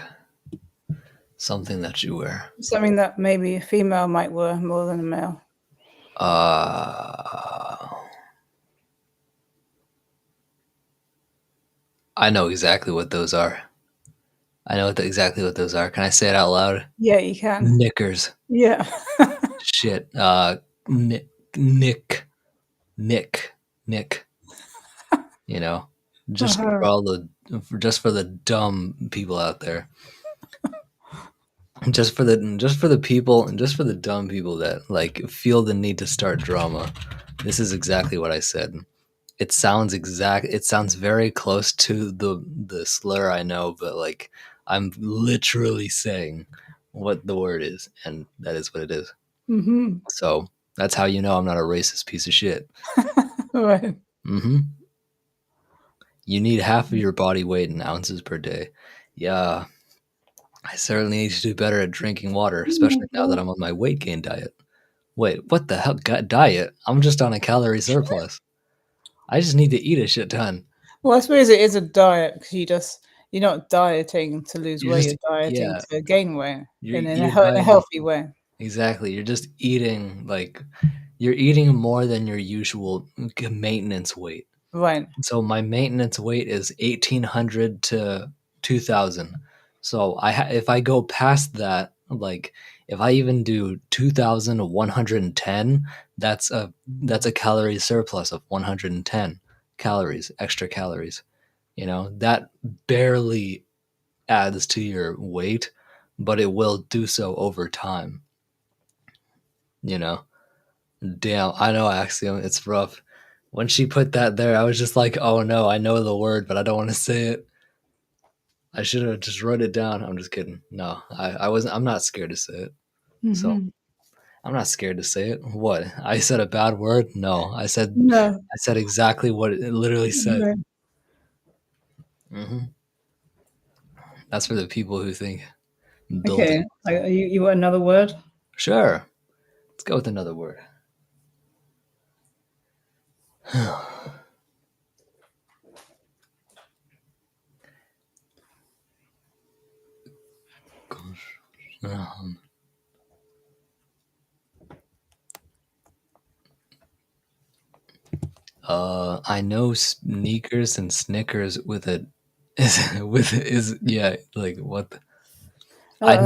Something that you wear. Something that maybe a female might wear more than a male. I know exactly what those are. I know exactly what those are. Can I say it out loud? Yeah, you can. Knickers. Yeah. Shit. Nick. You know, just for all just for the dumb people out there. Just for the people and just for the dumb people that like feel the need to start drama. This is exactly what I said. It sounds very close to the slur I know, but like I'm literally saying what the word is, and that is what it is. Mm-hmm. So that's how you know I'm not a racist piece of shit. Right. Mm-hmm. You need half of your body weight in ounces per day. Yeah, I certainly need to do better at drinking water, especially now that I'm on my weight gain diet. Wait, what the hell? Diet? I'm just on a calorie surplus. I just need to eat a shit ton. Well, I suppose it is a diet because you're not dieting to lose You're weight. just You're dieting yeah. to gain weight in You're a dieting. healthy way. Exactly. You're just eating like you're eating more than your usual maintenance weight. Right. So my maintenance weight is 1,800 to 2,000. So if I go past that, like if I even do 2,110, that's a calorie surplus of 110 calories, extra calories. You know, that barely adds to your weight, but it will do so over time. You know, damn, I know Axiom, it's rough. When she put that there, I was just like, oh no, I know the word, but I don't want to say it. I should have just wrote it down. I'm just kidding. No, I'm not scared to say it. So Mm-hmm. I'm not scared to say it. What? I said a bad word? No, I said No. exactly what it literally said. No. Hmm. That's for the people who think Okay. building. You want another word? Sure. Let's go with another word. I know sneakers and Snickers with a is yeah, like what the, I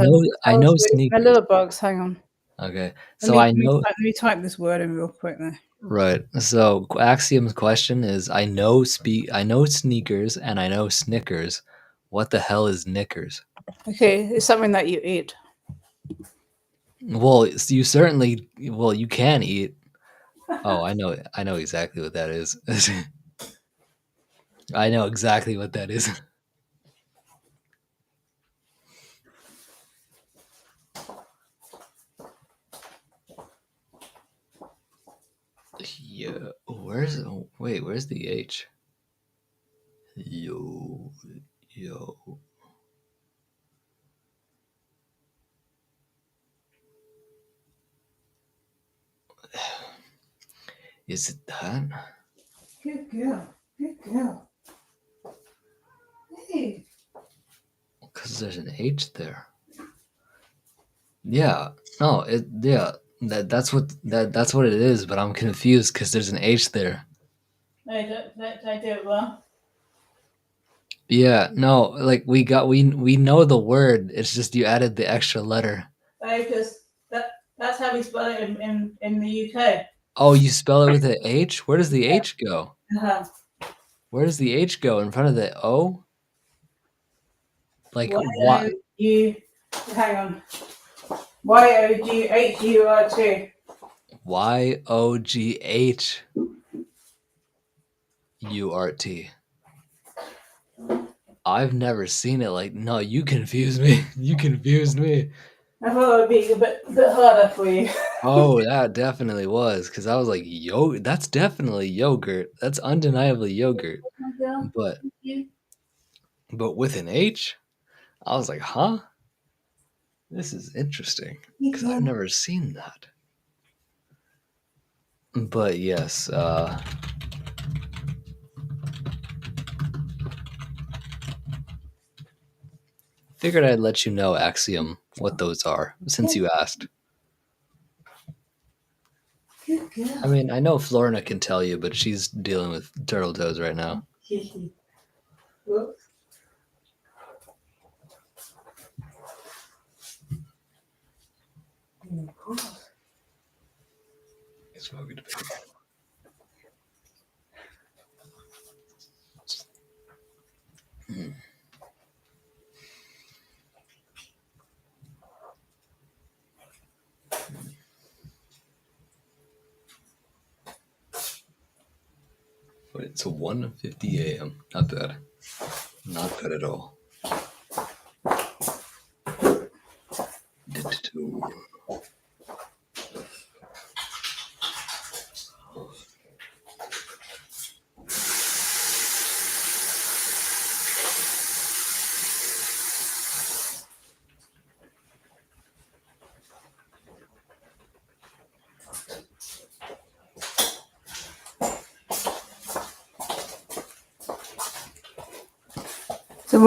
know My sneakers. little bugs. Hang on. Okay. So Let me type this word in real quick there. right. So Axiom's question is I know sneakers and I know Snickers. What the hell is Knickers? Okay, it's something that you eat. Well, you certainly you can eat. Oh, I know exactly what that is. I know exactly what that is. Yeah, where's the H? Yo, yo. Is it that? Good girl. Good girl. Hey. Because there's an H there. Yeah. No, yeah. That's what it is, but I'm confused because there's an H there. Hey, did I do it well? Yeah, no, like we know the word. It's just you added the extra letter. Because that's how we spell it in the UK. Oh, you spell it with an H? Where does the H go? Uh-huh. Where does the H go? In front of the O? Like what? Y-O-U. Hang on. Y-O-G-H-U-R-T. Yoghurt. I've never seen it like. No, you confused me. You confused me. I thought it would be a bit harder for you. Oh, that definitely was because I was like, yo, that's definitely yogurt. That's undeniably yogurt. But with an H, I was like, huh? This is interesting because I've never seen that. But yes, figured I'd let you know, Axiom, what those are since you asked. I mean, I know Florina can tell you, but she's dealing with turtle toes right now. Whoops. But it's 1:50 a.m. Not bad. Not bad at all.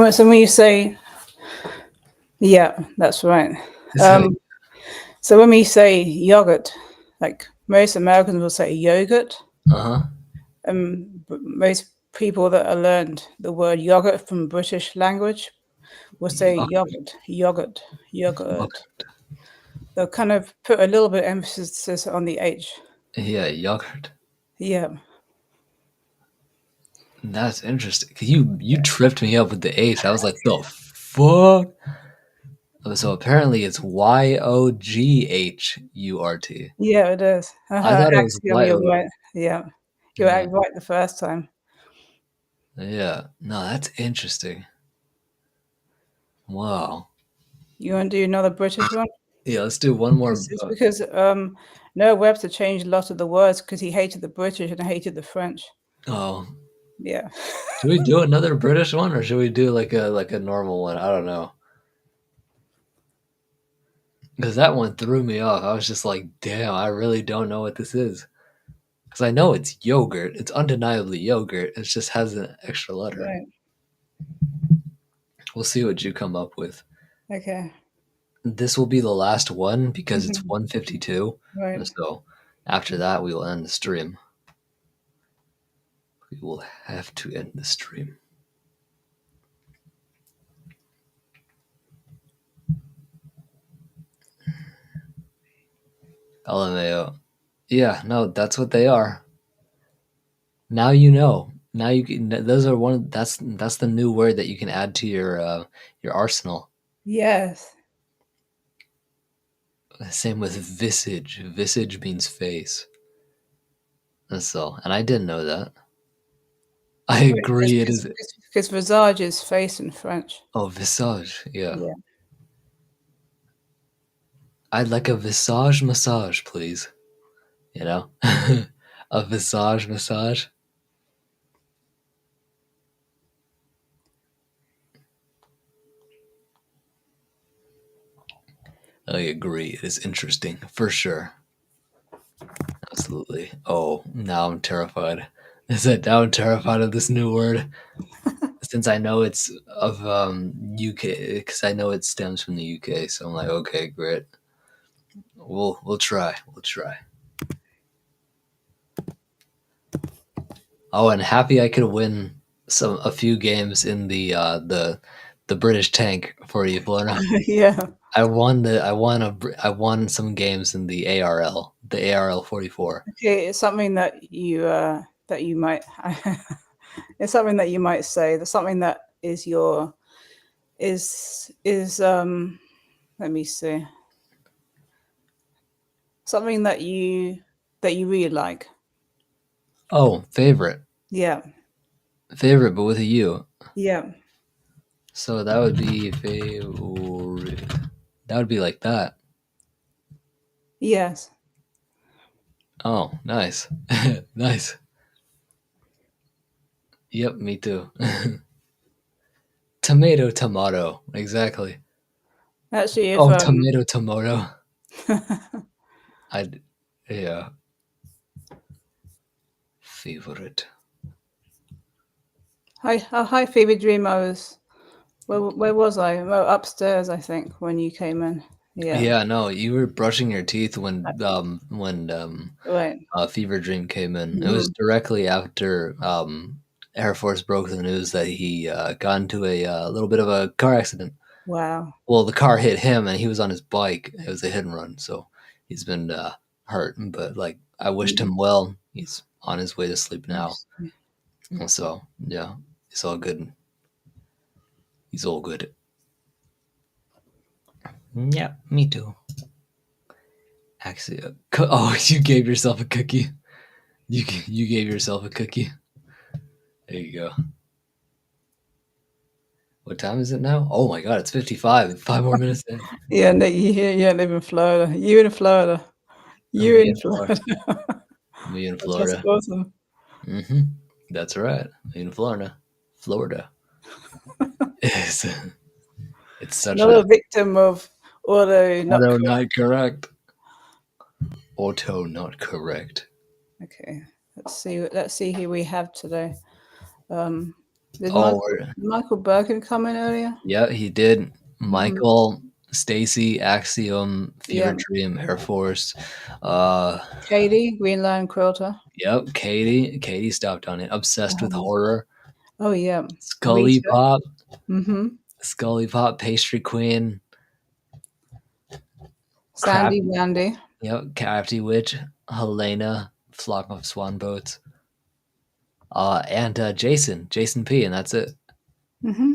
So when you say, yeah, that's right. So when we say yogurt, like most Americans will say yogurt. Uh-huh. Most people that have learned the word yogurt from British language will say yogurt, yogurt, yogurt. They'll kind of put a little bit of emphasis on the H. Yeah, yogurt. Yeah. That's interesting. You tripped me up with the H. I was like, the fuck? So apparently it's Yoghurt. Yeah, it is. I thought it was Axiom, you're right. Yeah. You're Yeah. right the first time. Yeah. No, that's interesting. Wow. You want to do another British one? Yeah, let's do one more. It's because Noah Webster changed a lot of the words because he hated the British and hated the French. Oh, Yeah. should we do another British one, or should we do like a normal one? I don't know. Because that one threw me off. I was just like, damn, I really don't know what this is. Because I know it's yogurt. It's undeniably yogurt. It just has an extra letter. Right. We'll see what you come up with. Okay. This will be the last one because it's 1:52. Right. So after that, we will end the stream. We will have to end the stream. LMAO. Yeah, no, that's what they are. Now you know. Now you can. Those are one. That's the new word that you can add to your arsenal. Yes. Same with visage. Visage means face. And so, and I didn't know that. I agree. It is. Because visage is face in French. Oh, visage. Yeah. Yeah. I'd like a visage massage, please. You know, a visage massage. I agree. It is interesting for sure. Absolutely. Oh, now I'm terrified. Now I'm terrified of this new word. Since I know it's of UK, because I know it stems from the UK, so I'm like, okay, great. We'll try. We'll try. Oh, and happy I could win a few games in the British tank for you, Flora. Yeah. I won some games in the ARL, the ARL 44. Okay, it's something that you might it's something that you might say. That's something that is your is let me see, something that you really like. Oh, favorite. Yeah, Favorite, but with a U. yeah, So that would be favorite. That would be like that. yes. Oh, nice. Nice. Yep, me too. Tomato, tomato. Exactly. Actually, if Oh, tomato, tomato. I, yeah. Favorite. hi, Phoebe Dream. I was where was I? Well, upstairs, I think, when you came in. Yeah, Yeah, no, you were brushing your teeth when right. Fever Dream came in. It was Mhm. directly after Air Force broke the news that he got into a little bit of a car accident. Wow. Well, the car hit him, and he was on his bike. It was a hit and run, so he's been hurt. But like, I wished Mm, him well. He's on his way to sleep now, nice. so yeah, it's all good. He's all good. Yeah, me too. Actually, oh, you gave yourself a cookie. You gave yourself a cookie. There you go. What time is it now? Oh my god, it's 55. 5 more minutes in. Yeah, no, you live in Florida. You in Florida. You Me in in Florida. Florida. Me in That's Florida. awesome. hmm That's right. Me in Florida. Florida. It's, it's such a Another victim of auto not auto correct. not correct. Auto not correct. Okay, let's see who we have today. Um, did Oh, Michael Birkin come in earlier? yeah, he did. Hmm. Michael, Stacy, Axiom, Fever Yeah, Dream, Air Force. Uh, Katie, Green Lion Quilter. yep, Katie. Katie stopped on it. Obsessed with Uh-huh. horror. Oh yeah, Scully Rita. Pop. Mm-hmm. Scully Pop, Pastry Queen. Sandy Crafty. Wandy. Yep, Crafty Witch. Helena, Flock of Swan Boats. And Jason. Jason P. And that's it. Mm-hmm.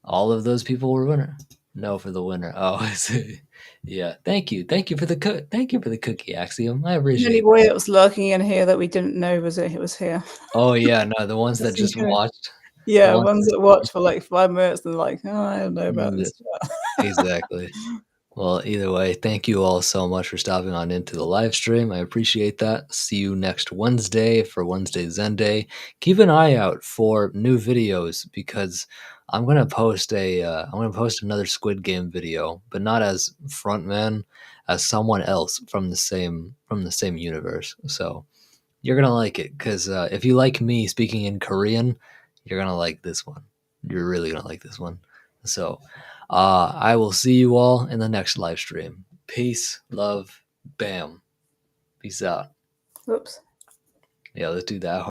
All of those people were winner. No for the winner. Oh, I see. Yeah. Thank you. Thank you for the Thank you for the cookie, Axiom. I appreciate Anybody that. that was lurking in here that we didn't know was here. Oh yeah, no, the ones that Just in just case. watched. The Yeah, ones ones that that watch for like 5 minutes and like, oh, I don't know about just, this. exactly. Well, either way, thank you all so much for stopping on into the live stream. I appreciate that. See you next Wednesday for Wednesday Zen Day. Keep an eye out for new videos because I'm gonna post another Squid Game video, but not as frontman, as someone else from the same universe. So you're gonna like it because if you like me speaking in Korean, you're gonna like this one. You're really gonna like this one. So I will see you all in the next live stream. Peace, love, bam. Peace out. Oops. Yeah, let's do that.